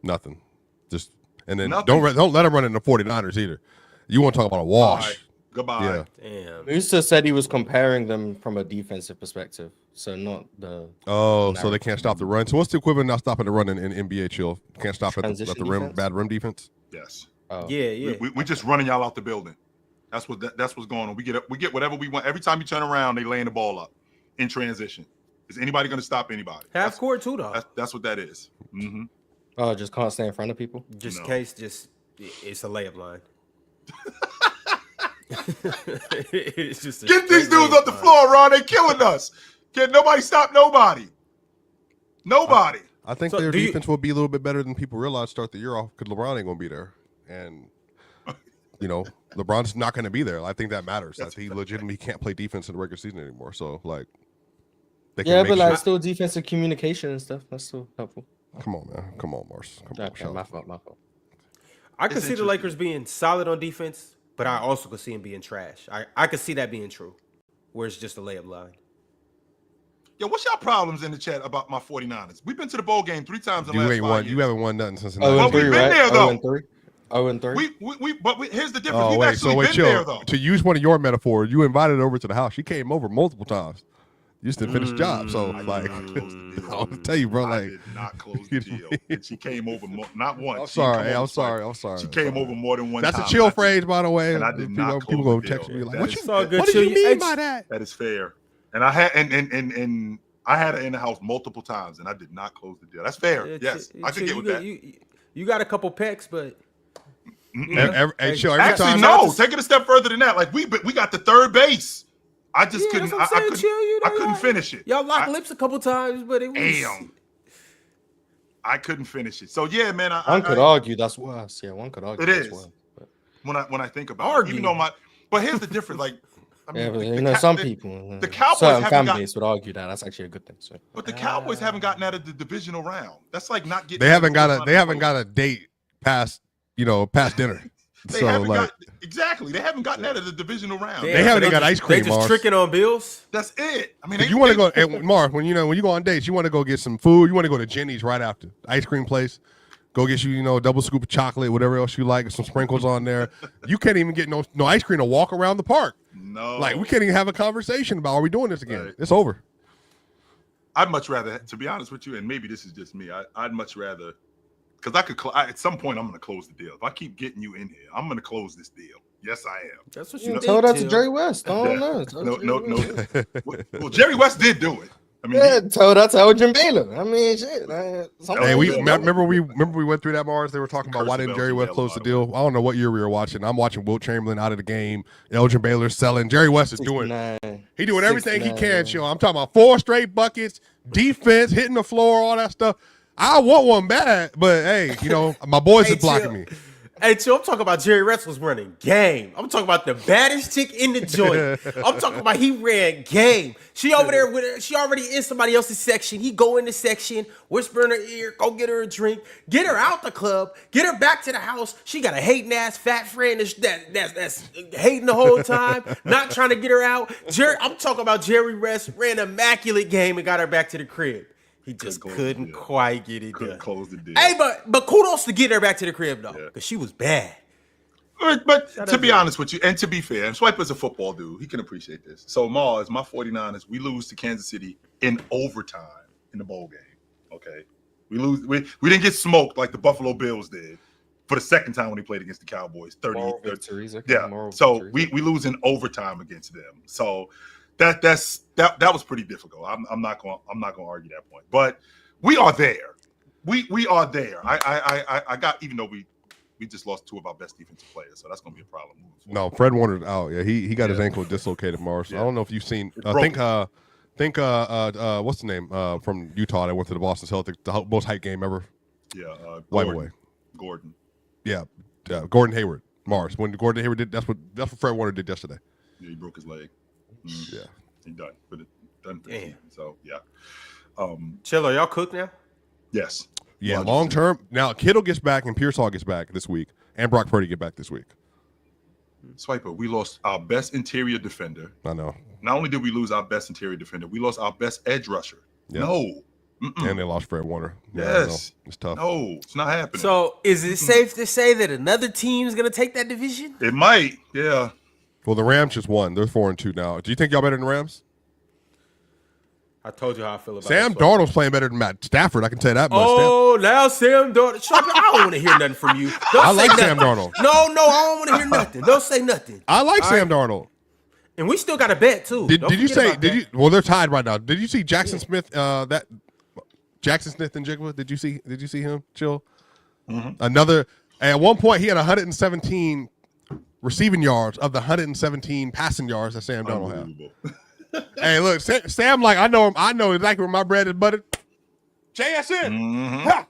Nothing. Just and then Nothing. don't let them run into 49ers either. You want to talk about a wash? All right. Goodbye. Yeah. Damn. Musa said he was comparing them from a defensive perspective, so not the. Oh, so they can't stop the run. So what's the equivalent of not stopping the run in NBA chill? Can't stop at Transition the rim, defense? bad rim defense. Yes. Oh. Yeah. We just running y'all out the building. That's what's going on. We get whatever we want. Every time you turn around, they laying the ball up in transition. Is anybody going to stop anybody? Half court too, though. That's what that is. Mm-hmm. Oh, just can't stay in front of people. Just in No. case, it's a layup line. It's just a Get these straight dudes layup off the line. floor, Ron. They killing us. Can nobody stop nobody? Nobody. I think So their do you- defense will be a little bit better than people realize start the year off because LeBron ain't going to be there. And, LeBron's not going to be there. I think that matters. I think he legitimately can't play defense in the regular season anymore. So, like, they can Yeah, make but like sure- still defensive communication and stuff. That's still helpful. Come on, man. Come on, Mars. Come on, Okay, shout my out. fault. I could It's see the interesting. Lakers being solid on defense, but I also could see them being trash. I could see that being true, where it's just a layup line. Yo, what's y'all problems in the chat about my 49ers? We've been to the bowl game 3 times in the You last ain't 5 won. years. You haven't won nothing since. Oh, Well, and we've 3, been right? there, though. 0-3. 0-3. Here's the difference. Oh We've wait, actually so wait, been chill. there though. To use one of your metaphors, you invited her over to the house. She came over multiple times. You just didn't finish the job. So I did like, not close the deal. I'll tell you, bro. I Like, did not close the deal. And she came over not once. I'm She didn't sorry. come Hey, over I'm sorry. twice. I'm sorry. She I'm came sorry. over more than one That's time. a chill and I did- phrase, by the way. and I did People, not people close gonna the text deal. me like, That "What is- you? It's all good. What do Chill. you mean Hey, by that?" That is fair. And I had and I had her in the house multiple times, and I did not close the deal. That's fair. Yeah, Yes, I could chill. get with that. You got a couple pecks, but Hey, chill. Every Actually, time, no. Take it a step further than that. Like we got the third base. I just Yeah, couldn't. that's what I'm saying, chill, I couldn't finish it. y'all locked lips a couple times, but it was. Damn. I couldn't finish it. So yeah, man. One could argue that's worse. Yeah, one could argue It that's is. worse. But, when I think about it, Argue. even though but here's the difference. Like, I mean, yeah, but the some the- people, the Cowboys certain haven't fan got- base would argue that that's actually a good thing. So. But the Cowboys haven't gotten out of the divisional round. That's like not getting. they haven't got a date past dinner. They So haven't like, exactly. They haven't gotten out of the divisional round. They haven't even got ice They cream, just Mars. tricking on bills. That's it. I mean, if you want to go, and Mark, when you go on dates, you want to go get some food. You want to go to Jenny's right after ice cream place. Go get you, a double scoop of chocolate, whatever else you like, some sprinkles on there. You can't even get no ice cream to walk around the park. No, Like, we can't even have a conversation about, are we doing this again? Right. It's over. I'd much rather, to be honest with you, and maybe this is just me. I'd much rather, because at some point I'm going to close the deal. If I keep getting you in here, I'm going to close this deal. Yes, I am. That's what You you told did, that to Till. Jerry West. Yeah. No. No. Well, Jerry West did do it. I mean, Yeah, told that to Elgin Baylor. I mean, shit. Hey, we remember we went through that, Mars. They were talking about why Curse didn't of Jerry Elgin West Baylor, close the by the deal. I don't know what year we were watching. I'm watching Wilt Chamberlain out of the game. Elgin Baylor selling. Jerry West is doing. 69. He doing everything he 69, can. yeah. Chill. I'm talking about 4 straight buckets, defense, hitting the floor, all that stuff. I want one bad, but hey, my boys Hey, is blocking Chill. me. Hey, Chill, I'm talking about Jerry West was running game. I'm talking about the baddest chick in the joint. I'm talking about he ran game. She over there with her. She already in somebody else's section. He go in the section, whisper in her ear, go get her a drink, get her out the club, get her back to the house. She got a hating ass fat friend that's hating the whole time, not trying to get her out. I'm talking about Jerry West ran an immaculate game and got her back to the crib. He just couldn't quite get it couldn't done. close the deal. Hey, but kudos to get her back to the crib though, Yeah. because she was bad. But to be honest with you, and to be fair, and Swiper's a football dude. He can appreciate this. So, Mars, my 49ers, we lose to Kansas City in overtime in the bowl game. Okay? We lose. We didn't get smoked like the Buffalo Bills did for the second time when they played against the Cowboys. 30. Moral victories. Okay, Yeah. moral So victories. we lose in overtime against them. So that was pretty difficult. I'm not going to argue that point. But we are there. We are there. I got, even though we just lost 2 of our best defensive players, so that's going to be a problem. No, Fred Warner's out. Yeah, he got his ankle dislocated, Mars. Yeah. I don't know if you've seen. Think what's the name from Utah that went to the Boston Celtics, the most hype game ever. Yeah, Gordon. Yeah, Gordon Hayward. Mars. When Gordon Hayward did, that's what Fred Warner did yesterday. Yeah, he broke his leg. Yeah, he done. But it done. So yeah. Chill, are y'all cooked now? Yes. Yeah, long term. Now Kittle gets back and Pearsall gets back this week, and Brock Purdy get back this week. Swiper, we lost our best interior defender. I know. Not only did we lose our best interior defender, we lost our best edge rusher. Yep. No. And they lost Fred Warner. Yes. It's tough. No, it's not happening. So is it safe to say that another team's going to take that division? It might, yeah. Well, the Rams just won. They're 4-2 now. Do you think y'all better than the Rams? I told you how I feel about Sam Darnold's playing better than Matt Stafford. I can tell you that much. Oh, now Sam Darnold. I don't want to hear nothing from you. I like Sam Darnold. No, I don't want to hear nothing. Don't say nothing. I like Sam Darnold. And we still got a bet too. Did you say? Well, they're tied right now. Did you see Jackson Smith? Jackson Smith and Jigba. Did you see him? Chill. Mm-hmm. Another. At one point, he had 117 receiving yards of the 117 passing yards that Sam Darnold had. Hey, look, Sam. Like I know him. I know exactly where my bread is buttered. JSN. Mm-hmm. Ha!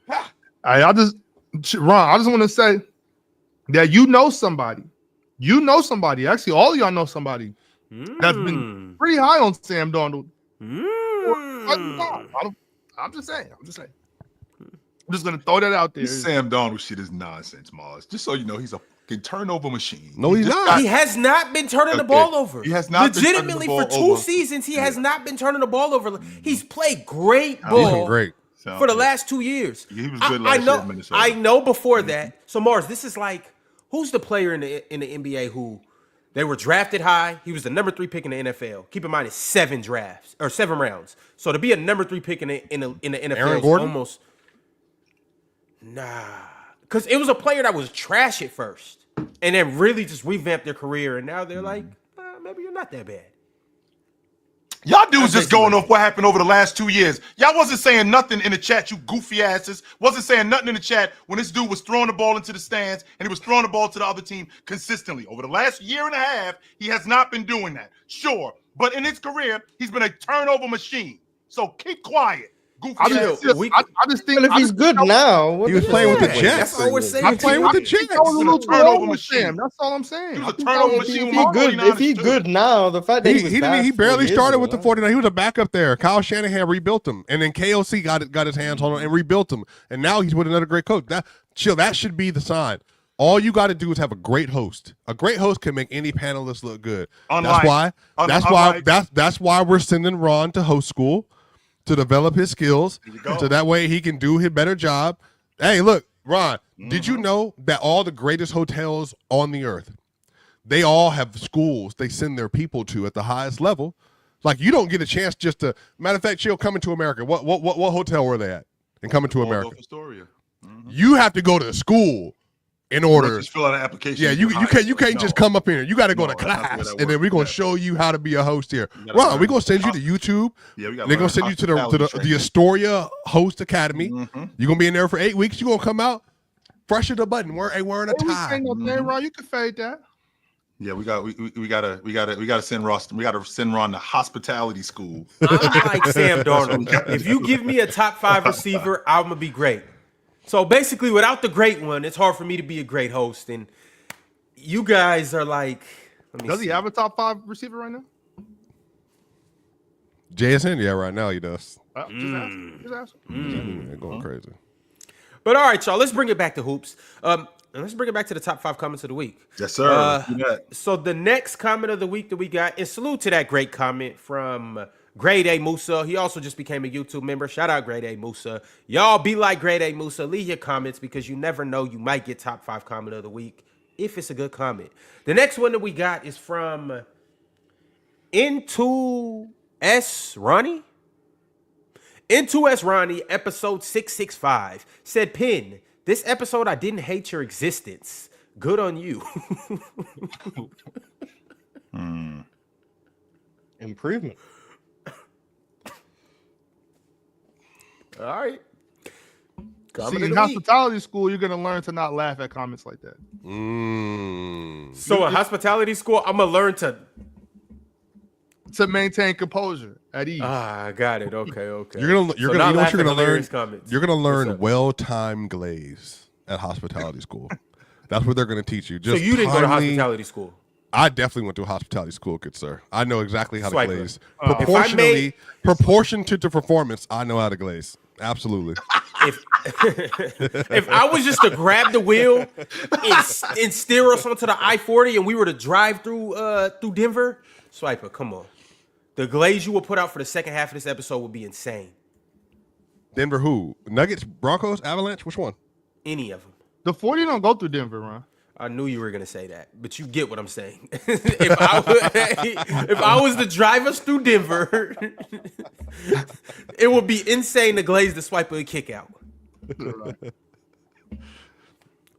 Ha! I just want to say that you know somebody. Actually, all of y'all know somebody that's been pretty high on Sam Darnold. I'm just saying. I'm just gonna throw that out there. This Sam Darnold shit is nonsense, Mars. Just so you know, he's a fucking turnover machine. No, he's not. He has not been turning the ball over. He has not legitimately been turning the for ball 2 seasons. He has not been turning the ball over. He's played great ball. He's been great for the last 2 years. He was good last year in Minnesota. I know before that. So Mars, this is like, who's the player in the NBA who they were drafted high? He was the number 3 pick in the NFL. Keep in mind, it's 7 rounds. So to be a number 3 pick in the NFL, Aaron Gordon? almost because it was a player that was trash at first, and then really just revamped their career, and now they're like, maybe you're not that bad. Y'all dudes just going off what happened over the last 2 years. Y'all wasn't saying nothing in the chat, you goofy asses. Wasn't saying nothing in the chat when this dude was throwing the ball into the stands and he was throwing the ball to the other team consistently. Over the last year and a half, he has not been doing that. Sure, but in his career, he's been a turnover machine. So keep quiet. I just think if he's good now, he was playing with the Jets. That's all we're saying. I'm playing with the Jets. He's a little turnover machine. That's all I'm saying. He was a turnover machine. If he's good now, the fact that he barely started with the 49. He was a backup there. Kyle Shanahan rebuilt him, and then KOC got his hands on him and rebuilt him, and now he's with another great coach. That should be the sign. All you got to do is have a great host. A great host can make any panelist look good. That's why we're sending Ron to host school, to develop his skills, so that way he can do his better job. Hey, look, Ron, did you know that all the greatest hotels on the earth, they all have schools they send their people to at the highest level? Like, you don't get a chance just to, matter of fact, she'll Coming to America. What hotel were they at in Coming to America? Astoria. You have to go to school in order. Just fill out an application. Yeah, you can't just come up here. You got to go to class, and then we're gonna show you how to be a host here. Ron, we're gonna send you to YouTube. Yeah, they're gonna send you to the Astoria Host Academy. You're gonna be in there for 8 weeks. You're gonna come out fresh as a button, wearing a tie. Ron, you can fade that. Yeah, we gotta send Ross. We gotta send Ron to hospitality school. I'm like Sam Darnold. If you give me a top 5 receiver, I'm gonna be great. So basically, without the great one, it's hard for me to be a great host. And you guys are like, does he have a top 5 receiver right now? JSN, yeah, right now he does. Just ask. They're going crazy. But all right, y'all, let's bring it back to hoops. Let's bring it back to the top 5 comments of the week. Yes, sir. So the next comment of the week that we got, and salute to that great comment from Grade A Musa. He also just became a YouTube member. Shout out Grade A Musa. Y'all be like Grade A Musa. Leave your comments because you never know. You might get top 5 comment of the week if it's a good comment. The next one that we got is from Into S Ronnie. Into S Ronnie, episode 665, said, Pin, this episode I didn't hate your existence. Good on you. Improvement. All right. See, in hospitality school, you're gonna learn to not laugh at comments like that. So in hospitality school, I'm gonna learn to maintain composure at ease. I got it. Okay. You're gonna you know what you're gonna learn. You're gonna learn well-timed glaze at hospitality school. That's what they're gonna teach you. Just so you didn't go to hospitality school? I definitely went to a hospitality school, good sir. I know exactly how to glaze. Proportion to the performance, I know how to glaze. Absolutely. If I was just to grab the wheel and steer us onto the I-40 and we were to drive through Denver, Swiper, come on. The glaze you will put out for the second half of this episode would be insane. Denver who? Nuggets, Broncos, Avalanche? Which one? Any of them. The 40 don't go through Denver, Ron. I knew you were gonna say that, but you get what I'm saying. if I was to drive us through Denver, it would be insane to glaze the Swiper and kick out.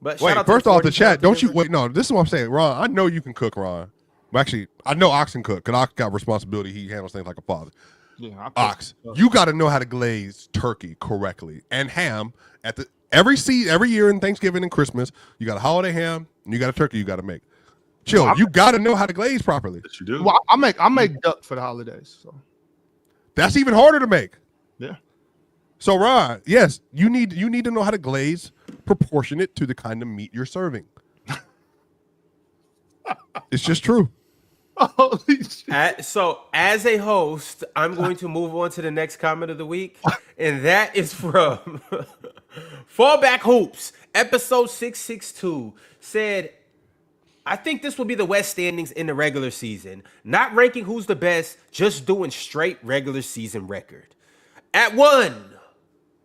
But wait, first off, the chat, don't you wait? No, this is what I'm saying, Ron. I know you can cook, Ron. Actually, I know Ox can cook because Ox got responsibility. He handles things like a father. Yeah, Ox, you got to know how to glaze turkey correctly and ham at the every year in Thanksgiving and Christmas. You got a holiday ham and you got a turkey you got to make. Chill, you got to know how to glaze properly. Yes, you do. Well, I make duck for the holidays, so that's even harder to make. Yeah. So, Ron, yes, you need to know how to glaze proportionate to the kind of meat you're serving. It's just true. Holy shit. So, as a host, I'm going to move on to the next comment of the week, and that is from Fallback Hoops, episode 662, said, I think this will be the West standings in the regular season. Not ranking who's the best, just doing straight regular season record. At 1,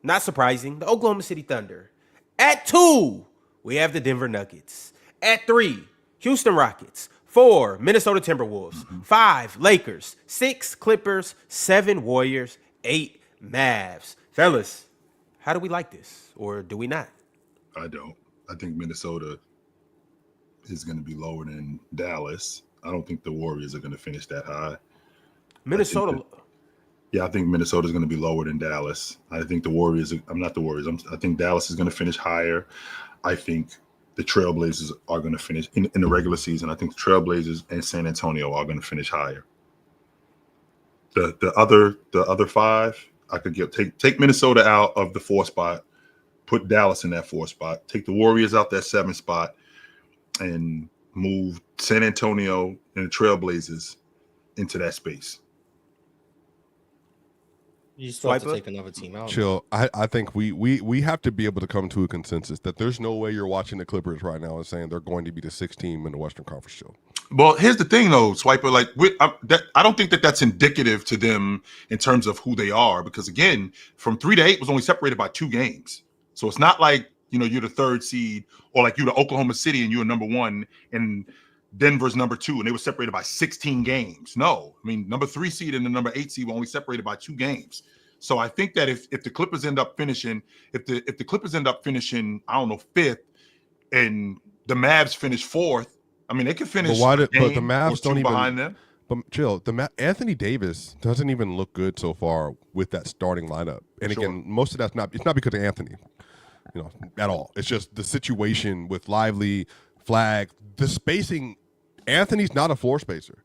not surprising, the Oklahoma City Thunder. At 2, we have the Denver Nuggets. At 3, Houston Rockets. 4, Minnesota Timberwolves. 5, Lakers. 6, Clippers. 7, Warriors. 8, Mavs. Fellas, how do we like this? Or do we not? I don't. I think Minnesota is going to be lower than Dallas. I don't think the Warriors are going to finish that high. Minnesota. I think Minnesota is going to be lower than Dallas. I think the Warriors. I think Dallas is going to finish higher. I think the Trailblazers are going to finish in the regular season. I think the Trailblazers and San Antonio are going to finish higher. The other 5, I could take Minnesota out of the 4 spot, put Dallas in that 4 spot, take the Warriors out that 7 spot, and move San Antonio and the Trailblazers into that space. You still have to take another team out. Chill. I think we have to be able to come to a consensus that there's no way you're watching the Clippers right now and saying they're going to be the 6th team in the Western Conference. Chill. Well, here's the thing, though, Swiper. Like, I don't think that's indicative to them in terms of who they are, because again, from 3 to 8 was only separated by 2 games. So it's not like you're the 3rd seed, or like you're the Oklahoma City and you're number 1 and Denver's number 2, and they were separated by 16 games. No, I mean, number 3 seed and the number 8 seed were only separated by 2 games. So I think that if the Clippers end up finishing, I don't know, 5th, and the Mavs finish 4th, I mean, they could finish. But the Mavs don't even behind them. But chill, Anthony Davis doesn't even look good so far with that starting lineup. And again, most of that's not because of Anthony, at all. It's just the situation with Lively, Flag, the spacing. Anthony's not a floor spacer.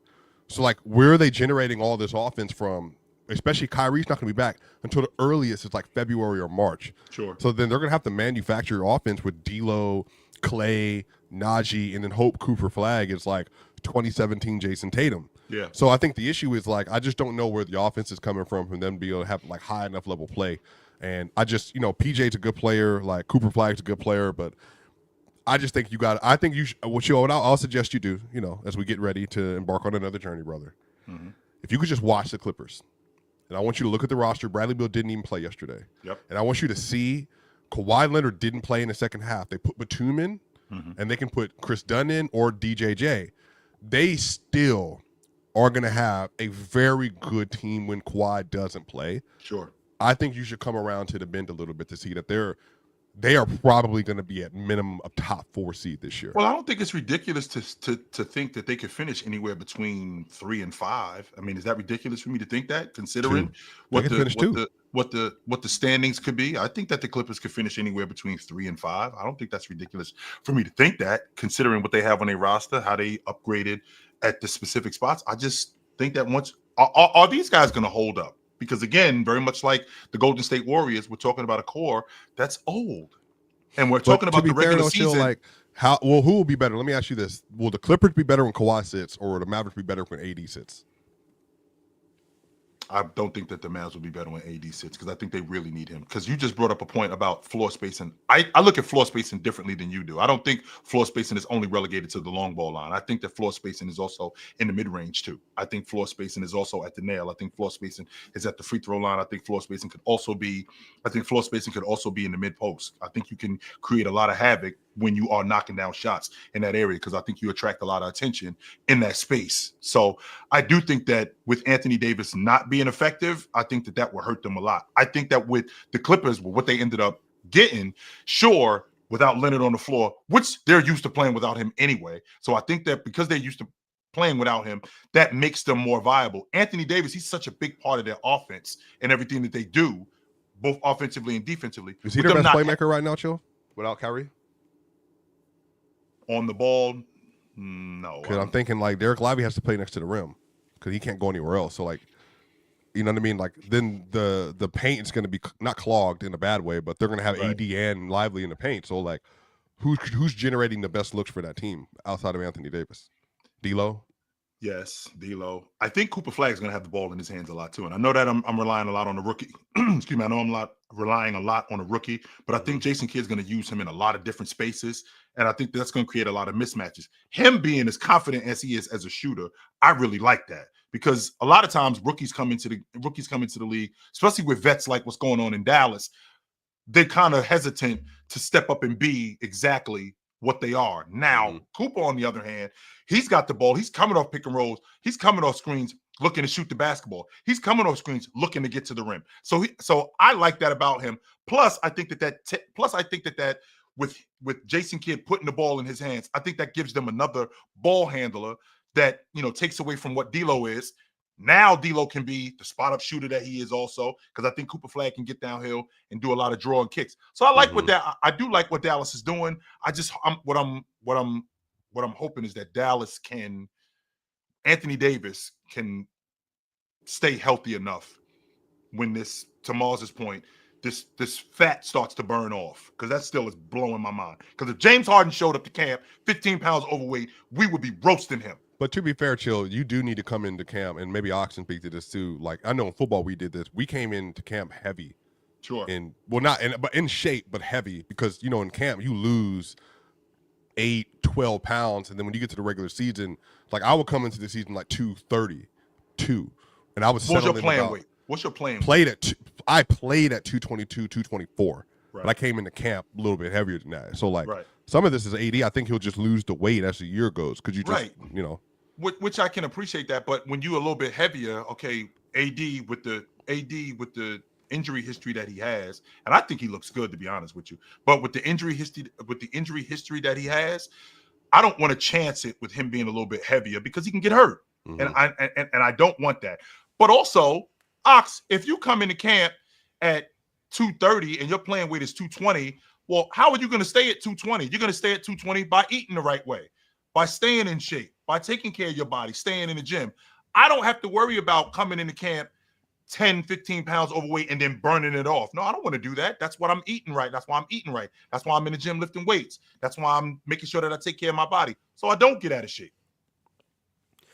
So, like, where are they generating all this offense from? Especially Kyrie's not going to be back until the earliest is like February or March. Sure. So then they're going to have to manufacture your offense with D'Lo, Clay, Najee, and then hope Cooper Flag is like 2017 Jason Tatum. Yeah. So I think the issue is, like, I just don't know where the offense is coming from them to be able to have like high enough level play. And I just, PJ's a good player, like Cooper Flag's a good player, but I just think what I'll suggest you do, as we get ready to embark on another journey, brother. Mm-hmm. If you could just watch the Clippers. And I want you to look at the roster. Bradley Beal didn't even play yesterday. Yep. And I want you to see Kawhi Leonard didn't play in the second half. They put Batum in, and they can put Chris Dunn in or DJJ. They still are going to have a very good team when Kawhi doesn't play. Sure. I think you should come around to the bend a little bit to see that they're they are probably going to be at minimum a top 4 seed this year. Well, I don't think it's ridiculous to think that they could finish anywhere between 3 and 5. I mean, is that ridiculous for me to think that, considering what the standings could be? I think that the Clippers could finish anywhere between 3 and 5. I don't think that's ridiculous for me to think that, considering what they have on their roster, how they upgraded at the specific spots. I just think that once are these guys going to hold up? Because again, very much like the Golden State Warriors, we're talking about a core that's old. And we're talking about the regular season. Like who will be better? Let me ask you this. Will the Clippers be better when Kawhi sits, or will the Mavericks be better when AD sits? I don't think that the Mavs will be better when AD sits, because I think they really need him. Because you just brought up a point about floor spacing. I look at floor spacing differently than you do. I don't think floor spacing is only relegated to the long ball line. I think that floor spacing is also in the mid-range too. I think floor spacing is also at the nail. I think floor spacing is at the free throw line. I think floor spacing could also be in the mid-post. I think you can create a lot of havoc when you are knocking down shots in that area, because I think you attract a lot of attention in that space. So I do think that with Anthony Davis not being effective, I think that will hurt them a lot. I think that with the Clippers, with what they ended up getting, sure, without Leonard on the floor, which they're used to playing without him anyway. So I think that because they're used to playing without him, that makes them more viable. Anthony Davis, he's such a big part of their offense and everything that they do, both offensively and defensively. Is he their best playmaker right now, Chill, without Kyrie? On the ball, no. Because I'm thinking like Derek Lively has to play next to the rim because he can't go anywhere else. So like, you know what I mean? Like then the paint is going to be not clogged in a bad way, but they're going to have AD and Lively in the paint. So like, who's generating the best looks for that team outside of Anthony Davis? D'Lo? Yes, D'Lo. I think Cooper Flag is going to have the ball in his hands a lot too, and I know that I'm relying a lot on the rookie. Excuse me. I know I'm relying a lot on a rookie, but I think Jason Kidd's going to use him in a lot of different spaces, and I think that's going to create a lot of mismatches. Him being as confident as he is as a shooter, I really like that, because a lot of times rookies come into the league, especially with vets like what's going on in Dallas. They're kind of hesitant to step up and be exactly what they are. Now, Cooper, on the other hand, he's got the ball. He's coming off pick and rolls. He's coming off screens, looking to shoot the basketball. He's coming off screens, looking to get to the rim. So I like that about him. Plus, I think that with Jason Kidd putting the ball in his hands, I think that gives them another ball handler that, takes away from what D'Lo is. Now D'Lo can be the spot-up shooter that he is also, because I think Cooper Flag can get downhill and do a lot of draw and kicks. So I like I do like what Dallas is doing. What I'm hoping is that Anthony Davis can stay healthy enough when this, to Mars's point, this fat starts to burn off, because that still is blowing my mind. Because if James Harden showed up to camp 15 pounds overweight, we would be roasting him. But to be fair, Chill, you do need to come into camp, and maybe Oxen speak to this too. Like, I know in football we did this. We came into camp heavy. Sure. But in shape, but heavy, because, in camp you lose 8, 12 pounds, and then when you get to the regular season, like I would come into the season like 232, and I was What's your playing weight? What's your playing weight? I played at 222, 224. Right. But I came into camp a little bit heavier than that. So like some of this is AD. I think he'll just lose the weight as the year goes, because you just Which I can appreciate that, but when you a little bit heavier, okay, AD with the injury history that he has, and I think he looks good, to be honest with you. But with the injury history that he has, I don't want to chance it with him being a little bit heavier, because he can get hurt, and I don't want that. But also, Ox, if you come into camp at 230 and your playing weight is 220, well, how are you going to stay at 220? You're going to stay at 220 by eating the right way, by staying in shape, by taking care of your body, staying in the gym. I don't have to worry about coming into camp 10, 15 pounds overweight and then burning it off. No, I don't want to do that. That's what I'm eating right. That's why I'm eating right. That's why I'm in the gym lifting weights. That's why I'm making sure that I take care of my body, so I don't get out of shape.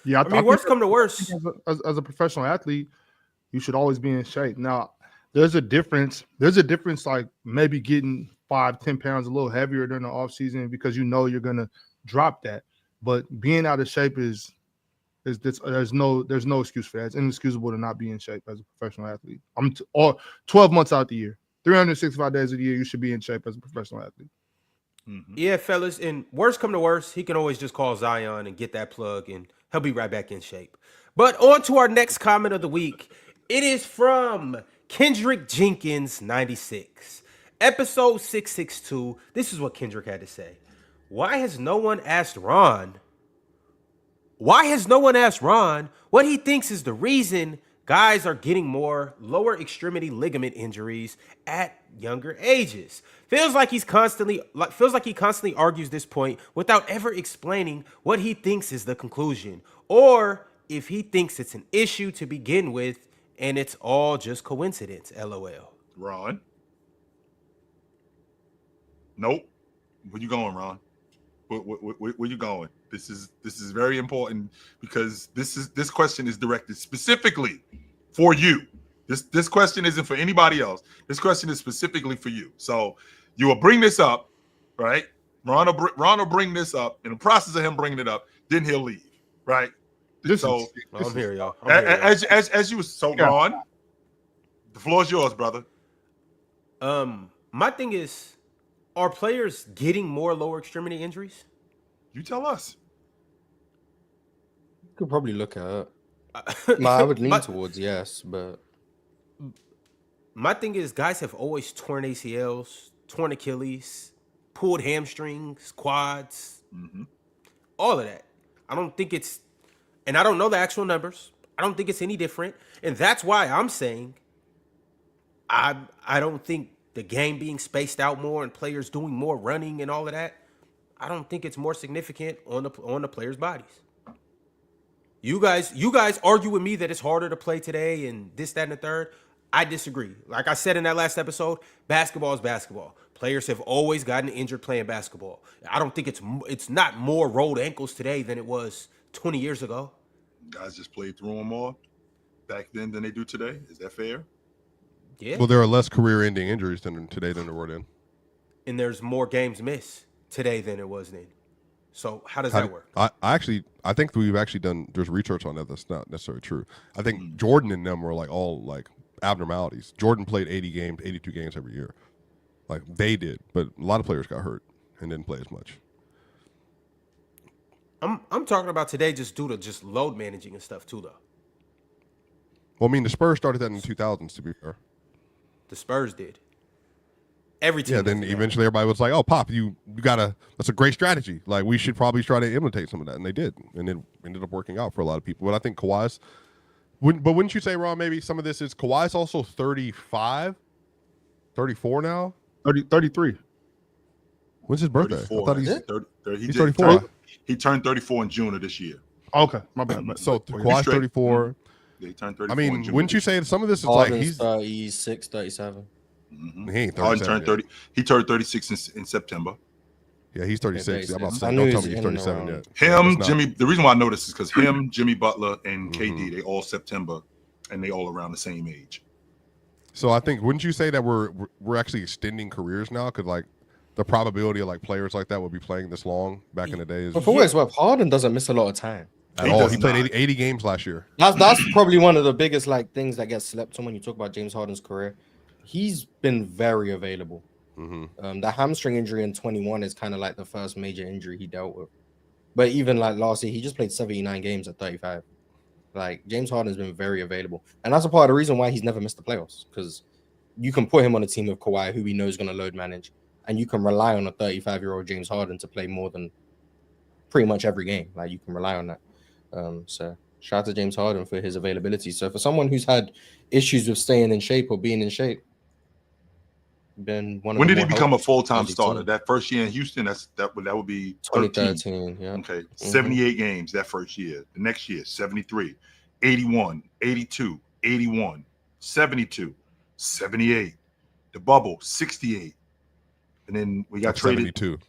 Yeah, I mean, worst come to worst. As a professional athlete, you should always be in shape. Now, there's a difference. Like maybe getting 5-10 pounds a little heavier during the off season, because you're gonna drop that. But being out of shape is there's no excuse for that. It's inexcusable to not be in shape as a professional athlete. 12 months out the year, 365 days of the year, you should be in shape as a professional athlete. Yeah, fellas, and worst come to worst, he can always just call Zion and get that plug, and he'll be right back in shape. But on to our next comment of the week. It is from Kendrick Jenkins 96. Episode 662. This is what Kendrick had to say. Why has no one asked Ron? Why has no one asked Ron what he thinks is the reason guys are getting more lower extremity ligament injuries at younger ages? Feels like he constantly argues this point without ever explaining what he thinks is the conclusion, or if he thinks it's an issue to begin with and it's all just coincidence. LOL. Ron. Nope. Where you going, Ron? Where you going? This is very important because this question is directed specifically for you. This question isn't for anybody else. This question is specifically for you. So you will bring this up, right? Ron will bring this up. In the process of him bringing it up, then he'll leave, right? I'm here, y'all. As you so yeah. Ron, the floor is yours, brother. My thing is, are players getting more lower extremity injuries? You tell us. You could probably look at it. I would lean towards yes, but my thing is, guys have always torn ACLs, torn Achilles, pulled hamstrings, quads, all of that. I don't think it's, and I don't know the actual numbers. I don't think it's any different, and that's why I'm saying I don't think the game being spaced out more and players doing more running and all of that, I don't think it's more significant on the players' bodies. You guys argue with me that it's harder to play today and this, that, and the third. I disagree. Like I said in that last episode, basketball is basketball. Players have always gotten injured playing basketball. I don't think it's not more rolled ankles today than it was 20 years ago. Guys just played through them more back then than they do today. Is that fair? Yeah. Well, there are less career-ending injuries today than there were then. And there's more games missed today than it was then. So how does that work? I think we've actually done, there's research on that that's not necessarily true. I think Jordan and them were like all like abnormalities. Jordan played 80 games, 82 games every year. Like they did, but a lot of players got hurt and didn't play as much. I'm talking about today just due to just load managing and stuff too, though. Well, I mean, the Spurs started that in the 2000s, to be fair. The Spurs did. Every team. Yeah, then eventually everybody was like, "Oh, Pop, that's a great strategy. Like we should probably try to imitate some of that," and they did, and it ended up working out for a lot of people. But I think Kawhi's, wouldn't you say, Ron? Maybe some of this is Kawhi's also 35, 34 now, 33. When's his birthday? 34, I thought he's 34. He turned 34 in June of this year. Okay, my bad. So Kawhi's 34. Yeah, he turned 34. I mean, wouldn't you say some of this is Harden's like he's 36, 37. He ain't 37 He turned 36 in September. Yeah, he's 36. I'm about to say, I don't knew tell he me he's was in 37 around. yet. Him, Jimmy. The reason why I know this is because him, Jimmy Butler, and KD, they all September, and they all around the same age. So I think, wouldn't you say that we're actually extending careers now? Because like the probability of like players like that will be playing this long back in the day is. But for what it's worth, Harden doesn't miss a lot of time at all. He played 80 games last year. That's probably one of the biggest like things that gets slept on when you talk about James Harden's career. He's been very available. The hamstring injury in 21 is kind of like the first major injury he dealt with. But even like last year, he just played 79 games at 35. Like James Harden has been very available, and that's a part of the reason why he's never missed the playoffs. Because you can put him on a team with Kawhi, who we know is going to load manage, and you can rely on a 35-year-old James Harden to play more than pretty much every game. Like you can rely on that. So shout out to James Harden for his availability. So for someone who's had issues with staying in shape or being in shape, been one of when the did he more become a full-time 2010. starter? That first year in Houston, that would be 2013. Yeah. Okay, 78 games that first year. The next year, 73, 81, 82, 81, 72, 78. The bubble, 68. And then we got traded. 72.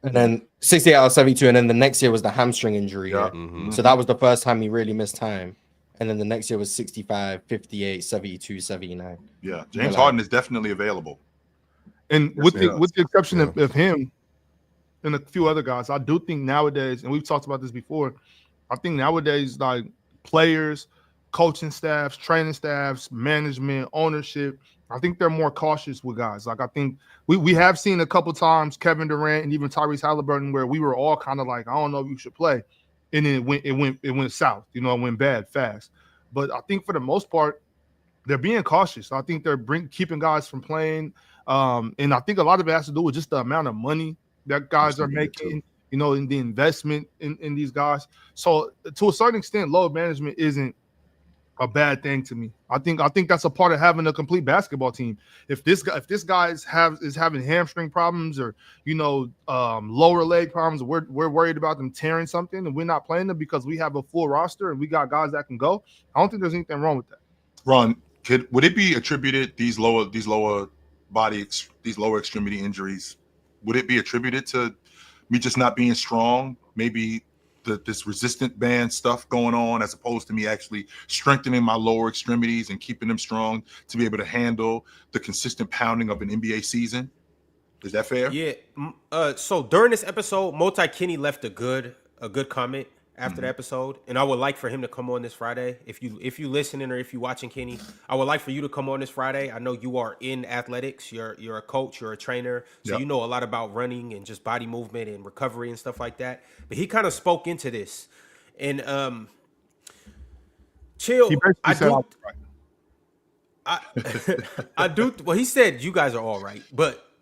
And then 68 out of 72. And then the next year was the hamstring injury. Yeah. So that was the first time he really missed time. And then the next year was 65, 58, 72, 79. Yeah. James Harden is definitely available. And with the exception of him and a few other guys, I do think nowadays, and we've talked about this before, I think nowadays, like players, coaching staffs, training staffs, management, ownership, I think they're more cautious with guys. Like I think we have seen a couple times Kevin Durant and even Tyrese Halliburton where we were all kind of like, I don't know if you should play. And then it went south, it went bad fast. But I think for the most part, they're being cautious. I think they're keeping guys from playing. And I think a lot of it has to do with just the amount of money that guys are making, you know, in the investment in these guys. So to a certain extent, load management isn't a bad thing to me. I think that's a part of having a complete basketball team. If this guy is having hamstring problems or, you know, lower leg problems, we're worried about them tearing something and we're not playing them because we have a full roster and we got guys that can go. I don't think there's anything wrong with that. Ron, would it be attributed these lower extremity injuries? Would it be attributed to me just not being strong? Maybe this resistant band stuff going on, as opposed to me actually strengthening my lower extremities and keeping them strong to be able to handle the consistent pounding of an NBA season. Is that fair? Yeah. So during this episode, Multi Kenny left a good comment after the episode, and I would like for him to come on this Friday. If you listening or if you watching, Kenny, I would like for you to come on this Friday. I know you are in athletics. You're a coach. You're a trainer, so you know a lot about running and just body movement and recovery and stuff like that. But he kind of spoke into this, and chill. I do. Well, he said you guys are all right, but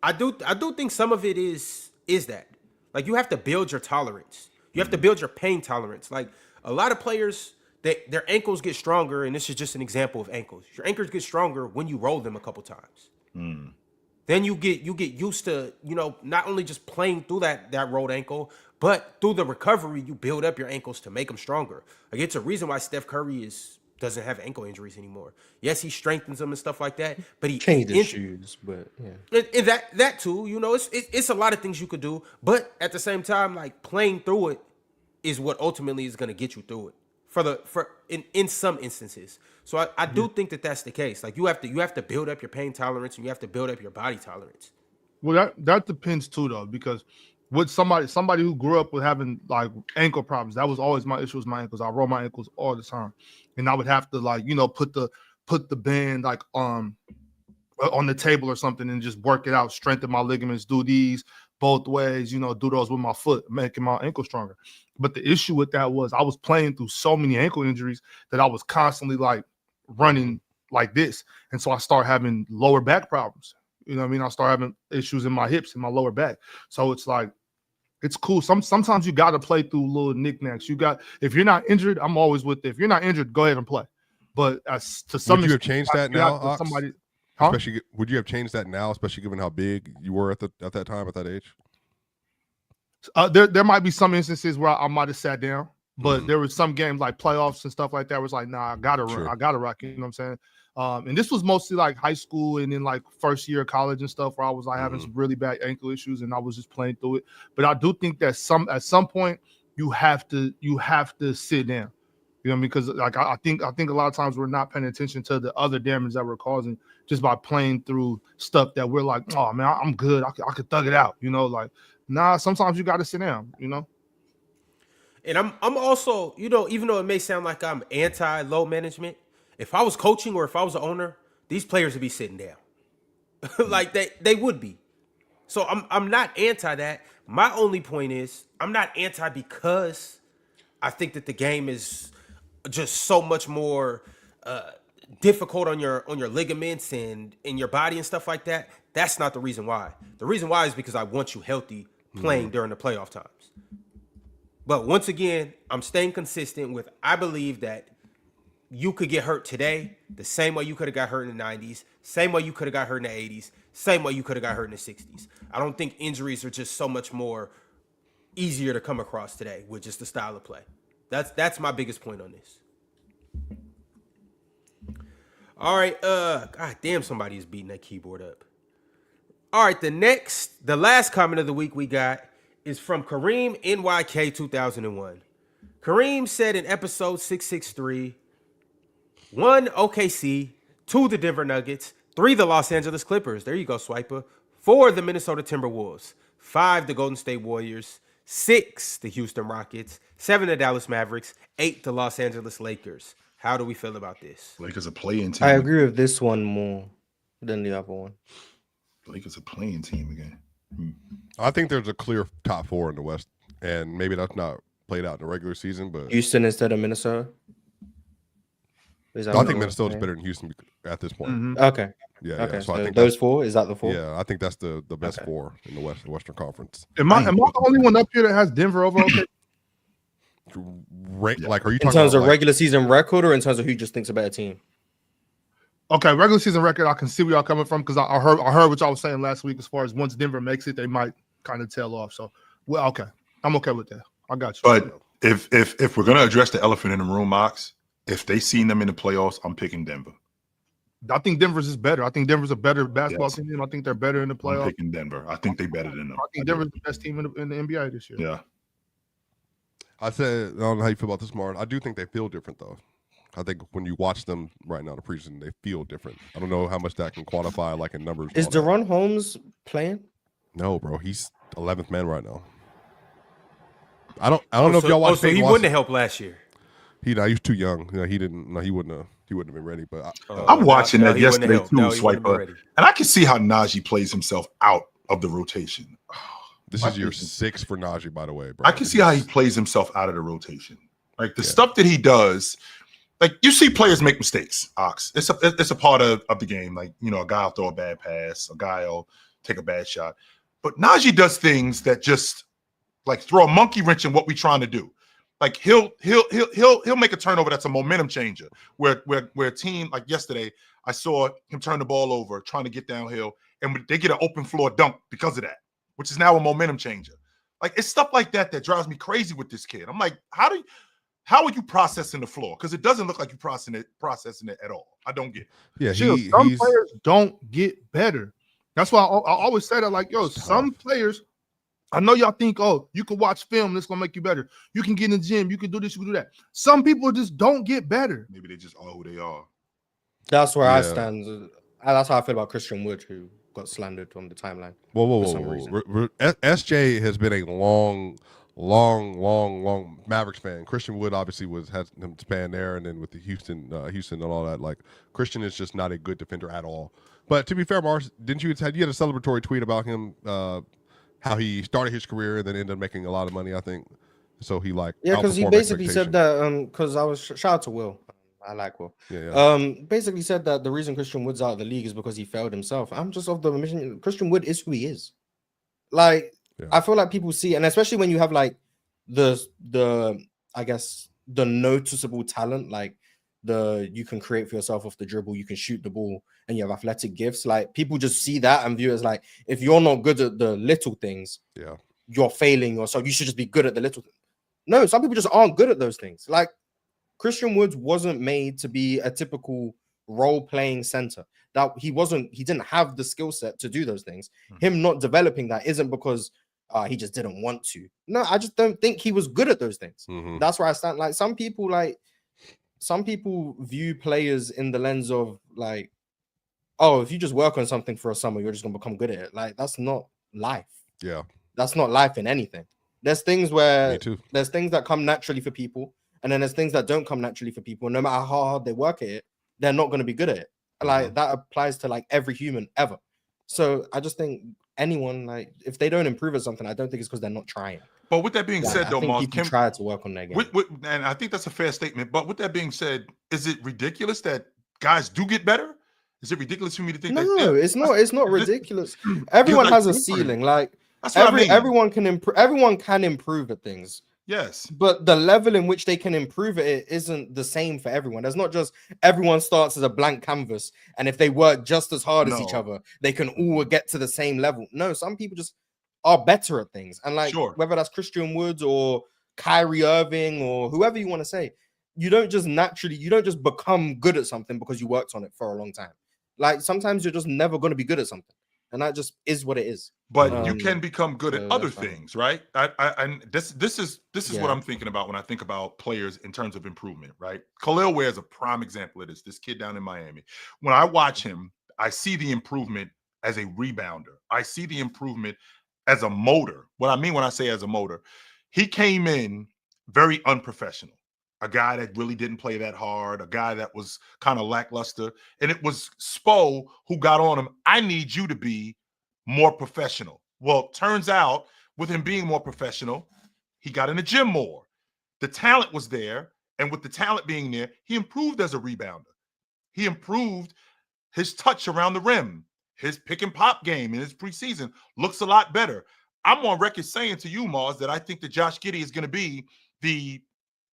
I do think some of it is that, like, you have to build your tolerance. You have to build your pain tolerance. Like, a lot of players, their ankles get stronger, and this is just an example of ankles. Your ankles get stronger when you roll them a couple times. Then you get used to, you know, not only just playing through that rolled ankle, but through the recovery, you build up your ankles to make them stronger. Like, it's a reason why Steph Curry doesn't have ankle injuries anymore. Yes, he strengthens them and stuff like that, but he changed his shoes. But yeah, and that too, you know, it's a lot of things you could do, but at the same time, like, playing through it is what ultimately is going to get you through it in some instances. So I do think that that's the case. Like, you have to build up your pain tolerance and you have to build up your body tolerance. Well, that depends too, though, because with somebody who grew up with having like ankle problems, that was always my issue with my ankles. I roll my ankles all the time, and I would have to, like, you know, put the band like on the table or something and just work it out, strengthen my ligaments, do these both ways, you know, do those with my foot, making my ankle stronger. But the issue with that was I was playing through so many ankle injuries that I was constantly like running like this, and so I started having lower back problems. You know what I mean? I start having issues in my hips and my lower back. So it's like, it's cool. Sometimes you got to play through little knickknacks. If you're not injured, I'm always with it. If you're not injured, go ahead and play. But as to some, would you have changed that now? Especially, would you have changed that now, especially given how big you were at that time, at that age? There might be some instances where I might have sat down, but there was some games like playoffs and stuff like that where it's like, nah, I gotta run, I gotta rock. You know what I'm saying? And this was mostly like high school and then like first year of college and stuff where I was like having some really bad ankle issues and I was just playing through it. But I do think that at some point you have to sit down, you know, because like I think a lot of times we're not paying attention to the other damage that we're causing just by playing through stuff that we're like, oh man, I'm good, I could thug it out, you know, like, nah, sometimes you got to sit down, you know. And I'm also, you know, even though it may sound like I'm anti-load management, if I was coaching or if I was an owner, these players would be sitting down. Like they would be. So I'm not anti that. My only point is I'm not anti because I think that the game is just so much more difficult on your ligaments and in your body and stuff like that. That's not the reason why. The reason why is because I want you healthy playing during the playoff times. But once again, I'm staying consistent with, I believe that you could get hurt today the same way you could have got hurt in the 90s, same way you could have got hurt in the 80s, same way you could have got hurt in the 60s. I don't think injuries are just so much more easier to come across today with just the style of play. That's my biggest point on this. All right, god damn, somebody is beating that keyboard up. All right, the last comment of the week we got is from Kareem NYK 2001. Kareem said in episode 663, 1 OKC, 2 the Denver Nuggets, 3 the Los Angeles Clippers. There you go, Swiper. 4 the Minnesota Timberwolves, 5 the Golden State Warriors, 6 the Houston Rockets, 7 the Dallas Mavericks, 8 the Los Angeles Lakers. How do we feel about this? Lakers a playing team. I agree with this one more than the other one. Lakers a playing team again. I think there's a clear top 4 in the West, and maybe that's not played out in the regular season, but Houston instead of Minnesota. I think Minnesota's better than Houston at this point. Mm-hmm. Okay. Yeah. Okay. So I think those four, is that the four? Yeah, I think that's the best four in the Western Conference. Am I the only one up here that has Denver over? Okay. Like, are you talking in terms about, of regular season record, or in terms of who just thinks a better team? Okay, regular season record. I can see where y'all coming from because I heard what y'all was saying last week. As far as once Denver makes it, they might kind of tail off. So, well, okay, I'm okay with that. I got you. But if we're gonna address the elephant in the room, Mox, if they seen them in the playoffs, I'm picking Denver. I think Denver's is better. I think Denver's a better basketball team. I think they're better in the playoffs. I'm picking Denver. I think they're better than them. I think Denver's the best team in the NBA this year. Yeah. I said, I don't know how you feel about this, Martin. I do think they feel different, though. I think when you watch them right now in the preseason, they feel different. I don't know how much that can quantify, like in numbers. Is Deron Holmes playing? No, bro. He's 11th man right now. I don't know if y'all watched. So he wouldn't have helped last year. He was too young. He didn't. No, he wouldn't have. He wouldn't have been ready. But I'm watching that yesterday too, Swiper, and I can see how Najee plays himself out of the rotation. This is year 6 for Najee, by the way, bro. I can see how he plays himself out of the rotation. Like the stuff that he does. Like you see players make mistakes, Ox. It's a part of the game. Like, you know, a guy will throw a bad pass, a guy will take a bad shot. But Najee does things that just like throw a monkey wrench in what we're trying to do. Like he'll make a turnover that's a momentum changer. Where a team, like yesterday, I saw him turn the ball over, trying to get downhill, and they get an open floor dunk because of that, which is now a momentum changer. Like it's stuff like that that drives me crazy with this kid. I'm like, how are you processing the floor? Because it doesn't look like you're processing it at all. I don't get it. Yeah, some players don't get better. That's why I always say that. Like, yo, some players. I know y'all think, oh, you can watch film, that's gonna make you better. You can get in the gym, you can do this, you can do that. Some people just don't get better. Maybe they just are who they are. That's where I stand. That's how I feel about Christian Wood, who got slandered on the timeline. Whoa. SJ has been a long Mavericks fan. Christian Wood obviously had him span there, and then with the Houston and all that. Like Christian is just not a good defender at all. But to be fair, Mars, didn't you had a celebratory tweet about him? How he started his career and then ended up making a lot of money, I think. So he because he basically said that because I was shout out to Will. I like Will. Basically said that the reason Christian Wood's out of the league is because he failed himself. I'm just of the mission. Christian Wood is who he is. Like I feel like people see, and especially when you have like the I guess the noticeable talent, like you can create for yourself off the dribble, you can shoot the ball, and you have athletic gifts. Like people just see that and view it as like, if you're not good at the little things, you're failing, or so you should just be good at the little things. No, some people just aren't good at those things. Like Christian Woods wasn't made to be a typical role-playing center. That he didn't have the skill set to do those things. Him not developing that isn't because he just didn't want to. No, I just don't think he was good at those things. That's where I stand. Like some people view players in the lens of like, oh, if you just work on something for a summer, you're just gonna become good at it. Like that's not life. Yeah, that's not life in anything. There's things there's things that come naturally for people, and then there's things that don't come naturally for people. No matter how hard they work at it, they're not going to be good at it. Like that applies to like every human ever. So I just think anyone, like if they don't improve at something, I don't think it's because they're not trying. But with that being said, though, Mark, people try to work on their game. And I think that's a fair statement. But with that being said, is it ridiculous that guys do get better? Is it ridiculous for me to think that? No, it's not. It's not ridiculous. Everyone has a ceiling. Like everyone can improve. Everyone can improve at things. Yes, but the level in which they can improve it isn't the same for everyone. There's not just everyone starts as a blank canvas, and if they work just as hard as each other, they can all get to the same level. No, some people just are better at things, and like whether that's Christian Woods or Kyrie Irving or whoever you want to say, you don't just become good at something because you worked on it for a long time. Like sometimes you're just never going to be good at something, and that just is what it is. But you can become good at other things, right? And this is what I'm thinking about when I think about players in terms of improvement, right? Khalil Ware is a prime example of this. This kid down in Miami. When I watch him, I see the improvement as a rebounder. I see the improvement as a motor. What I mean when I say as a motor, he came in very unprofessional. A guy that really didn't play that hard, a guy that was kind of lackluster. And it was Spo who got on him. I need you to be more professional. Well, turns out with him being more professional, he got in the gym more. The talent was there. And with the talent being there, he improved as a rebounder. He improved his touch around the rim. His pick and pop game in his preseason looks a lot better. I'm on record saying to you, Mars, that I think that Josh Giddey is going to be the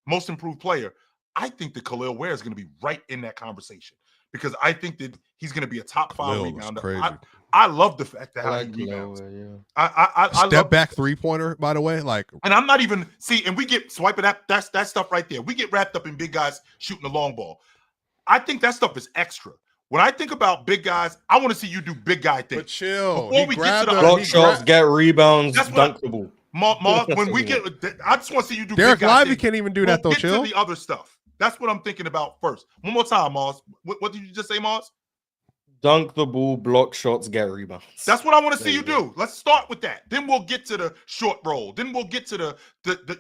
most improved player. I think that Khalil Ware is going to be right in that conversation because I think that he's going to be a top 5 rebounder. I love the fact that how he rebounds. I step back 3-pointer, by the way. And I'm not even and we get swiping that stuff right there. We get wrapped up in big guys shooting the long ball. I think that stuff is extra. When I think about big guys, I want to see you do big guy things. But chill. Before we get to the block shots, get rebounds, dunk the ball. Moss, when we get, I just want to see you do. Derek big guy Lively things. can't even do that though. Get Chill. to the other stuff. That's what I'm thinking about first. One more time, Moss. What did you just say, Moss? Dunk the ball, block shots, get rebounds. That's what I want to see you do. Let's start with that. Then we'll get to the short roll. Then we'll get to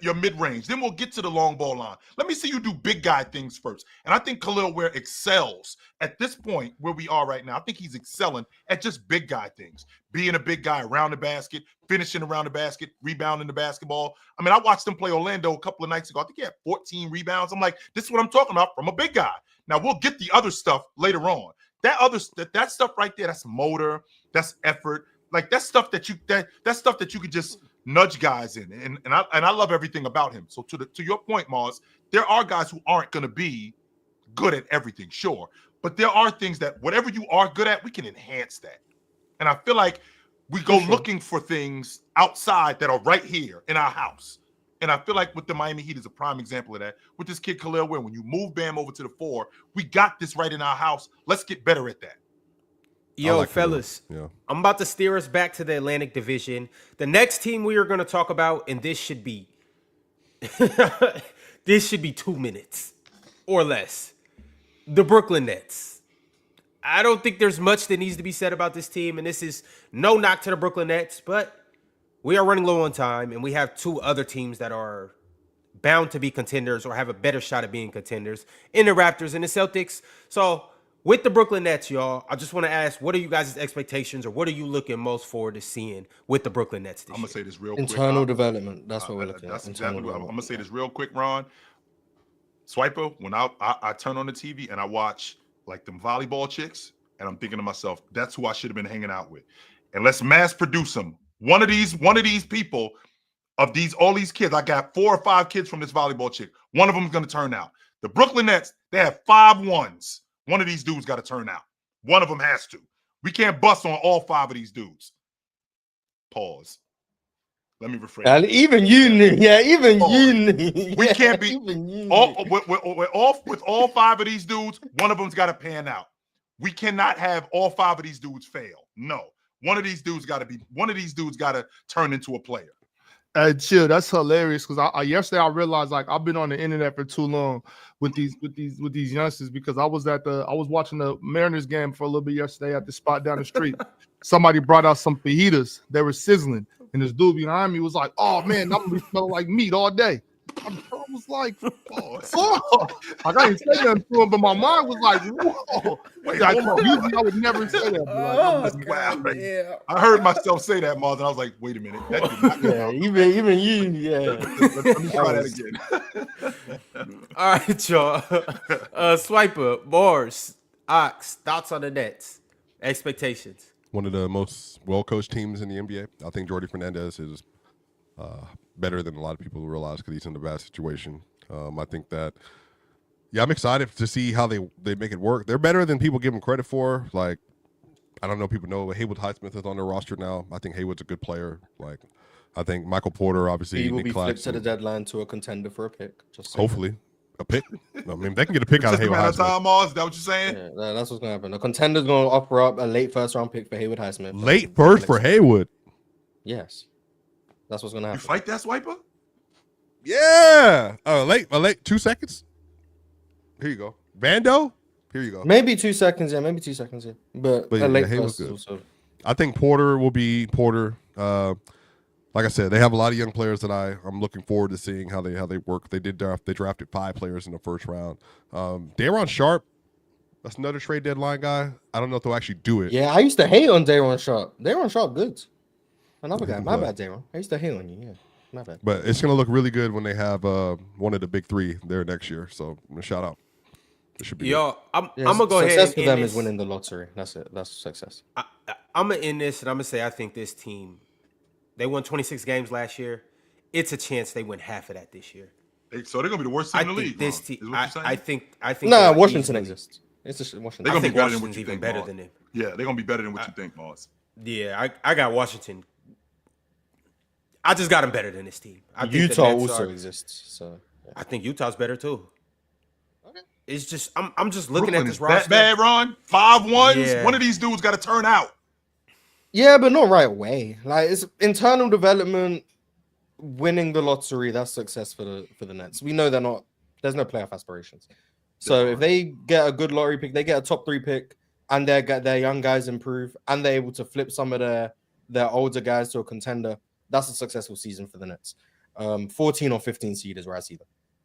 your mid range. Then we'll get to the long ball line. Let me see you do big guy things first. And I think Khalil Ware excels at this point where we are right now. I think he's excelling at just big guy things. Being a big guy around the basket, finishing around the basket, rebounding the basketball. I mean, I watched him play Orlando a couple of nights ago. I think he had 14 rebounds. I'm like, this is what I'm talking about from a big guy. Now we'll get the other stuff later on. That stuff right there, that's motor, that's effort, like that's stuff that you could just nudge guys in, and I love everything about him. So to your point, Mars, there are guys who aren't going to be good at everything, sure, but there are things that whatever you are good at, we can enhance that, and I feel like we go looking for things outside that are right here in our house. And I feel like with the Miami Heat is a prime example of that. With this kid Khalil Ware, when you move Bam over to the 4, we got this right in our house. Let's get better at that. Yo, fellas, I'm about to steer us back to the Atlantic Division. The next team we are going to talk about, and this should be 2 minutes or less. The Brooklyn Nets. I don't think there's much that needs to be said about this team, and this is no knock to the Brooklyn Nets, but we are running low on time, and we have 2 other teams that are bound to be contenders or have a better shot at being contenders in the Raptors and the Celtics. So with the Brooklyn Nets, y'all, I just want to ask, what are you guys' expectations or what are you looking most forward to seeing with the Brooklyn Nets this year? I'm going to say this real quick. Internal development. That's what we're looking at. I'm going to say this real quick, Ron. Swiper, when I turn on the TV and I watch like them volleyball chicks, and I'm thinking to myself, that's who I should have been hanging out with. And let's mass produce them. One of these people, all these kids, I got 4 or 5 kids from this volleyball chick. One of them is going to turn out. The Brooklyn Nets, they have 5 ones. One of these dudes got to turn out. One of them has to. We can't bust on all 5 of these dudes. Pause. Let me rephrase. Even you knew. Yeah, even you knew. We can't be with all 5 of these dudes. One of them's got to pan out. We cannot have all 5 of these dudes fail. No. One of these dudes got to turn into a player. Chill, that's hilarious because I yesterday I realized like I've been on the internet for too long with these youngsters because I was watching the Mariners game for a little bit yesterday at the spot down the street. Somebody brought out some fajitas. They were sizzling, and this dude behind me was like, "Oh man, I'm gonna be smelling like meat all day." I was like, "Oh!" Like I didn't say nothing to him, but my mind was like, "Whoa!" Usually I would never say that. Wow, yeah. I heard myself say that, Mars, and I was like, "Wait a minute, that did not come out." Even you, yeah. Let me try that again. All right, y'all. Swiper, Mars, Ox, thoughts on the Nets, expectations. One of the most well-coached teams in the NBA. I think Jordi Fernandez is better than a lot of people realize because he's in a bad situation. I think that, I'm excited to see how they make it work. They're better than people give them credit for. Like, I don't know if people know, but Haywood Highsmith is on their roster now. I think Haywood's a good player. Like, I think Michael Porter, obviously. He will be flipped to the deadline to a contender for a pick. Hopefully. A pick. I mean, they can get a pick out of Haywood Highsmith. Is that what you're saying? Yeah, that's what's going to happen. The contender's going to offer up a late first-round pick for Haywood Highsmith. Late first for Haywood? Yes. That's what's going to happen. You fight that, Swiper? Yeah. A late 2 seconds. Here you go. Vando. Here you go. Maybe 2 seconds. Yeah, maybe 2 seconds. Yeah. But yeah, late Haywood's good. Also. I think Porter will be Porter. Like I said, they have a lot of young players that I'm looking forward to seeing how they work. They drafted 5 players in the first round. Daron Sharp, that's another trade deadline guy. I don't know if they'll actually do it. Yeah, I used to hate on Daron Sharp. Daron Sharp, good. Another guy. My bad, Daron. I used to hate on you. Yeah. My bad. But it's gonna look really good when they have one of the big three there next year. So shout out. It should be. Yo, I'm gonna go ahead. Success for and them this. is winning the lottery. That's it. That's success. I'm gonna end this, and I'm gonna say I think this team, they won 26 games last year. It's a chance they win half of that this year. So they're gonna be the worst team in the league. This team, I think. No, Washington exists. It's just Washington. They're gonna be better than what Washington's you even think. better Mars. than them. Yeah, they're gonna be better than what you think, Mars. Yeah, I got Washington. I just got them better than this team. I think the Utah Nets also are- exists. So yeah. I think Utah's better too. Okay. It's just I'm just looking Brooklyn at this is roster. that bad, Ron? 5-1s. Yeah. One of these dudes got to turn out. Yeah, but not right away. Like it's internal development, winning the lottery. That's success for the Nets. We know they're not. There's no playoff aspirations. So if they get a good lottery pick, they get a top 3 pick, and their young guys improve, and they're able to flip some of their older guys to a contender. That's a successful season for the Nets. 14 or 15 seed is where I see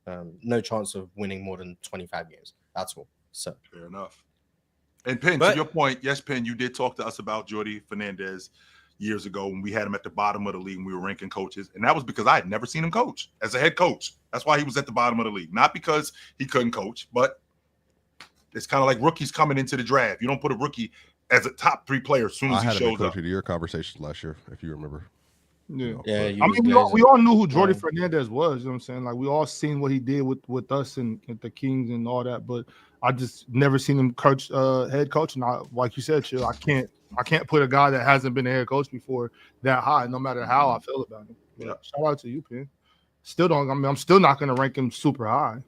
them. No chance of winning more than 25 games. That's all. So Fair enough. And Penn, to your point, yes, Penn, you did talk to us about Jordy Fernandez years ago when we had him at the bottom of the league and we were ranking coaches. And that was because I had never seen him coach as a head coach. That's why he was at the bottom of the league. Not because he couldn't coach, but it's kind of like rookies coming into the draft. You don't put a rookie as a top 3 player as soon as I he had a shows coach up. of the year conversation last year, if you remember. Yeah. yeah, I mean, we all knew who Jordy Fernandez was. You know what I'm saying? Like we all seen what he did with us and the Kings and all that. But I just never seen him coach, head coach. And like you said, Chill, I can't put a guy that hasn't been a head coach before that high, no matter how I feel about him. But Yeah. shout out to you, Penn. Still don't. I mean, I'm still not going to rank him super high.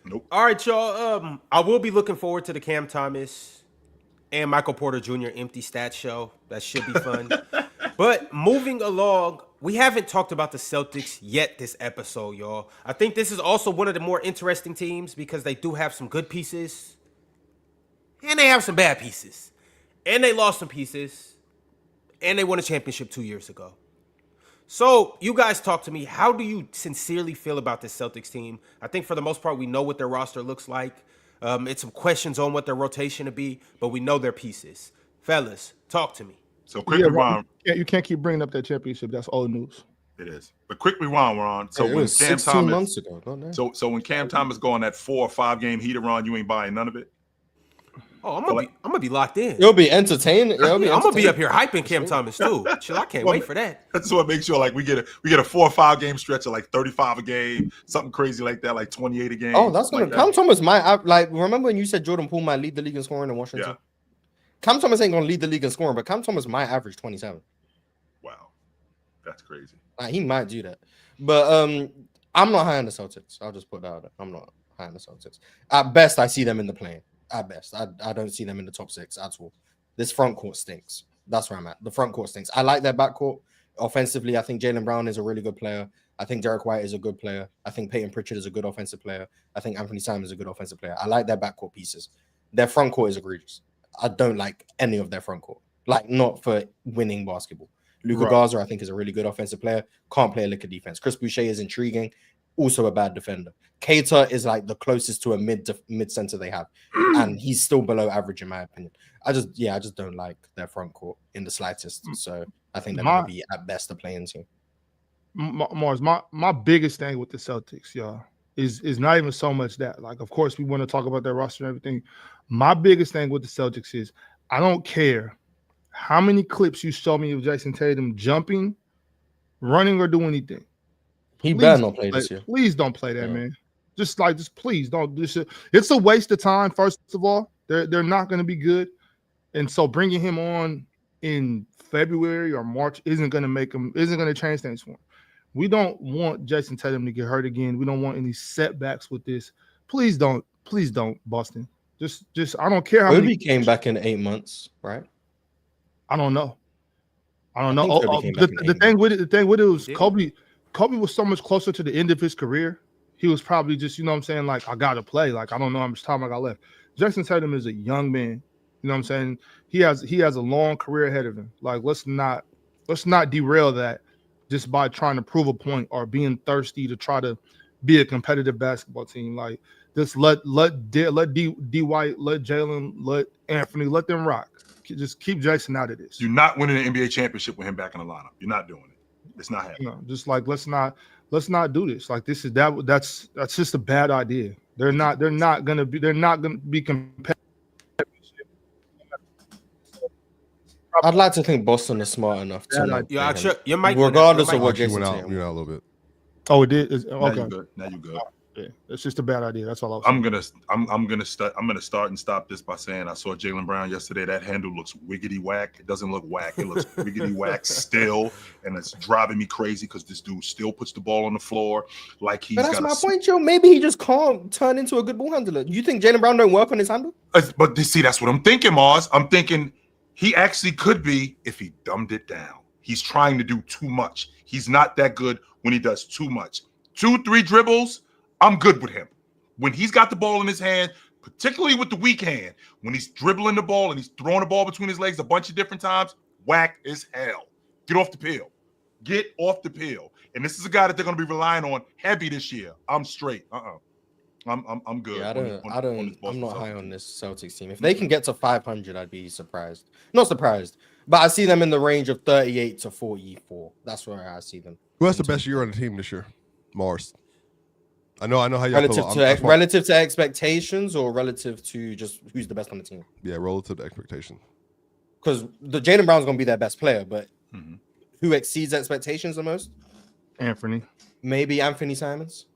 Nope. All right, y'all. I will be looking forward to the Cam Thomas and Michael Porter Jr. empty stat show. That should be fun. But moving along, we haven't talked about the Celtics yet this episode, y'all. I think this is also one of the more interesting teams because they do have some good pieces and they have some bad pieces. And they lost some pieces and they won a championship 2 years ago. So you guys talk to me. How do you sincerely feel about this Celtics team? I think for the most part, we know what their roster looks like. It's some questions on what their rotation to be, but we know their pieces. Fellas, talk to me. So quick rewind. You can't keep bringing up that championship. That's old news. It is. But quick rewind, Ron. So it when was Cam 16 Thomas, months ago. so when Cam Thomas go on that 4 or 5 game heater run, you ain't buying none of it. Oh, I'm gonna be locked in. It'll be entertaining. I'm gonna be up here hyping Cam Thomas too. Chill, I can't wait for that. That's what makes sure like we get a 4 or 5 game stretch of like 35 a game, something crazy like that, like 28 a game. Oh, that's gonna like Cam Thomas might like. Remember when you said Jordan Poole might lead the league in scoring in Washington? Yeah. Cam Thomas ain't gonna lead the league in scoring, but Cam Thomas might average 27. Wow, that's crazy. Like, he might do that, but I'm not high on the Celtics. I'll just put that out there. I'm not high on the Celtics. At best, I see them in the play. At best, I don't see them in the top 6 at all. This front court stinks. That's where I'm at. The front court stinks. I like their backcourt. Offensively, I think Jaylen Brown is a really good player. I think Derek White is a good player. I think Peyton Pritchard is a good offensive player. I think Anthony Simons is a good offensive player. I like their backcourt pieces. Their front court is egregious. I don't like any of their front court. Like, not for winning basketball. Luka Garza, I think, is a really good offensive player. Can't play a lick of defense. Chris Boucher is intriguing. Also a bad defender. Keita is like the closest to a mid center they have, and he's still below average in my opinion. I just don't like their front court in the slightest. So I think they're going to be at best a playing team. Mars, my biggest thing with the Celtics, y'all, is not even so much that. Like, of course, we want to talk about their roster and everything. My biggest thing with the Celtics is I don't care how many clips you show me of Jason Tatum jumping, running, or doing anything. He better not play this year. Please don't play that, man. Just please don't do shit. It's a waste of time. First of all, they're not going to be good, and so bringing him on in February or March isn't going to change things for him. We don't want Jason Tatum to get hurt again. We don't want any setbacks with this. Please don't, Boston. Just I don't care how Kobe came back in 8 months, right? I don't know. The thing with it was Kobe was so much closer to the end of his career. He was probably just, you know what I'm saying, like, I gotta play. Like, I don't know how much time I got left. Jason Tatum is a young man. You know what I'm saying? He has a long career ahead of him. Like, let's not derail that just by trying to prove a point or being thirsty to try to be a competitive basketball team. Like, just let D White, let Jalen, let Anthony, let them rock. Just keep Jason out of this. You're not winning an NBA championship with him back in the lineup. You're not doing it. It's not happening. Just like let's not do this. Like this is that's just a bad idea. They're not gonna be competitive. I'd like to think Boston is smart enough to not Yeah, pay him, your mic regardless of what Actually Jason went said. out a little bit. Oh, it did. Now Okay. you good. Now you good. Yeah, it's just a bad idea. That's all I was I'm gonna start and stop this by saying I saw Jaylen Brown yesterday. That handle looks wiggity whack. It doesn't look whack. It looks wiggity whack still, and it's driving me crazy because this dude still puts the ball on the floor like he's. But that's my point, Joe. Maybe he just can't turn into a good ball handler. You think Jaylen Brown don't work on his handle? But see, that's what I'm thinking, Mars. I'm thinking he actually could be if he dumbed it down. He's trying to do too much. He's not that good when he does too much. 2-3 dribbles. I'm good with him. When he's got the ball in his hand, particularly with the weak hand, when he's dribbling the ball and he's throwing the ball between his legs a bunch of different times, whack as hell. Get off the peel. Get off the peel. And this is a guy that they're going to be relying on heavy this year. I'm straight. I'm good. Yeah, I'm not high on this Celtics team. If they can get to 500, I'd be surprised. Not surprised, but I see them in the range of 38 to 44. That's where I see them. Who has the best year on the team this year? Mars. I know how you relative to expectations or relative to just who's the best on the team. Yeah, relative to expectations. Because the Jaylen Brown's gonna be their best player, but who exceeds expectations the most? Anthony. Maybe Anthony Simons.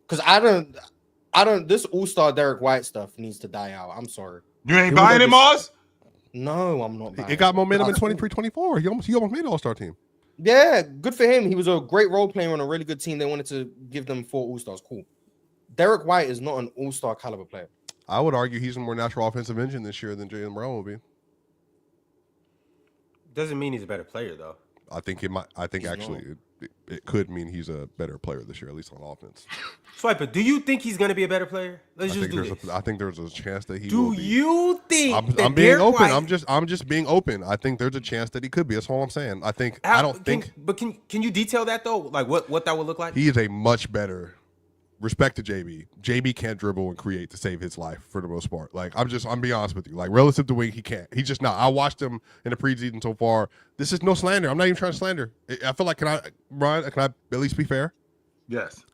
Because I don't. This All-Star Derek White stuff needs to die out. I'm sorry. You ain't buying it, Mars? No, I'm not. It got momentum in 23-24. He almost made the All-Star team. Yeah, good for him. He was a great role player on a really good team. They wanted to give them 4 All-Stars. Cool. Derek White is not an All-Star caliber player. I would argue he's a more natural offensive engine this year than Jaylen Brown will be. Doesn't mean he's a better player though. I think it might. I think actually it could mean he's a better player this year, at least on offense. Swiper, do you think he's going to be a better player? Let's just do this. I think there's a chance that he do will be. You think I'm being open. White... I'm just being open. I think there's a chance that he could be. That's all I'm saying. I think I don't think. But can you detail that though? Like what that would look like? He is a much better. Respect to JB. JB can't dribble and create to save his life for the most part. Like I'm being honest with you. Like relative to Wing, he can't. He's just not. I watched him in the preseason so far. This is no slander. I'm not even trying to slander. I feel like can I at least be fair? Yes.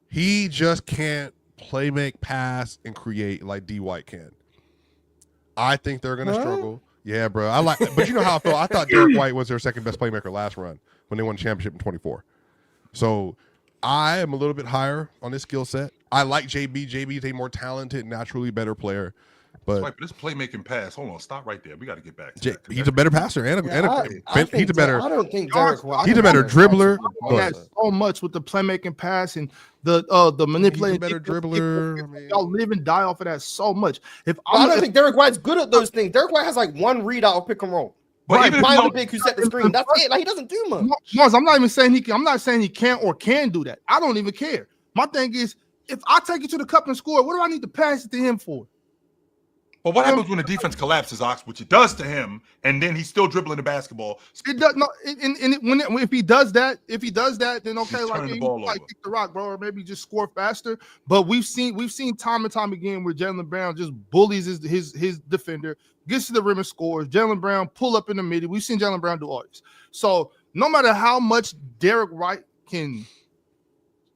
He just can't play, make, pass, and create like D White can. I think they're gonna struggle. Yeah, bro. But you know how I feel. I thought Derek White was their second best playmaker last run when they won the championship in 24. So I am a little bit higher on his skill set. I like JB. JB is a more talented, naturally better player. But this playmaking pass, hold on, stop right there. We got to get back to that. He's a better passer and he's a better. I don't think Derek White. He's a better dribbler. So much with the playmaking pass and the manipulating. He's a better dribbler. Y'all live and die off of that so much. I don't think Derek White's good at those things. Derek White has like one read out of pick and roll. But even the big who set the screen. That's it. Like he doesn't do much. Mars, I'm not even saying he can. I'm not saying he can't or can do that. I don't even care. My thing is, if I take you to the cup and score, what do I need to pass it to him for? But what happens when the defense collapses, Ox, which it does to him, and then he's still dribbling the basketball? It does no. If he does that, then okay, like kick the rock, bro, or maybe just score faster. But we've seen time and time again where Jaylen Brown just bullies his defender, gets to the rim and scores. Jaylen Brown pull up in the middle. We've seen Jaylen Brown do all this. So no matter how much Derek White can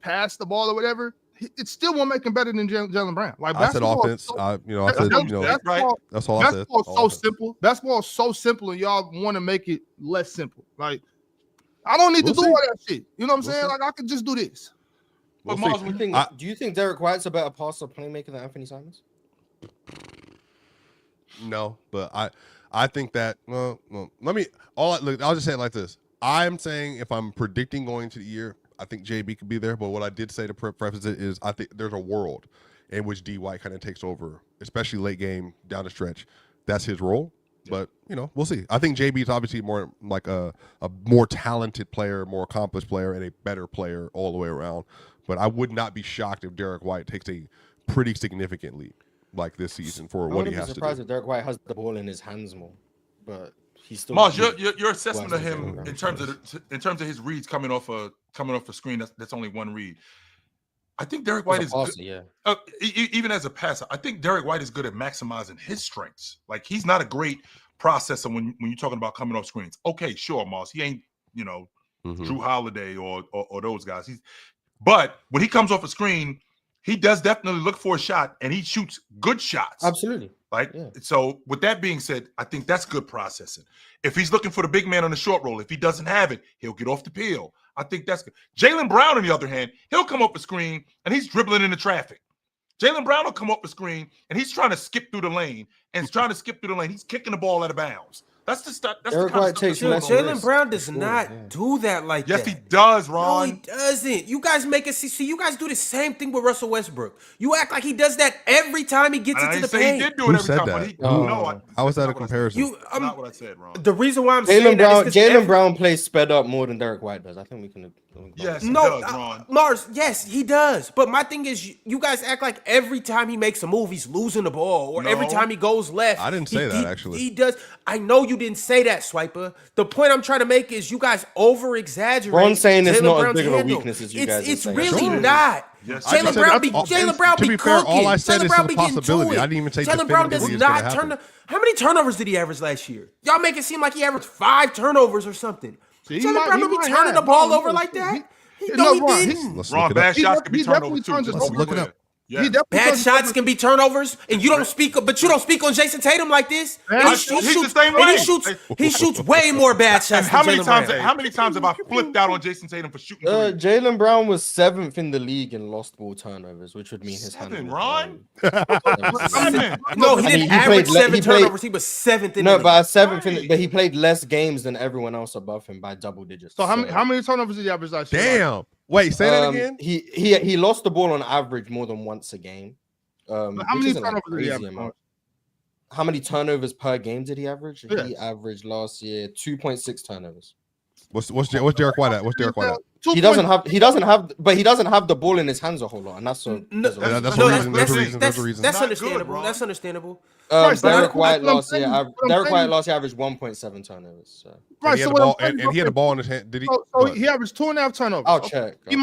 pass the ball or whatever, it still won't make him better than Jaylen Brown. Like I said offense. That's all I said. Basketball's so simple. Basketball is so simple, and y'all want to make it less simple. Like I don't need to do all that shit. You know what I'm saying? Like I could just do this. But do you think Derek White's a better passer playmaker than Anthony Simons? No, but I think that I'll just say it like this. I'm saying if I'm predicting going into the year, I think JB could be there, but what I did say to preface it is I think there's a world in which D White kind of takes over, especially late game down the stretch. That's his role, but we'll see. I think JB is obviously more like a more talented player, more accomplished player, and a better player all the way around. But I would not be shocked if Derek White takes a pretty significant lead like this season for what he has to do. I wouldn't be surprised if Derek White has the ball in his hands more, but he's still. Mars, your assessment of him in terms of his reads coming off a screen that's only one read. I think Derek White is good. Yeah. Even as a passer, I think Derek White is good at maximizing his strengths. Like he's not a great processor when you're talking about coming off screens. Okay, sure, Mars. He ain't Drew Holiday or those guys. But when he comes off a screen, he does definitely look for a shot, and he shoots good shots. Absolutely. So with that being said, I think that's good processing. If he's looking for the big man on the short roll, if he doesn't have it, he'll get off the peel. I think that's good. Jaylen Brown, on the other hand, he'll come up a screen, and he's dribbling into traffic. Jaylen Brown will come up the screen, and he's trying to skip through the lane, He's kicking the ball out of bounds. That's the stuff. That's Eric the kind White of takes stuff. less Jaylen Brown does not do that like that. Yes, he does, No, Ron. he doesn't. You guys make it see. You guys do the same thing with Russell Westbrook. You act like he does that every time he gets into the paint. He did do it Who every said time. that? But no, How is that a comparison? That's not what I said, Ron. The reason why I'm saying Jaylen Brown plays sped up more than Derek White does. I think we can. Yes, he does, Ron. Mars. Yes, he does. But my thing is, you guys act like every time he makes a move, he's losing the ball, or every time he goes left. I didn't say that, actually. He does. I know you didn't say that, Swiper. The point I'm trying to make is you guys over exaggerate. Ron's saying it's Jaylen not as Brown's big of a handle. weakness as you guys are It's saying. really Sure. not. Yes, Jaylen Brown be To be fair, all I said Jaylen is Brown a be getting possibility. to it. I didn't even say Jaylen Brown does definitively it's gonna not turn. happen. How many turnovers did he average last year? Y'all make it seem like he averaged 5 turnovers or something. Jaylen Brown don't be turning the ball over like that. He didn't. Let's Ron, look it bad up. shots can be he turned over definitely too. turns Just it so over. we're Look it up. clear. He definitely Bad turns shots can be turnovers, and you don't speak. But you don't speak on Jason Tatum like this. And He's the same and way. he shoots way more bad shots. And how than many Jaylen times? Brown. How many times have I flipped out on Jason Tatum for shooting? Jaylen Brown was 7th in the league in lost ball turnovers, which would mean his handle. 7, Ron. 7. No, he I mean, didn't he average played- 7 he played- turnovers. He was 7th in No, the but league. 7th, but he played less games than everyone else above him by double digits. So how many turnovers did he average last year? Damn. Wait, say that again. He lost the ball on average more than once a game. How which many isn't, like, turnovers did he crazy average? amount. How many turnovers per game did he average? Yes. He averaged last year 2.6 turnovers. What's Derek White at? What's Derek White at? He doesn't have the ball in his hands a whole lot, and that's a That's reason. a reason. There's a reason. There's a reason. That's Not understandable. good, Ron. That's understandable. Right, so Derek that's White what I'm last saying. year. What I'm Derek White saying- last year averaged 1.7 turnovers. So. Right, And he so had the what ball, I'm saying and he had the ball in his hand. Did he? So he averaged 2.5 turnovers. I'll Okay. check. He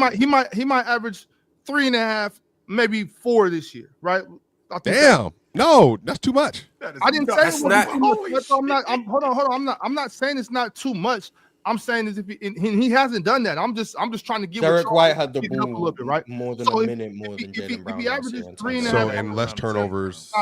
might average 3.5, maybe 4 this year, right? I think Damn. No, that's too much. I didn't say That's it was not- too much. Hold on. I'm not saying it's not too much. I'm saying is if he hasn't done that. I'm just trying to give Derek White had the give it up a ball little bit, right? more than So a if- minute more if than he- Jaylen Brown. if he last averages year in 3.5 So turnovers. and less turnovers.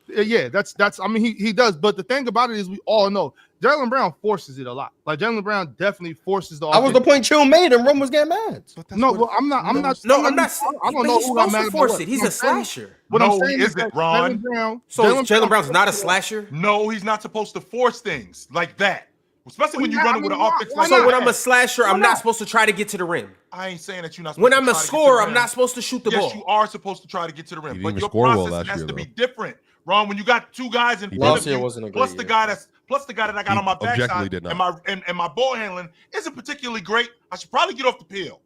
Yeah, that's. I mean, he does. But the thing about it is, we all know Jaylen Brown forces it a lot. Like Jaylen Brown definitely forces the. That was the point Chill made, and Ron was getting mad. No, well, I'm not. No, I'm not. I don't but know he's who I'm supposed mad to about. force What it. He's I'm a saying- slasher. What No, I'm saying he is that isn't, Ron. Jaylen Brown. So Jaylen Brown's not a slasher. No, he's not supposed to force things like that, especially when you're Well, running with an why- offense why like So not? when I'm a slasher, I'm not? not supposed to try to get to the rim. I ain't saying that you're not. When supposed I'm to a try to get to scorer, the I'm rim. not supposed to shoot the Yes, ball. you are supposed to try to get to the rim, He didn't but even your score well process last has year, to be though. different, Ron. When you got 2 guys in front Last of year you, wasn't a great plus the year. guy that I got He on my objectively backside, did not. and my ball handling isn't particularly great. I should probably get off the peel.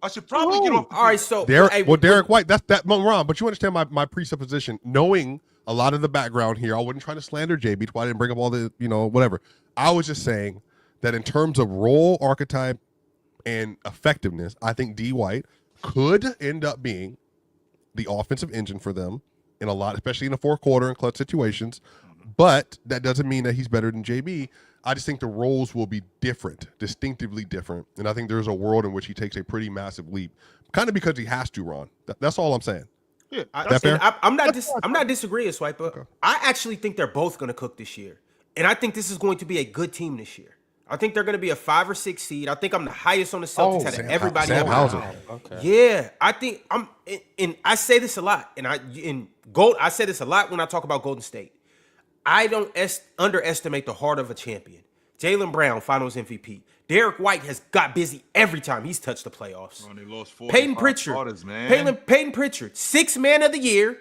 I should probably get off the All right, peel. so Derek White, that's that Ron, but you understand my presupposition. Knowing a lot of the background here, I wasn't trying to slander JB. That's why I didn't bring up all the, whatever. I was just saying that in terms of role archetype and effectiveness, I think D White could end up being the offensive engine for them in a lot, especially in the fourth quarter and clutch situations. But that doesn't mean that he's better than JB. I just think the roles will be different, distinctively different. And I think there's a world in which he takes a pretty massive leap, kind of because he has to, Ron. That's all I'm saying. Yeah, That fair? I'm not disagreeing, Swiper. Okay. I actually think they're both going to cook this year, and I think this is going to be a good team this year. I think they're going to be a 5 or 6 seed. I think I'm the highest on the Celtics out of everybody. Sam Hauser. Okay. Yeah, I think and I say this a lot, and I say this a lot when I talk about Golden State. I don't underestimate the heart of a champion. Jaylen Brown, Finals MVP. Derek White has got busy every time he's touched the playoffs. Ron, they lost 4 Peyton or 5 Pritchard, starters, man. Peyton Pritchard, 6th man of the year.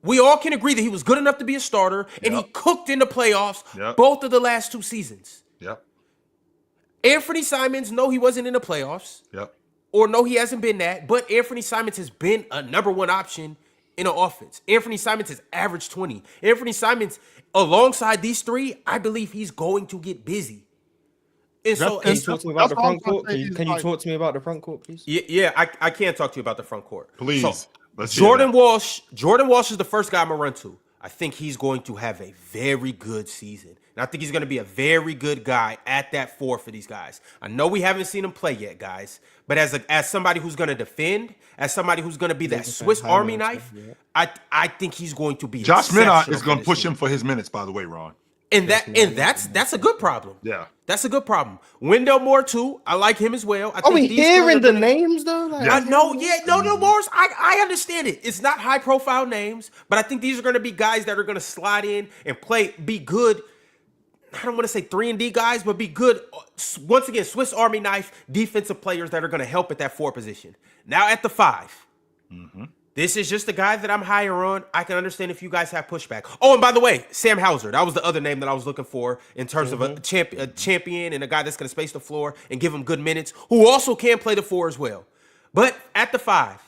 We all can agree that he was good enough to be a starter, and he cooked in the playoffs both of the last 2 seasons. Yep. Anthony Simons, no, he wasn't in the playoffs. Yep. Or no, he hasn't been that. But Anthony Simons has been a number 1 option in an offense. Anthony Simons has averaged 20. Anthony Simons, alongside these 3, I believe he's going to get busy. And so, Can you talk to me about the front court? Can you talk to me about the front court, please? Yeah, I can't talk to you about the front court. Please. So, Let's hear Jordan that. Walsh is the first guy I'm gonna run to. I think he's going to have a very good season. And I think he's going to be a very good guy at that 4 for these guys. I know we haven't seen him play yet, guys. But as somebody who's going to defend, as somebody who's going to be that Swiss Army knife, I think he's going to be Josh Minott is going to push team. him for his minutes, by the way, Ron. And that's a good problem. Yeah. That's a good problem. Wendell Moore, too. I like him as well. Are we hearing the names, though? Like, I know. Yeah, no, Morris. I understand it. It's not high-profile names, but I think these are going to be guys that are going to slide in and be good. I don't want to say 3-and-D guys, but be good, once again, Swiss Army knife defensive players that are going to help at that 4 position. Now at the 5. This is just a guy that I'm higher on. I can understand if you guys have pushback. Oh, and by the way, Sam Hauser. That was the other name that I was looking for in terms of a champion and a guy that's going to space the floor and give him good minutes, who also can play the 4 as well. But at the 5,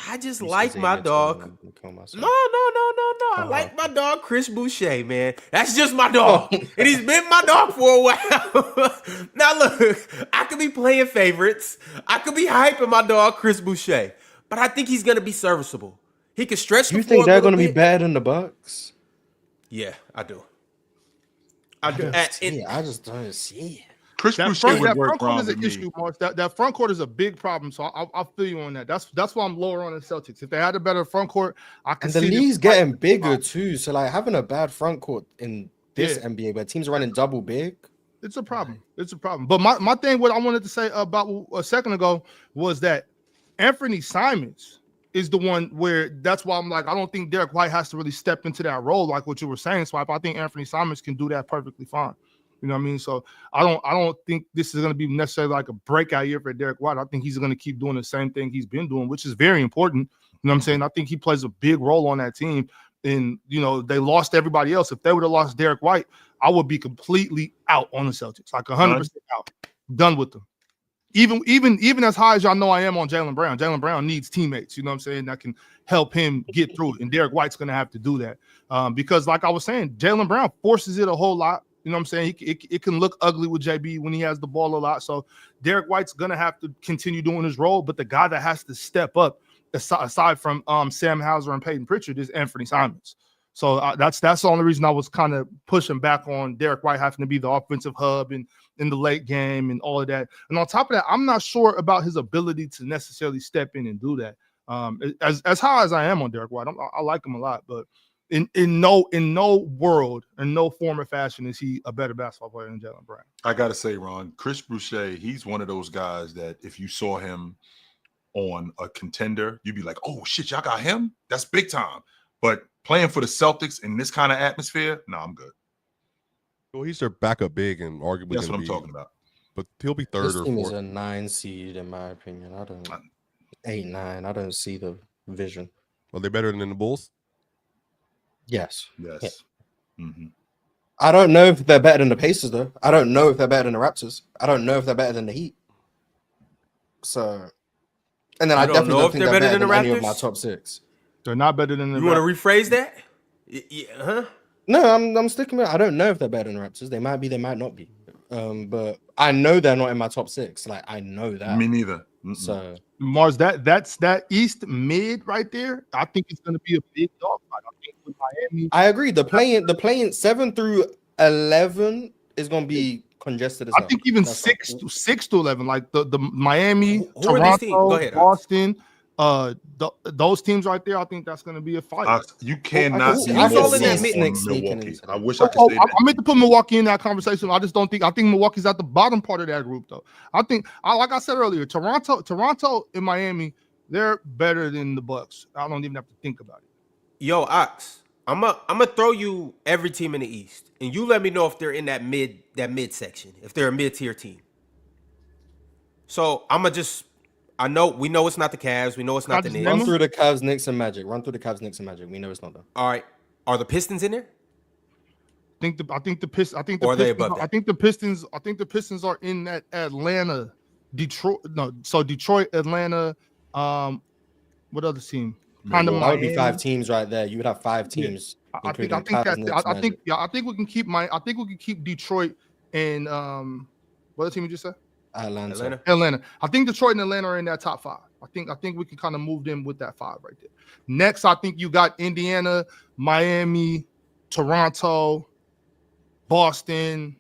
I just like my dog. No. I like my dog, Chris Boucher, man. That's just my dog. And he's been my dog for a while. Now, look, I could be playing favorites. I could be hyping my dog, Chris Boucher. But I think he's going to be serviceable. He can stretch the floor. You think they're going to be better than the Bucks? Yeah, I do. I just don't see it. Chris Boucher would work wrong is an issue, Mark. That front court is a big problem, so I'll feel you on that. That's why I'm lower on the Celtics. If they had a better front court, I can see the league's getting bigger too. So like having a bad front court in this NBA where teams are running double big, it's a problem. It's a problem. But my thing, what I wanted to say about a second ago was that Anthony Simons is the one where that's why I'm like, I don't think Derek White has to really step into that role like what you were saying, Swipe. I think Anthony Simons can do that perfectly fine. You know what I mean? So I don't think this is going to be necessarily like a breakout year for Derek White. I think he's going to keep doing the same thing he's been doing, which is very important. You know what I'm saying? I think he plays a big role on that team. And, you know, they lost everybody else. If they would have lost Derek White, I would be completely out on the Celtics, like 100% out, done with them. Even as high as y'all know I am on Jaylen Brown. Jaylen Brown needs teammates, you know what I'm saying, that can help him get through it. And Derek White's going to have to do that because, like I was saying, Jaylen Brown forces it a whole lot. You know what I'm saying? It can look ugly with JB when he has the ball a lot. So Derek White's going to have to continue doing his role. But the guy that has to step up, aside from Sam Hauser and Peyton Pritchard, is Anthony Simons. So that's the only reason I was kind of pushing back on Derek White having to be the offensive hub and in the late game and all of that. And on top of that, I'm not sure about his ability to necessarily step in and do that. As high as I am on Derek White, I like him a lot, but in no world, in no form or fashion is he a better basketball player than Jaylen Brown. I gotta say, Ron, Chris Boucher, he's one of those guys that if you saw him on a contender, you'd be like, oh shit, y'all got him? That's big time. But playing for the Celtics in this kind of atmosphere, no, I'm good. Well, he's their backup big and arguably that's what I'm talking about. But he'll be third this or team fourth. is a 9 seed in my opinion. I don't 8-9. I don't see the vision. Are they better than the Bulls? Yes. Yes. Yeah. Mm-hmm. I don't know if they're better than the Pacers, though. I don't know if they're better than the Raptors. I don't know if they're better than the Heat. So, and then I definitely don't think they're better than any of my top 6. They're not better than the You want to rephrase that? Yeah, huh? No, I'm sticking with it. I don't know if they're better than the Raptors. They might be, they might not be. But I know they're not in my top 6. Like, I know that. Me neither. Mm-mm. So, Mars, that's that East mid right there. I think it's going to be a big dog fight. I think with Miami. I agree. The playing 7 through 11 is going to be congested as I hell. think even 6 to 11, like the Miami, Who Toronto, are these teams? Go ahead, Boston, those teams right there. I think that's going to be a fight. You cannot see Milwaukee. I wish I could say that. I meant to put Milwaukee in that conversation. I just don't think. I think Milwaukee's at the bottom part of that group, though. I think, like I said earlier, Toronto, and Miami, they're better than the Bucks. I don't even have to think about it. Yo, Ox, I'm gonna throw you every team in the East, and you let me know if they're in that mid section, if they're a mid-tier team. So we know it's not the Cavs, we know it's not the Knicks. Run through the Cavs, Knicks, and Magic. We know it's not them. All right, are the Pistons in there? I think the Pistons are in that Atlanta, Detroit. No, so Detroit, Atlanta. What other team? That would be 5 teams right there. You would have 5 teams. Yeah. I think we can keep Detroit and what other team you just said? Atlanta. I think Detroit and Atlanta are in that top 5. I think we can kind of move them with that 5 right there. Next, I think you got Indiana, Miami, Toronto, Boston.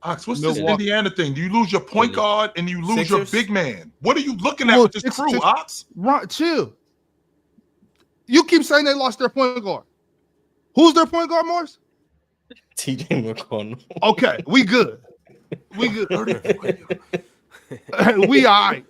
Ox, what's this Indiana thing? Do you lose your point guard and you lose Sixers? your big man? What are you looking at with this crew, Ox? Right, chill. You keep saying they lost their point guard. Who's their point guard, Morris? TJ McConnell. Okay, we good. We good. We all right.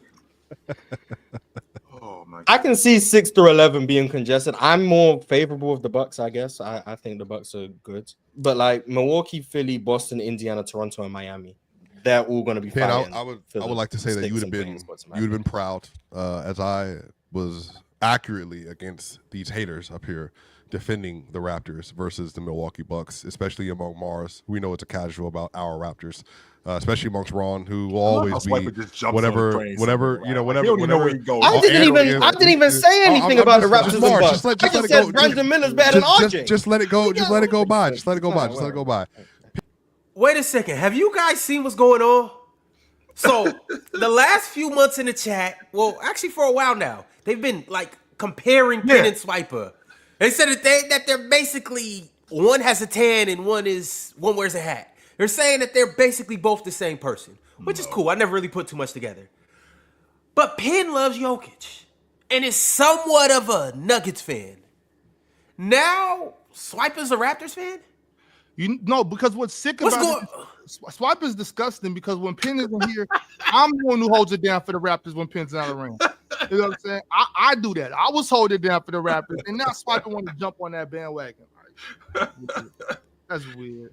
Oh my God. I can see 6 through 11 being congested. I'm more favorable of the Bucks, I guess. I think the Bucks are good. But like Milwaukee, Philly, Boston, Indiana, Toronto, and Miami, they're all going to be fine. I would like to say that you would have been proud, as I was accurately against these haters up here defending the Raptors versus the Milwaukee Bucks, especially among Mars. We know it's a casual about our Raptors. Especially amongst Ron, who will always be whatever. He don't know where he goes. I didn't even say anything about the Raptors. I just said Brandon Miller's better than RJ. Just let it go. Just let it go by. Just let it go by. Just let it go by. Wait a second. Have you guys seen what's going on? So the last few months in the chat, well, actually for a while now, they've been like comparing Penn and Swiper. They said that they're basically one has a tan and one wears a hat. They're saying that they're basically both the same person, which is cool. I never really put too much together. But Penn loves Jokic and is somewhat of a Nuggets fan. Now, Swiper's a Raptors fan? Because what's sick about it, Swipe is disgusting because when Penn isn't here, I'm the one who holds it down for the Raptors when Penn's not around. You know what I'm saying? I do that. I was holding it down for the Raptors, and now Swipe want to jump on that bandwagon. That's weird.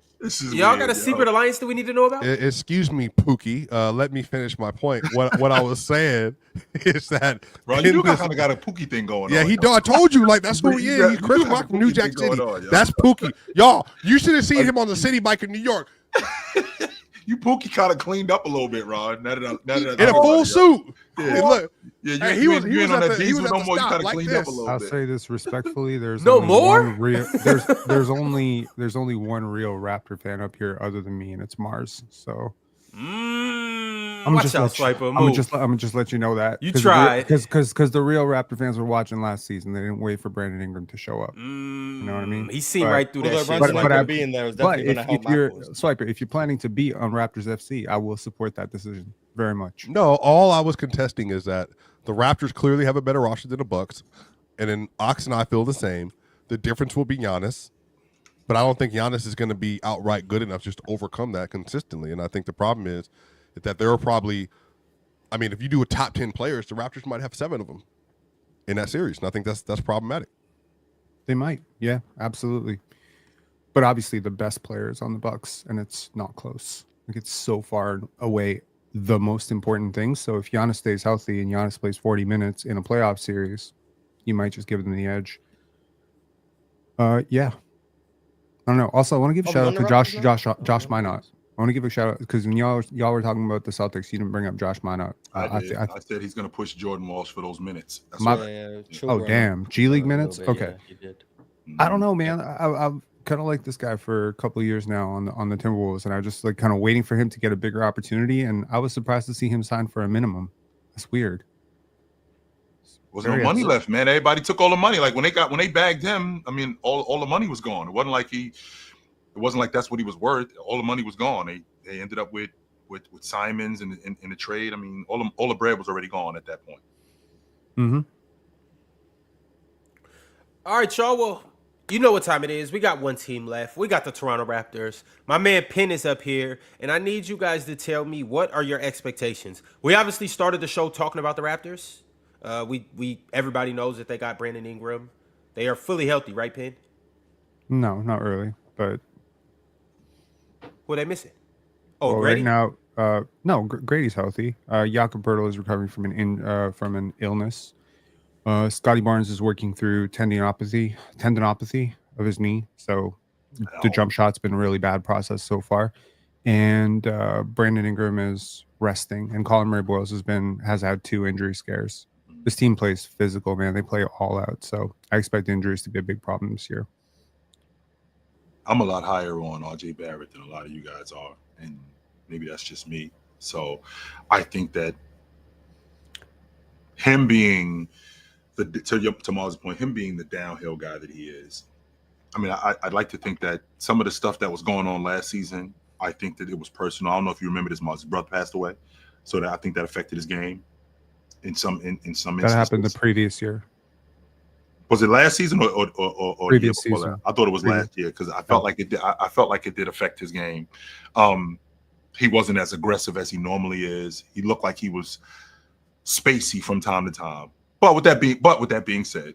Y'all got a secret alliance that we need to know about? Excuse me, Pookie. Let me finish my point. What I was saying is that bro, you kind of got a Pookie thing going on. Yeah, he do. I told you, like that's who he is. He's Chris Rock from New Jack City. That's Pookie. Y'all, you should have seen him on the city bike in New York. You Pookie kind of cleaned up a little bit, Ron. In a full suit. Yeah, look. Yeah, you ain't on that diesel no more. You kind of cleaned up a little bit. I'll say this respectfully: there's no only more. There's only one real Raptor fan up here other than me, and it's Mars. So I'm watch out, Swiper. I'm just let you know that you tried because the real Raptor fans were watching last season. They didn't wait for Brandon Ingram to show up. You know what I mean? He's seen right through that shit. But being there is definitely going to help. Swiper, if you're planning to be on Raptors FC, I will support that decision very much. No, all I was contesting is that the Raptors clearly have a better roster than the Bucks, and then Ox and I feel the same. The difference will be Giannis, but I don't think Giannis is going to be outright good enough just to overcome that consistently. And I think the problem is that there are probably, I mean, if you do a top 10 players, the Raptors might have 7 of them in that series, and I think that's problematic. They might, yeah, absolutely. But obviously, the best player is on the Bucks, and it's not close. Like it's so far away. The most important thing. So if Giannis stays healthy and Giannis plays 40 minutes in a playoff series, you might just give them the edge. Yeah. I don't know. Also, I want to give a shout out to Josh Minot. I want to give a shout out because when y'all were talking about the Celtics, you didn't bring up Josh Minot. I said he's going to push Jordan Walsh for those minutes. Damn. G League minutes? Bit, okay. Yeah, he did. I don't know, man. I've kind of like this guy for a couple of years now on the Timberwolves, and I was just like kind of waiting for him to get a bigger opportunity, and I was surprised to see him sign for a minimum. That's weird. Wasn't no money left, man. Everybody took all the money. Like when they bagged him, I mean, all the money was gone. It wasn't like that's what he was worth. All the money was gone. They ended up with Simons in the trade. I mean, all the bread was already gone at that point. Mm-hmm. All right, y'all. Well, you know what time it is. We got one team left. We got the Toronto Raptors. My man Penn is up here, and I need you guys to tell me what are your expectations. We obviously started the show talking about the Raptors. Everybody knows that they got Brandon Ingram. They are fully healthy, right, Penn? No, not really. But who are they missing? Oh, Grady? Right now, no, Grady's healthy. Jakob Poeltl is recovering from an illness. Scotty Barnes is working through tendinopathy of his knee. So the jump shot's been a really bad process so far. And Brandon Ingram is resting, and Colin Murray Boyles has had 2 injury scares. This team plays physical, man. They play all out. So I expect injuries to be a big problem this year. I'm a lot higher on RJ Barrett than a lot of you guys are, and maybe that's just me. So I think that him being to Marl's point, him being the downhill guy that he is, I mean, I'd like to think that some of the stuff that was going on last season, I think that it was personal. I don't know if you remember this, Mark. His brother passed away, so that I think that affected his game in some instances. That happened the previous year. Was it last season or the year before season? that? I thought it was last year because I felt like it did. I felt like it did affect his game. He wasn't as aggressive as he normally is. He looked like he was spacey from time to time. But with that being said,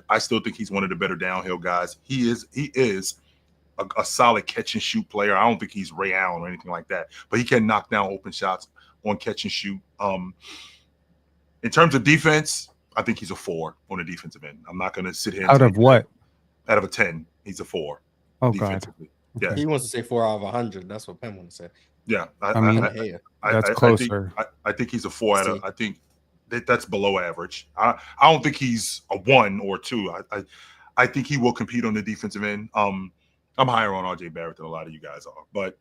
I still think he's one of the better downhill guys. He is a solid catch and shoot player. I don't think he's Ray Allen or anything like that, but he can knock down open shots on catch and shoot. In terms of defense, I think he's a 4 on the defensive end. I'm not going to sit here and out of what? Out of a 10, he's a 4. Oh God. Yeah. He wants to say 4 out of 100. That's what Penn wants to say. Yeah, that's closer. I think he's a 4 out of. I think that's below average. I don't think he's a 1 or 2. I think he will compete on the defensive end. I'm higher on RJ Barrett than a lot of you guys are, but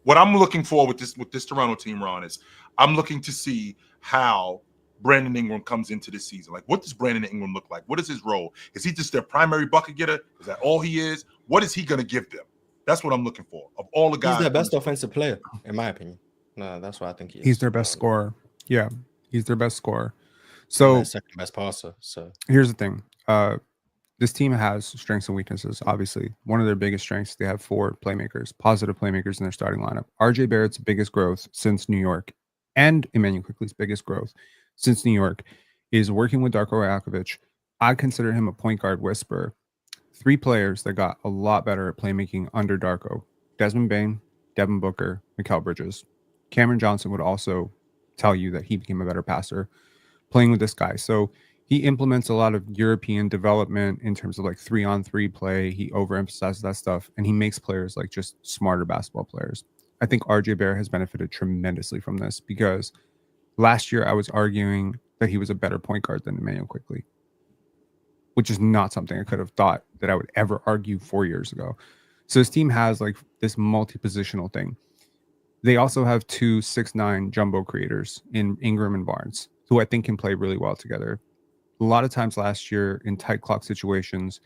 what I'm looking for with this Toronto team, Ron, is I'm looking to see how Brandon Ingram comes into this season. Like, what does Brandon Ingram look like? What is his role? Is he just their primary bucket getter? Is that all he is? What is he going to give them? That's what I'm looking for. Of all the guys, he's their best offensive player, in my opinion. No, that's what I think he is. He's their best scorer. Yeah, he's their best scorer. So second best passer. So here's the thing. This team has strengths and weaknesses. Obviously, one of their biggest strengths, they have 4 playmakers, positive playmakers in their starting lineup. RJ Barrett's biggest growth since New York, and Immanuel Quickley's biggest growth since New York, is working with Darko Rajakovic. I consider him a point guard whisperer. 3 players that got a lot better at playmaking under Darko: Desmond Bane, Devin Booker, Mikal Bridges. Cameron Johnson would also tell you that he became a better passer playing with this guy. So he implements a lot of European development in terms of like 3-on-3 play. He overemphasizes that stuff, and he makes players like just smarter basketball players. I think RJ Barrett has benefited tremendously from this, because last year I was arguing that he was a better point guard than Immanuel Quickley, which is not something I could have thought that I would ever argue 4 years ago. So this team has like this multi-positional thing. They also have 2 6'9" jumbo creators in Ingram and Barnes, who I think can play really well together. A lot of times last year in tight clock situations,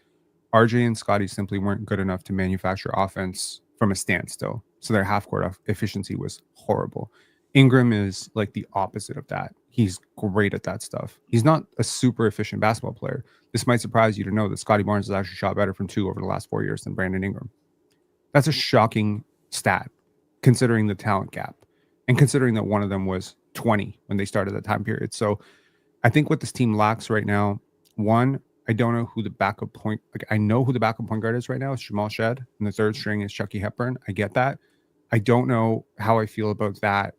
RJ and Scotty simply weren't good enough to manufacture offense from a standstill. So their half-court efficiency was horrible. Ingram is like the opposite of that. He's great at that stuff. He's not a super efficient basketball player. This might surprise you to know that Scotty Barnes has actually shot better from 2 over the last 4 years than Brandon Ingram. That's a shocking stat, considering the talent gap and considering that one of them was 20 when they started that time period. So I think what this team lacks right now, one, I don't know who the backup point, like I know who the backup point guard is right now. It's Jamal Shed, and the third string is Chucky Hepburn. I get that. I don't know how I feel about that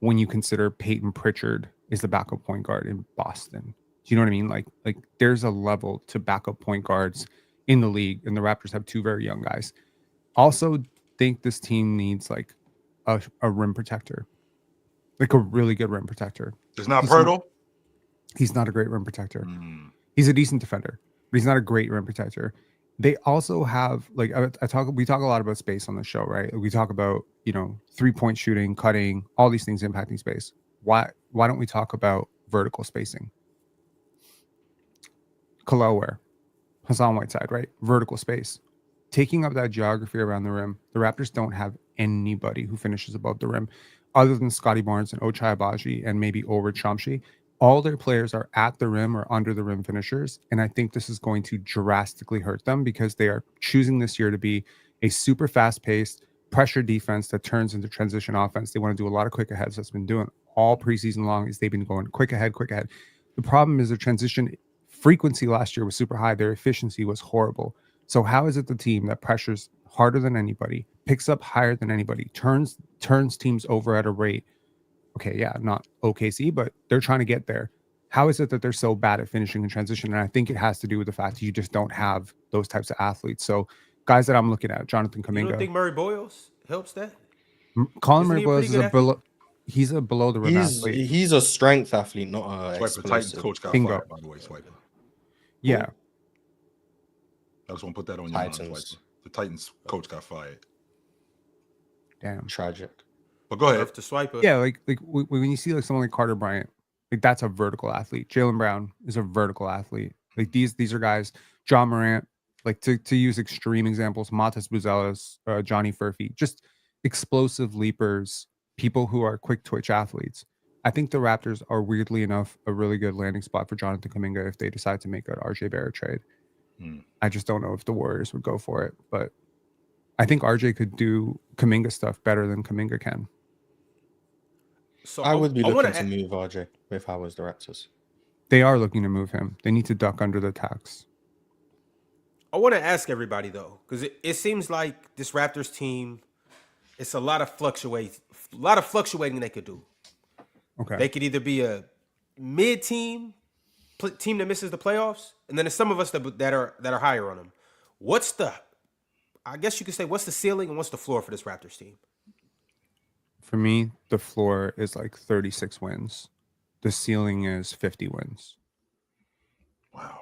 when you consider Peyton Pritchard is the backup point guard in Boston. Do you know what I mean? Like there's a level to backup point guards in the league, and the Raptors have 2 very young guys. Also think this team needs like a rim protector, like a really good rim protector. It's not Pirtle. He's not a great rim protector. He's a decent defender, but he's not a great rim protector. They also have like we talk a lot about space on the show, right? We talk about 3-point shooting, cutting, all these things impacting space. Why don't we talk about vertical spacing? Khalil Ware, Hassan Whiteside, right? Vertical space, taking up that geography around the rim. The Raptors don't have anybody who finishes above the rim, other than Scotty Barnes and Ochai Agbaji and maybe Ulrich Chomsky. All their players are at the rim or under the rim finishers, and I think this is going to drastically hurt them because they are choosing this year to be a super fast-paced pressure defense that turns into transition offense. They want to do a lot of quick aheads. That's been doing all preseason long. Is they've been going quick ahead, quick ahead. The problem is their transition frequency last year was super high. Their efficiency was horrible. So how is it the team that pressures harder than anybody, picks up higher than anybody, turns teams over at a rate? Okay, yeah, not OKC, but they're trying to get there. How is it that they're so bad at finishing in transition? And I think it has to do with the fact that you just don't have those types of athletes. So guys that I'm looking at, Jonathan Kuminga. You don't think Murray Boyles helps that? Colin Murray Boyles is a below the rim athlete. He's a strength athlete, not a Titans coach got Bingo. fired, by the way, Swiper. Yeah. I just want to put that on your mind, Swiper. The Titans coach got fired. Damn. Tragic. But go ahead. To Swiper. Yeah, like when you see like someone like Carter Bryant, like that's a vertical athlete. Jaylen Brown is a vertical athlete. Like these are guys. John Morant, like to use extreme examples, Matas Buzelas, Johnny Furphy, just explosive leapers, people who are quick twitch athletes. I think the Raptors are weirdly enough a really good landing spot for Jonathan Kuminga if they decide to make an RJ Barrett trade. I just don't know if the Warriors would go for it, but I think RJ could do Kuminga stuff better than Kuminga can. So I would be looking to move RJ if I was the Raptors. They are looking to move him. They need to duck under the tax. I want to ask everybody though, because it seems like this Raptors team, it's a lot of fluctuating they could do. Okay. They could either be a mid team that misses the playoffs, and then there's some of us that are higher on them. What's the ceiling and what's the floor for this Raptors team? For me, the floor is like 36 wins. The ceiling is 50 wins. Wow.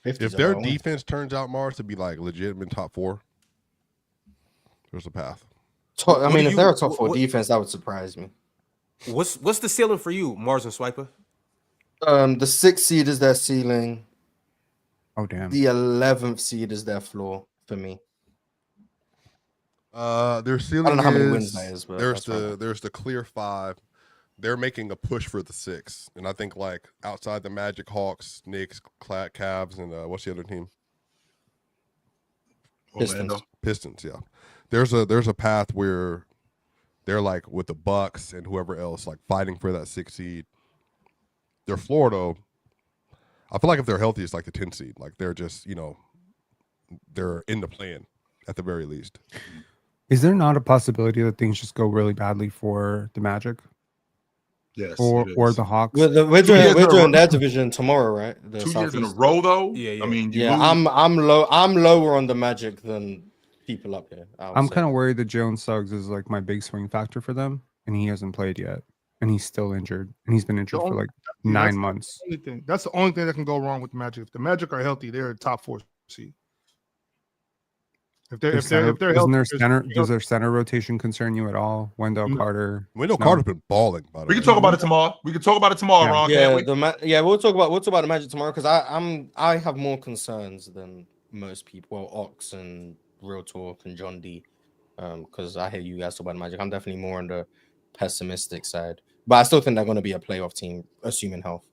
If their defense turns out, Mars, to be like legitimate top 4, there's a path. If they're a top 4 defense, that would surprise me. What's the ceiling for you, Mars and Swiper? The 6th seed is their ceiling. Oh damn. The 11th seed is their floor for me. Their ceiling. I don't know how many wins that is, but there's the clear 5. They're making a push for the 6, and I think like outside the Magic, Hawks, Knicks, Cavs, and what's the other team? Pistons. Yeah, there's a path where they're like with the Bucks and whoever else like fighting for that 6 seed. Their floor though, I feel like if they're healthy, it's like the 10 seed. Like they're just they're in the plan at the very least. Is there not a possibility that things just go really badly for the Magic? Yes, or the Hawks. We're doing that division tomorrow, right? 2 years in a row, though. Yeah. I mean, I'm lower on the Magic than people up here. I'm kind of worried that Jones Suggs is like my big swing factor for them, and he hasn't played yet, and he's still injured, and he's been injured for like 9 months. That's the only thing that can go wrong with the Magic. If the Magic are healthy, they're a top 4 seed. If they're healthy, does their center rotation concern you at all? Wendell Carter. Carter's been balling. By the way, we can talk about it tomorrow. Ron. We'll talk about the Magic tomorrow because I have more concerns than most people. Well, Ox and Real Talk and John D. Because I hear you guys talk about the Magic. I'm definitely more on the pessimistic side, but I still think they're going to be a playoff team, assuming health.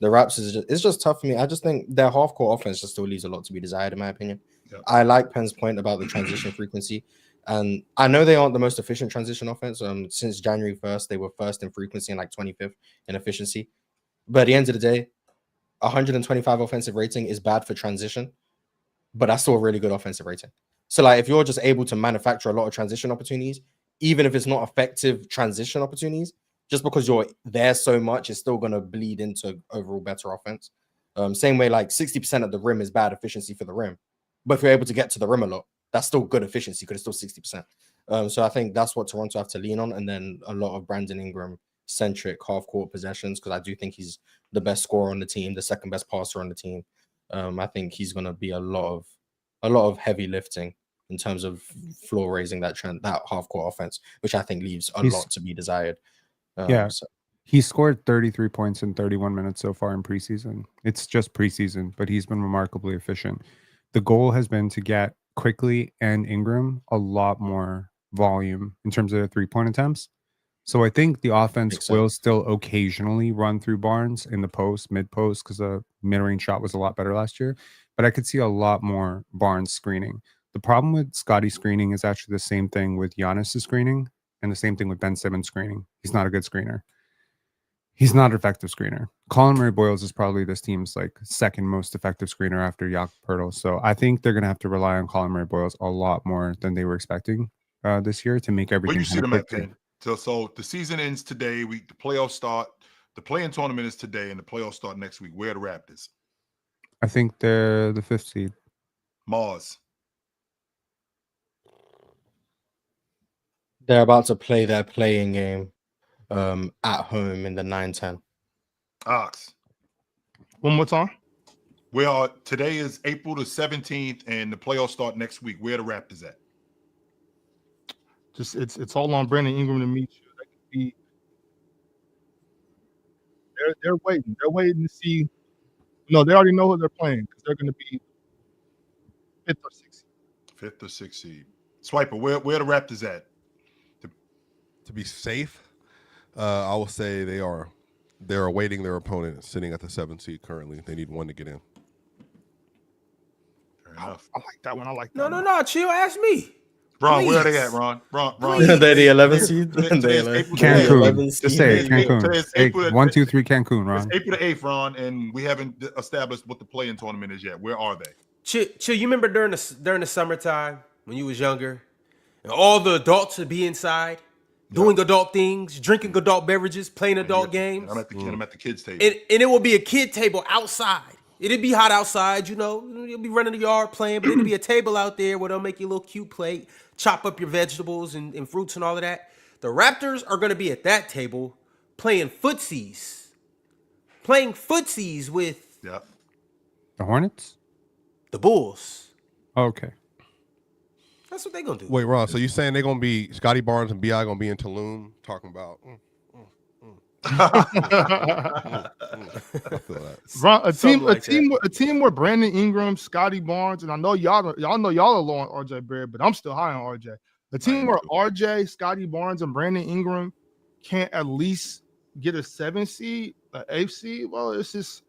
The Raptors it's just tough for me. I just think their half-court offense just still leaves a lot to be desired, in my opinion. Yep. I like Penn's point about the transition frequency, and I know they aren't the most efficient transition offense. Since January 1st, they were first in frequency and like 25th in efficiency. But at the end of the day, 125 offensive rating is bad for transition, but that's still a really good offensive rating. So like if you're just able to manufacture a lot of transition opportunities, even if it's not effective transition opportunities, just because you're there so much, it's still going to bleed into overall better offense. Same way, like 60% of the rim is bad efficiency for the rim. But if you're able to get to the rim a lot, that's still good efficiency because it's still 60%. So I think that's what Toronto have to lean on. And then a lot of Brandon Ingram-centric half-court possessions because I do think he's the best scorer on the team, the second best passer on the team. I think he's going to be a lot of heavy lifting in terms of floor raising that half-court offense, which I think leaves a lot to be desired. He scored 33 points in 31 minutes so far in preseason. It's just preseason, but he's been remarkably efficient. The goal has been to get Quickly and Ingram a lot more volume in terms of their three-point attempts. So I think the offense will still occasionally run through Barnes in the post, mid-post, because the mid-range shot was a lot better last year. But I could see a lot more Barnes screening. The problem with Scotty screening is actually the same thing with Giannis' screening and the same thing with Ben Simmons screening. He's not a good screener. He's not an effective screener. Colin Murray-Boyles is probably this team's like second most effective screener after Jakob Poeltl. So I think they're going to have to rely on Colin Murray-Boyles a lot more than they were expecting this year to make everything. Where you see them at, Penn? So the season ends today. The playoffs start. The play-in tournament is today, and the playoffs start next week. Where are the Raptors? I think they're the 5th seed. Mars. They're about to play their playing game at home in the 9-10. Ox. One more time. Today is April the 17th, and the playoffs start next week. Where are the Raptors at? Just it's all on Brandon Ingram to meet you. That could be. They're waiting. They're waiting to see. No, they already know who they're playing because they're going to be Fifth or sixth. Fifth or sixth seed. Swiper, where the Raptors at? To be safe, I will say they're awaiting their opponent, sitting at the 7th seed currently. They need one to get in. Fair enough. I like that one. I like that one. No. Chill. Ask me. Ron, where are they Please. at, Ron? Ron. Please. They're the 11th seed. Today's April Cancun. seed. Just say it. Today's Cancun. Hey, April- 1, 2, 3, Cancun, Ron. It's April the 8th, Ron, and we haven't established what the play-in tournament is yet. Where are they? Chill. You remember during the summertime when you was younger, and all the adults would be inside, doing adult things, drinking adult beverages, playing adult games. I'm at the kids' table. And it will be a kid table outside. It'd be hot outside, You'll be running the yard playing, but it'll be a table out there where they'll make you a little cute plate, chop up your vegetables and fruits and all of that. The Raptors are going to be at that table playing footsies. Playing footsies with Yep. The Hornets? the Bulls. Okay. That's what they're going to do. Wait, Ron, so you saying they're going to be, Scotty Barnes and B.I. going to be in Tulum talking about, I feel that. A team where Brandon Ingram, Scotty Barnes, and I know y'all are low on RJ Barrett, but I'm still high on RJ. A team where RJ, Scotty Barnes, and Brandon Ingram can't at least get a 7 seed, an 8th seed. Well, it's just.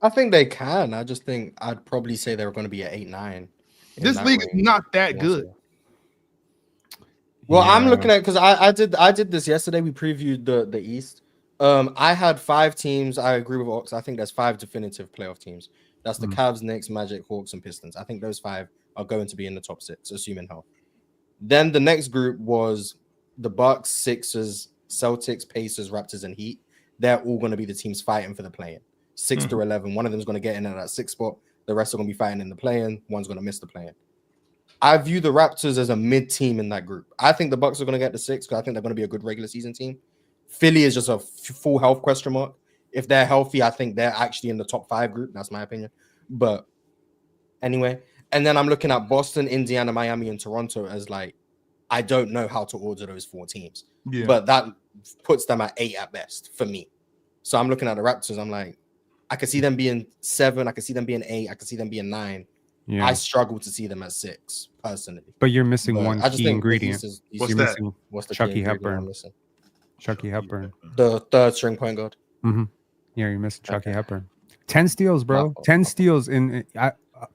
I think they can. I just think I'd probably say they're going to be at 8-9. This league is not that good. Well, I'm looking at because I did this yesterday. We previewed the East. I had 5 teams. I agree with Ox. I think there's 5 definitive playoff teams. That's the Cavs, Knicks, Magic, Hawks, and Pistons. I think those 5 are going to be in the top 6, assuming health. Then the next group was the Bucks, Sixers, Celtics, Pacers, Raptors, and Heat. They're all going to be the teams fighting for the play-in. 6 through 11. One of them is going to get in at that 6th spot. The rest are going to be fighting in the play-in. One's going to miss the play-in. I view the Raptors as a mid team in that group. I think the Bucks are going to get the 6 because I think they're going to be a good regular season team. Philly is just a full health question mark. If they're healthy, I think they're actually in the top 5 group. That's my opinion. But anyway, and then I'm looking at Boston, Indiana, Miami, and Toronto as like, I don't know how to order those 4 teams. Yeah. But that puts them at 8 at best for me. So I'm looking at the Raptors. I'm like, I could see them being 7. I could see them being 8. I could see them being 9. Yeah. I struggle to see them at 6 personally. But you're missing one key ingredient. What's that? What's the Chucky Hepburn? Chucky Hepburn. The 3rd string point guard. Mm-hmm. Yeah, you're missing Chucky Hepburn. 10 steals, bro. 10 steals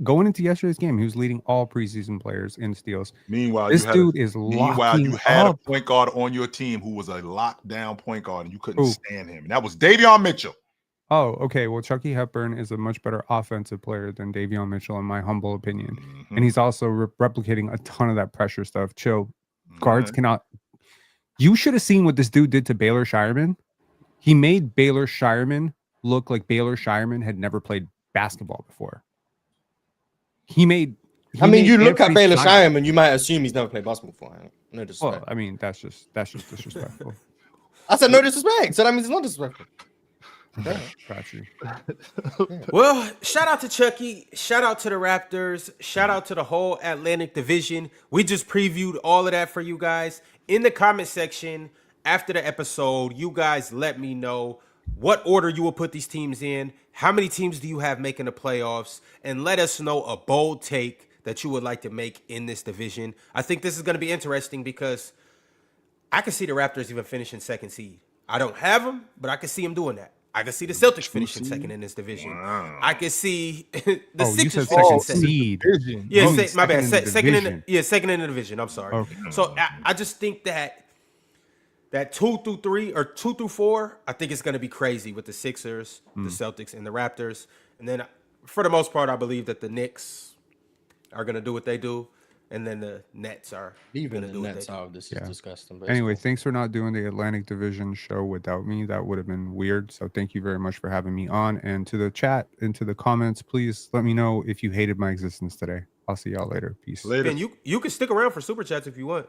going into yesterday's game. He was leading all preseason players in steals. Meanwhile, this dude is locking you had up. a point guard on your team who was a lockdown point guard, and you couldn't stand him. And that was Davion Mitchell. Oh, okay. Well, Chucky Hepburn is a much better offensive player than Davion Mitchell, in my humble opinion. And he's also replicating a ton of that pressure stuff. Chill. Guards cannot. You should have seen what this dude did to Baylor Shireman. He made Baylor Shireman look like Baylor Shireman had never played basketball before. You look at Baylor Shireman, you might assume he's never played basketball before. No disrespect. Well, I mean, that's just disrespectful. I said no disrespect. So that means it's not disrespectful. Okay, got you. Well, shout out to Chucky. Shout out to the Raptors. Shout out to the whole Atlantic Division. We just previewed all of that for you guys. In the comment section after the episode, you guys let me know what order you will put these teams in. How many teams do you have making the playoffs? And let us know a bold take that you would like to make in this division. I think this is going to be interesting because I can see the Raptors even finishing 2nd seed. I don't have them, but I can see them doing that. I can see the Celtics finishing 2nd in this division. Wow. I can see the Sixers finishing 2nd seed. Yeah, my bad. Second in the division. I'm sorry. Okay. So I just think that 2 through 3 or 2 through 4, I think it's going to be crazy with the Sixers, the Celtics, and the Raptors. And then for the most part, I believe that the Knicks are going to do what they do. And then the Nets are even the Nets are. This is disgusting. Anyway, thanks for not doing the Atlantic Division show without me. That would have been weird. So thank you very much for having me on. And to the chat and to the comments, please let me know if you hated my existence today. I'll see y'all later. Peace. Later. Ben, you can stick around for super chats if you want.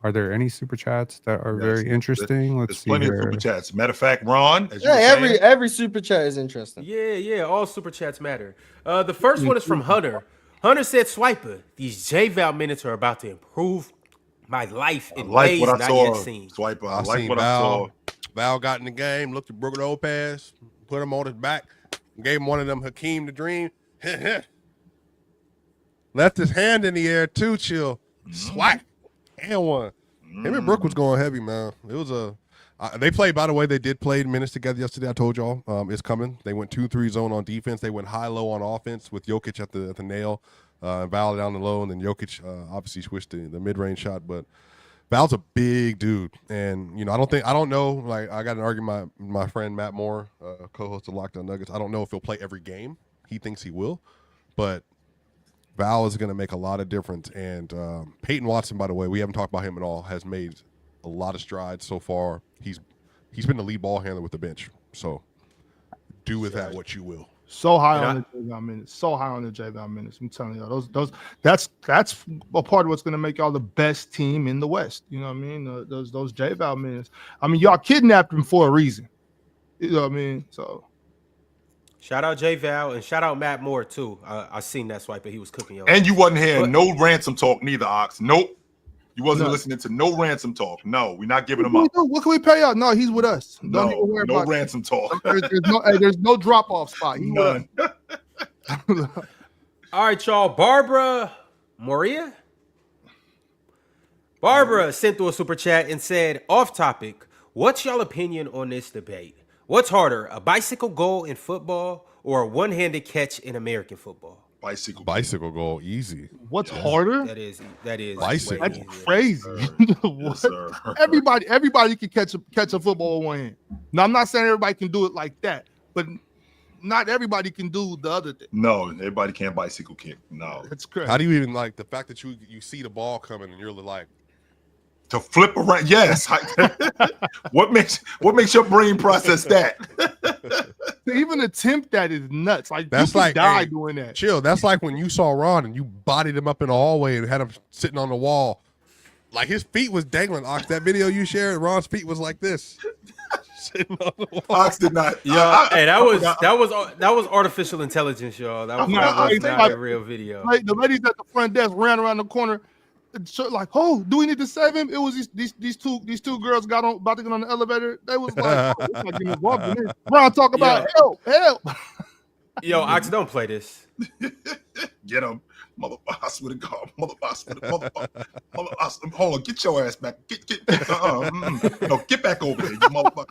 Are there any super chats that are very interesting? Let's see. Plenty of super chats. Matter of fact, Ron, every super chat is interesting. Yeah, all super chats matter. The first one is from Hunter. Hunter said, Swiper, these J-Val minutes are about to improve my life in ways not yet seen. Swiper, I like what I saw. Val got in the game, looked at Brooke Lopez, put him on his back, gave him one of them Hakeem the Dream. Left his hand in the air too. Chill. Swat. And one. Him and Brooke was going heavy, man. It was a. They played. By the way, they did play minutes together yesterday. I told y'all, it's coming. They went 2-3 zone on defense. They went high-low on offense with Jokic at the nail, Val down the low, and then Jokic obviously switched the mid-range shot. But Val's a big dude, and I don't know. Like I got an argument. My friend Matt Moore, co-host of Lockdown Nuggets. I don't know if he'll play every game. He thinks he will, but Val is going to make a lot of difference. And Peyton Watson, by the way, we haven't talked about him at all, has made a lot of strides so far. He's been the lead ball handler with the bench. So do with that what you will. So high on the J-Val minutes. So high on the J-Val minutes. I'm telling you, that's a part of what's going to make y'all the best team in the West. You know what I mean? Those J-Val minutes. I mean, y'all kidnapped him for a reason. You know what I mean? So. Shout out J-Val and shout out Matt Moore too. I seen that swipe, but he was cooking y'all. And you wasn't hearing no ransom talk neither, Ox. Nope. You wasn't listening to no ransom talk. No, we're not giving him up. What can we pay out? No, he's with us. Don't even worry about ransom talk. There's no drop-off spot. None. All right, y'all. Barbara Moria? Barbara sent through a super chat and said, off topic, what's y'all opinion on this debate? What's harder, a bicycle goal in football or a one-handed catch in American football? Bicycle goal, easy. What's harder? That is bicycle. That's crazy. Yes, Everybody can catch a football with one hand. Now I'm not saying everybody can do it like that, but not everybody can do the other thing. No, everybody can't bicycle kick. No, that's correct. How do you even like the fact that you see the ball coming and you're like to flip around? Yes. What makes your brain process that? To even attempt that is nuts. Like that's you like die doing that. Chill. That's like when you saw Ron and you bodied him up in the hallway and had him sitting on the wall, like his feet was dangling. Ox, that video you shared, Ron's feet was like this. Sitting on the wall. Ox did not. Yeah, hey, that was artificial intelligence, y'all. That was not a real video. Like the ladies at the front desk ran around the corner. Like, oh, do we need to save him? It was these two girls about to get on the elevator. They was like, oh, not getting involved in this. Ron talk about help. Yo, Ox, don't play this. Get him, mother. I swear to God, mother. Hold on, get your ass back. Get back over there, you motherfucker.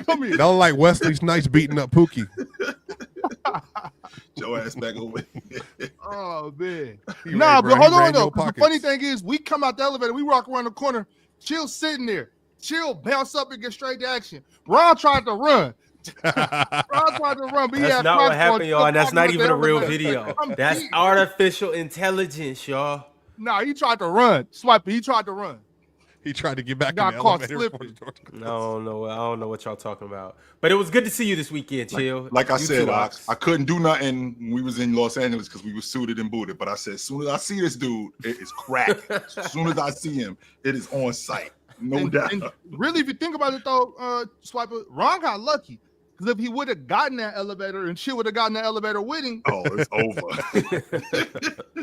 Come here. Don't like Wesley Snipes beating up Pookie. Your ass back over here. Oh man, but hold on though. The funny thing is, we come out the elevator, we walk around the corner. Chill sitting there. Chill bounce up and get straight to action. Ron tried to run. But that's not what happened, y'all. And that's not even a real video. That's artificial intelligence, y'all. No, he tried to run. Swipe it. He tried to run. He tried to get back. Got in the caught elevator. slipping. I don't know what y'all talking about. But it was good to see you this weekend, Chill. Like I said, I couldn't do nothing when we was in Los Angeles because we were suited and booted. But I said, as soon as I see this dude, it is crack. As soon as I see him, it is on site. No doubt. And really, if you think about it, though, Swiper, Ron got lucky. Because if he would have gotten that elevator and shit would have gotten that elevator with him. Oh, it's over.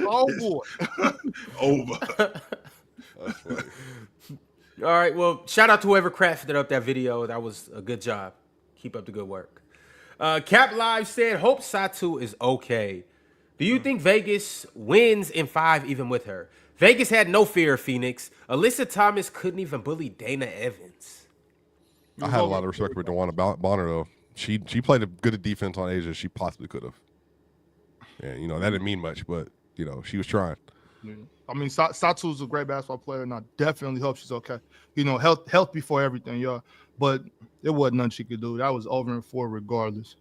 Oh, boy. Over. That's funny. All right, well, shout out to whoever crafted up that video. That was a good job. Keep up the good work. Cap Live said, hope Satu is okay. Do you think Vegas wins in 5 even with her? Vegas had no fear of Phoenix. Alyssa Thomas couldn't even bully Dana Evans. I had a lot of respect for DeWanna Bonner, though. She played a good defense on Asia. She possibly could have. And, that didn't mean much, but, she was trying. Yeah. I mean, Satu's a great basketball player, and I definitely hope she's okay. Health before everything, y'all. But there wasn't nothing she could do. That was over and 4 regardless.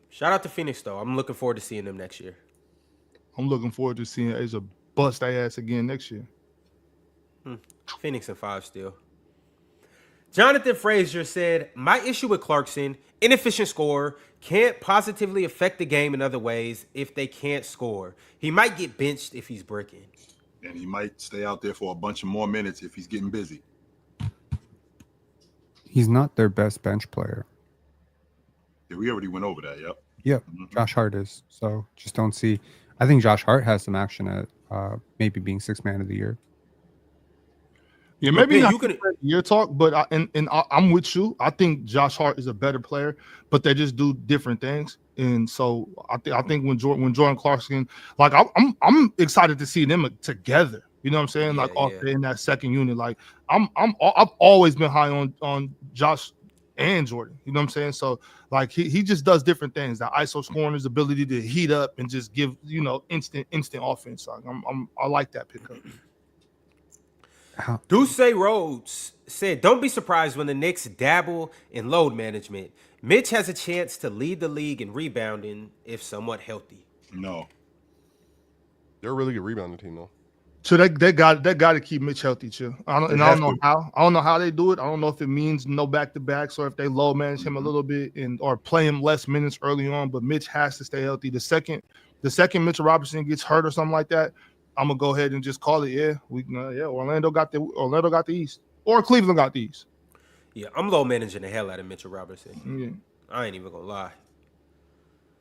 Shout out to Phoenix, though. I'm looking forward to seeing them next year. I'm looking forward to seeing Asia bust their ass again next year. Phoenix in 5 still. Jonathan Frazier said, my issue with Clarkson, inefficient scorer, can't positively affect the game in other ways if they can't score. He might get benched if he's bricking. And he might stay out there for a bunch of more minutes if he's getting busy. He's not their best bench player. Yeah, we already went over that, yep. Yep, Josh Hart is. So just don't see. I think Josh Hart has some action at maybe being 6th man of the year. Yeah, maybe not year talk, but I'm with you. I think Josh Hart is a better player, but they just do different things. And so I think when Jordan Clarkson, like I'm excited to see them together. You know what I'm saying? Yeah, Like off in that second unit. Like I've always been high on Josh and Jordan. You know what I'm saying? So like he just does different things. That ISO scoring, his ability to heat up and just give instant offense. Like I like that pickup. Duce Rhodes said, "Don't be surprised when the Knicks dabble in load management. Mitch has a chance to lead the league in rebounding if somewhat healthy." No. They're a really good rebounding team, though. So they got to keep Mitch healthy, too. I don't know how. I don't know how they do it. I don't know if it means no back-to-backs or if they low manage him a little bit or play him less minutes early on. But Mitch has to stay healthy. The second Mitchell Robinson gets hurt or something like that, I'm gonna go ahead and just call it. Yeah, Orlando got the East, or Cleveland got the East. Yeah, I'm low managing the hell out of Mitchell Robinson. Yeah. I ain't even gonna lie.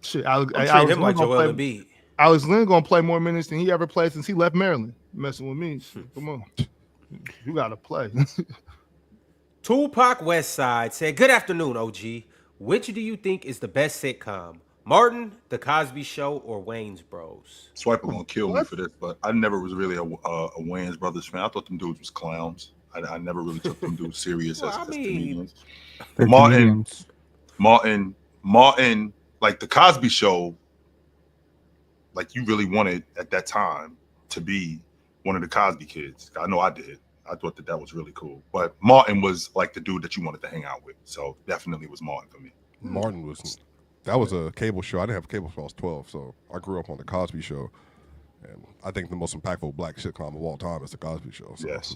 Shit, I'm treating him like Joel Embiid. Alex Lynn gonna play more minutes than he ever played since he left Maryland. Messing with me, shit, come on, you gotta play. Tupac Westside said, "Good afternoon, OG. Which do you think is the best sitcom? Martin, The Cosby Show, or Wayne's Bros?" Swiper gonna kill me for this, but I never was really a Wayans Brothers fan. I thought them dudes was clowns. I never really took them dudes serious as comedians. Martin, like The Cosby Show, like you really wanted at that time to be one of the Cosby kids. I know I did. I thought that was really cool. But Martin was like the dude that you wanted to hang out with. So definitely was Martin for me. Martin was a cable show. I didn't have cable until I was 12, so I grew up on The Cosby Show. And I think the most impactful black sitcom of all time is The Cosby Show. So, yes.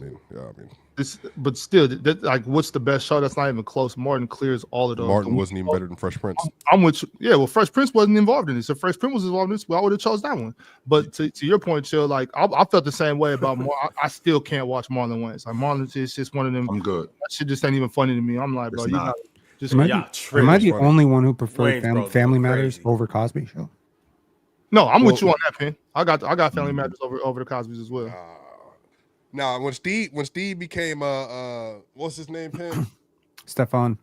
But still, like, what's the best show? That's not even close. Martin clears all of those. Martin wasn't even better than Fresh Prince. I'm with you. Yeah, well, Fresh Prince wasn't involved in this. If Fresh Prince was involved in this, well, I would have chose that one. But to your point, Chill, like, I felt the same way about I still can't watch Marlon Wayans. Like, Marlon is just one of them. I'm good. That shit just ain't even funny to me. I'm like, bro, am I the only one who preferred Family Matters over Cosby Show? No, I'm with you on that, Pin. I got Family Matters over the Cosby's as well. Now, when Steve became what's his name, Pin? Stefan.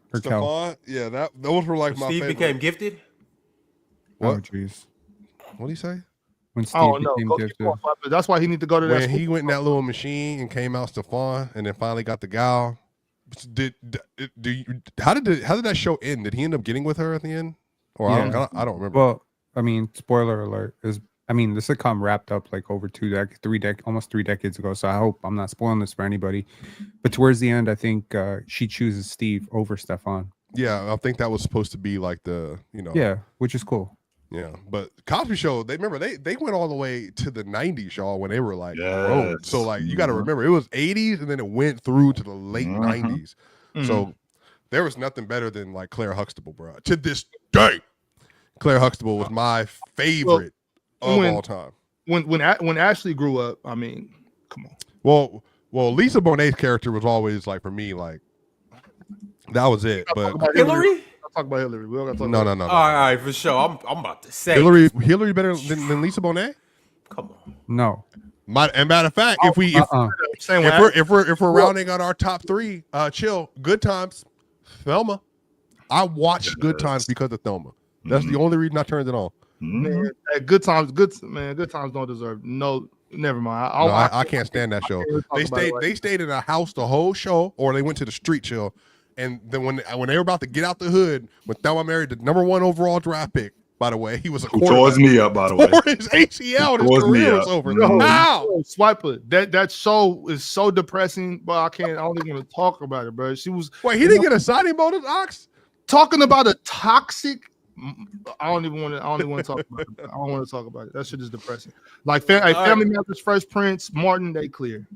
Yeah, those were like my favorite. Steve became gifted? What? Oh, jeez. What'd he say? When Steve became gifted. That's why he need to go to that. When he went in that little machine and came out Stefan, and then finally got the gal. How did that show end? Did he end up getting with her at the end? Or yeah. I don't remember. Well, I mean, spoiler alert the sitcom wrapped up like over almost 3 decades ago. So I hope I'm not spoiling this for anybody. But towards the end, I think she chooses Steve over Stefan. Yeah, I think that was supposed to be like Yeah, which is cool. Yeah, but Cosby Show, they went all the way to the 90s, y'all, when they were like, yes. So like you got to remember, it was 80s and then it went through to the late 90s. So there was nothing better than like Claire Huxtable, bro. To this day, Claire Huxtable was my favorite of all time. When Ashley grew up, I mean, come on. Well, Lisa Bonet's character was always like, for me, like that was it. But Hillary? Talk about Hillary. We don't got to talk no. All right, for sure. I'm about to say Hillary better than Lisa Bonet? Come on. No. Matter of fact, if we're rounding on our top 3, Chill, Good Times, Thelma. I watched Good Times because of Thelma. That's the only reason I turned it on. Man, Good Times don't deserve no. Never mind. I can't stand that show. They stayed in a house the whole show, or they went to the street, Chill. And then when they were about to get out the hood, when Thelma married the #1 overall draft pick, by the way, he was a quarterback. Tore me up, by the way. Tore his ACL. His career was over. Swiper. That show is so depressing, but I don't even want to talk about it, bro. She was. Wait, he didn't get a signing bonus, Ox? Talking about a toxic. I don't even want to talk about it. I don't want to talk about it. That shit is depressing. Like Family Matters, Fresh Prince, Martin, they clear.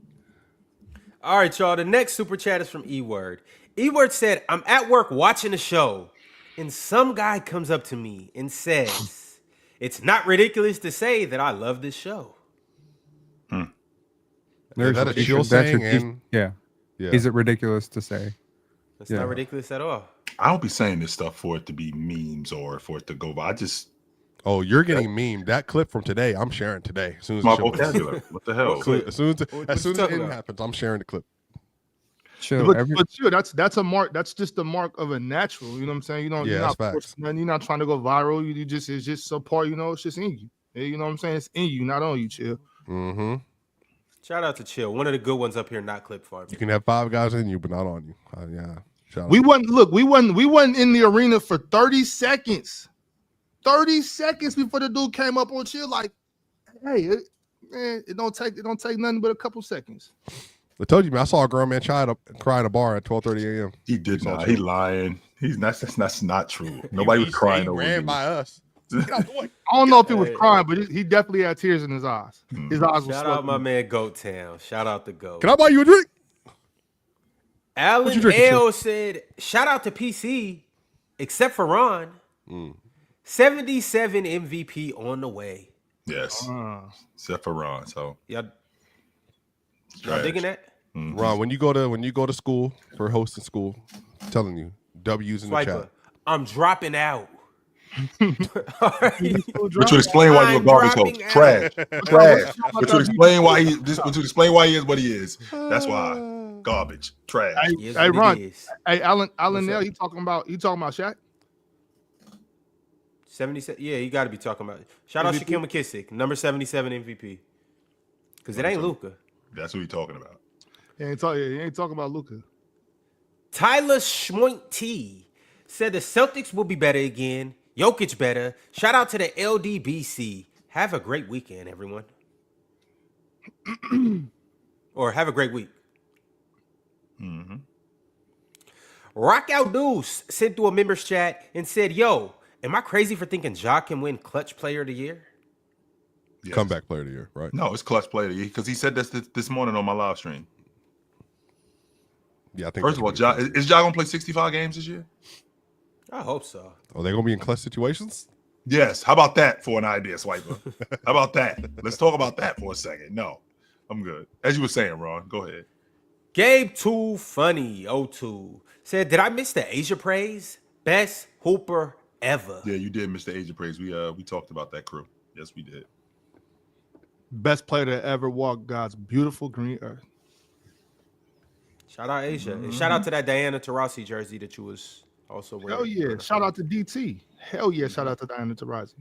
All right, y'all. The next super chat is from E-Word. E-Word said, "I'm at work watching the show, and some guy comes up to me and says, 'It's not ridiculous to say that I love this show.'" Is that a chill saying? Yeah. Is it ridiculous to say? It's not ridiculous at all. I don't be saying this stuff for it to be memes or for it to go by. Oh, you're getting memed. That clip from today, I'm sharing today. As soon as my vocabulary. What the hell? As soon as it happens, I'm sharing the clip. Chill. But chill, that's a mark. That's just the mark of a natural. You know what I'm saying? You're not forcing nothing. You're not trying to go viral. It's just so part. It's just in you. You know what I'm saying? It's in you, not on you. Chill. Mm-hmm. Shout out to Chill. One of the good ones up here, not clip farm. You can have 5 guys in you, but not on you. Yeah. We wasn't in the arena for 30 seconds. 30 seconds before the dude came up on Chill. Like, hey, it don't take nothing but a couple seconds. I told you, man. I saw a grown man cry in a bar at 12:30 a.m. He did not. He lying. That's not true. Nobody was crying over ran me. by us. Get out the way. I don't know if he was crying, but he definitely had tears in his eyes. His eyes were Shout out my man Goat Town. Shout out the Goat. Can I buy you a drink? Alan L said, shout out to PC, except for Ron. 77 MVP on the way. Yes. Except for Ron. So y'all digging that? Mm-hmm. Ron, when you go to school for hosting school, I'm telling you, W's in the chat. I'm dropping out. Which would explain why you're a garbage host. Trash. Which would explain why he is what he is. That's why. Garbage. Trash. Hey Ron. Hey Alan Nell, he talking about Shaq? 77. Yeah, you got to be talking about it. Shout out Shaquille McKissick, number 77 MVP. Because it ain't Luka. That's who he talking about. He ain't talking about Luka. Tyler Schmoint T said the Celtics will be better again. Jokic better. Shout out to the LDBC. Have a great weekend, everyone. Or have a great week. Mm-hmm. Rock Out Deuce sent through a members chat and said, yo, am I crazy for thinking Ja can win Clutch Player of the Year? Yes. Comeback Player of the Year, right? No, it's Clutch Player of the Year because he said this morning on my live stream. Yeah, I think. First of all, is Ja gonna play 65 games this year? I hope so. Are they gonna be in clutch situations? Yes. How about that for an idea, Swiper? How about that? Let's talk about that for a second. No, I'm good. As you were saying, Ron, go ahead. Gabe Too Funny 02 said, did I miss the Asia praise? Best hooper ever. Yeah, you did miss the Asia praise. We talked about that crew. Yes, we did. Best player to ever walk God's beautiful green earth. Shout out Asia. And shout out to that Diana Taurasi jersey that you was also wearing. Hell yeah. Shout out to DT. Hell yeah. Shout out to Diana Taurasi.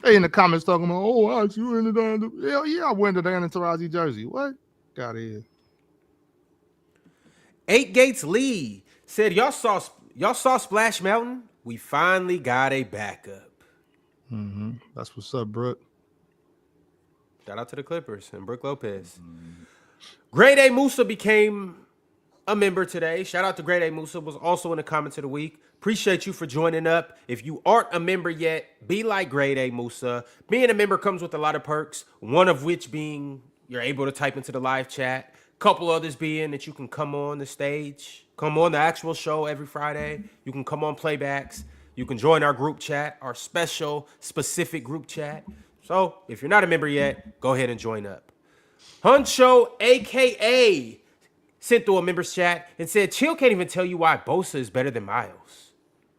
They in the comments talking about, oh, you in the Diana. Hell yeah, I'm wearing the Diana Taurasi jersey. What? Got it. 8 Gates Lee said, y'all saw Splash Mountain? We finally got a backup. Mm-hmm. That's what's up, Brooke. Shout out to the Clippers and Brooke Lopez. Grade A Musa became a member today. Shout out to Grade A Musa, was also in the comments of the week. Appreciate you for joining up. If you aren't a member yet, be like Grade A Musa. Being a member comes with a lot of perks, one of which being you're able to type into the live chat. Couple others being that you can come on the stage, come on the actual show every Friday. You can come on playbacks. You can join our group chat, our special, specific group chat. So if you're not a member yet, go ahead and join up. Huncho, a.k.a. sent through a members chat and said, Chill can't even tell you why Bosa is better than Miles.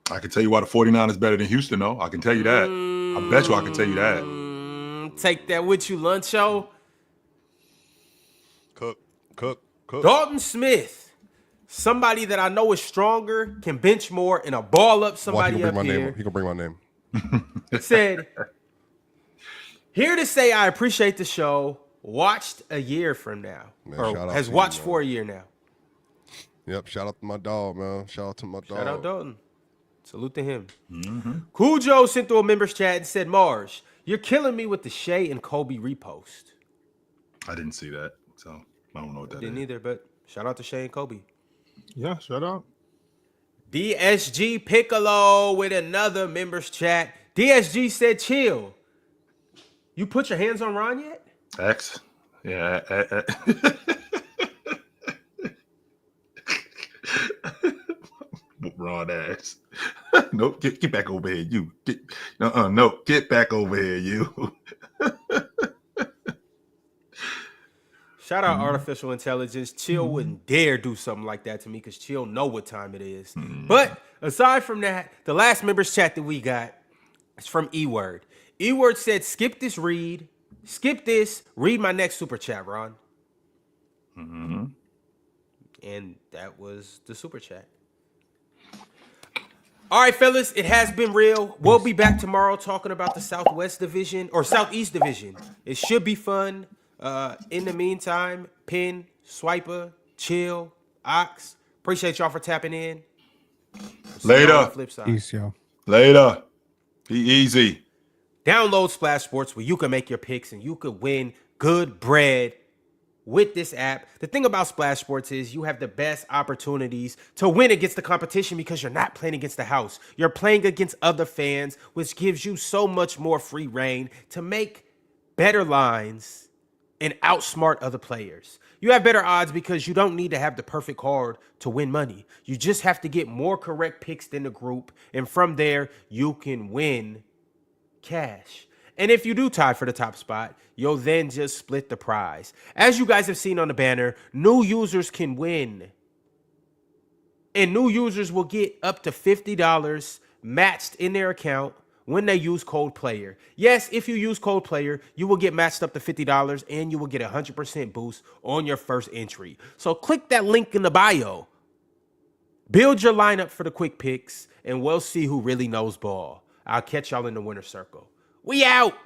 I can tell you why the 49 is better than Houston, though. I can tell you that. I bet you I can tell you that. Take that with you, Luncho. Cook. Dalton Smith, somebody that I know is stronger, can bench more, and a ball up somebody up here. He can bring my name. Said, here to say I appreciate the show. Watched a year from now. Man, or has watched for a year now. Yep, shout out to my dog, man. Shout out to my dog. Shout out Dalton. Salute to him. Mm-hmm. Cujo sent through a members chat and said, Marge, you're killing me with the Shea and Kobe repost. I didn't see that, so I don't know what that Didn't is. either, but shout out to Shea and Kobe. Yeah, shout out. DSG Piccolo with another members chat. DSG said, Chill. You put your hands on Ron yet? X? Yeah. Ron ass. Nope, get back over here, you. No, get back over here, you. Shout out artificial intelligence. Chill wouldn't dare do something like that to me because Chill know what time it is. But aside from that, the last members chat that we got is from E-Word. E-Word said, skip this, read my next super chat, Ron. And that was the Super Chat. All right, fellas, it has been real. We'll be back tomorrow talking about the Southwest Division or Southeast Division. It should be fun. In the meantime, Pin, Swiper, Chill, Ox. Appreciate y'all for tapping in. Later. Flip side. Peace, yo. Later. Be easy. Download Splashsports where you can make your picks and you could win good bread with this app. The thing about Splashsports is you have the best opportunities to win against the competition because you're not playing against the house. You're playing against other fans, which gives you so much more free reign to make better lines and outsmart other players. You have better odds because you don't need to have the perfect card to win money. You just have to get more correct picks than the group, and from there, you can win cash. And if you do tie for the top spot, you'll then just split the prize. As you guys have seen on the banner, new users can win. And new users will get up to $50 matched in their account when they use code PLAYER. Yes, if you use code PLAYER, you will get matched up to $50 and you will get a 100% boost on your first entry. So click that link in the bio. Build your lineup for the quick picks and we'll see who really knows ball. I'll catch y'all in the winner's circle. We out.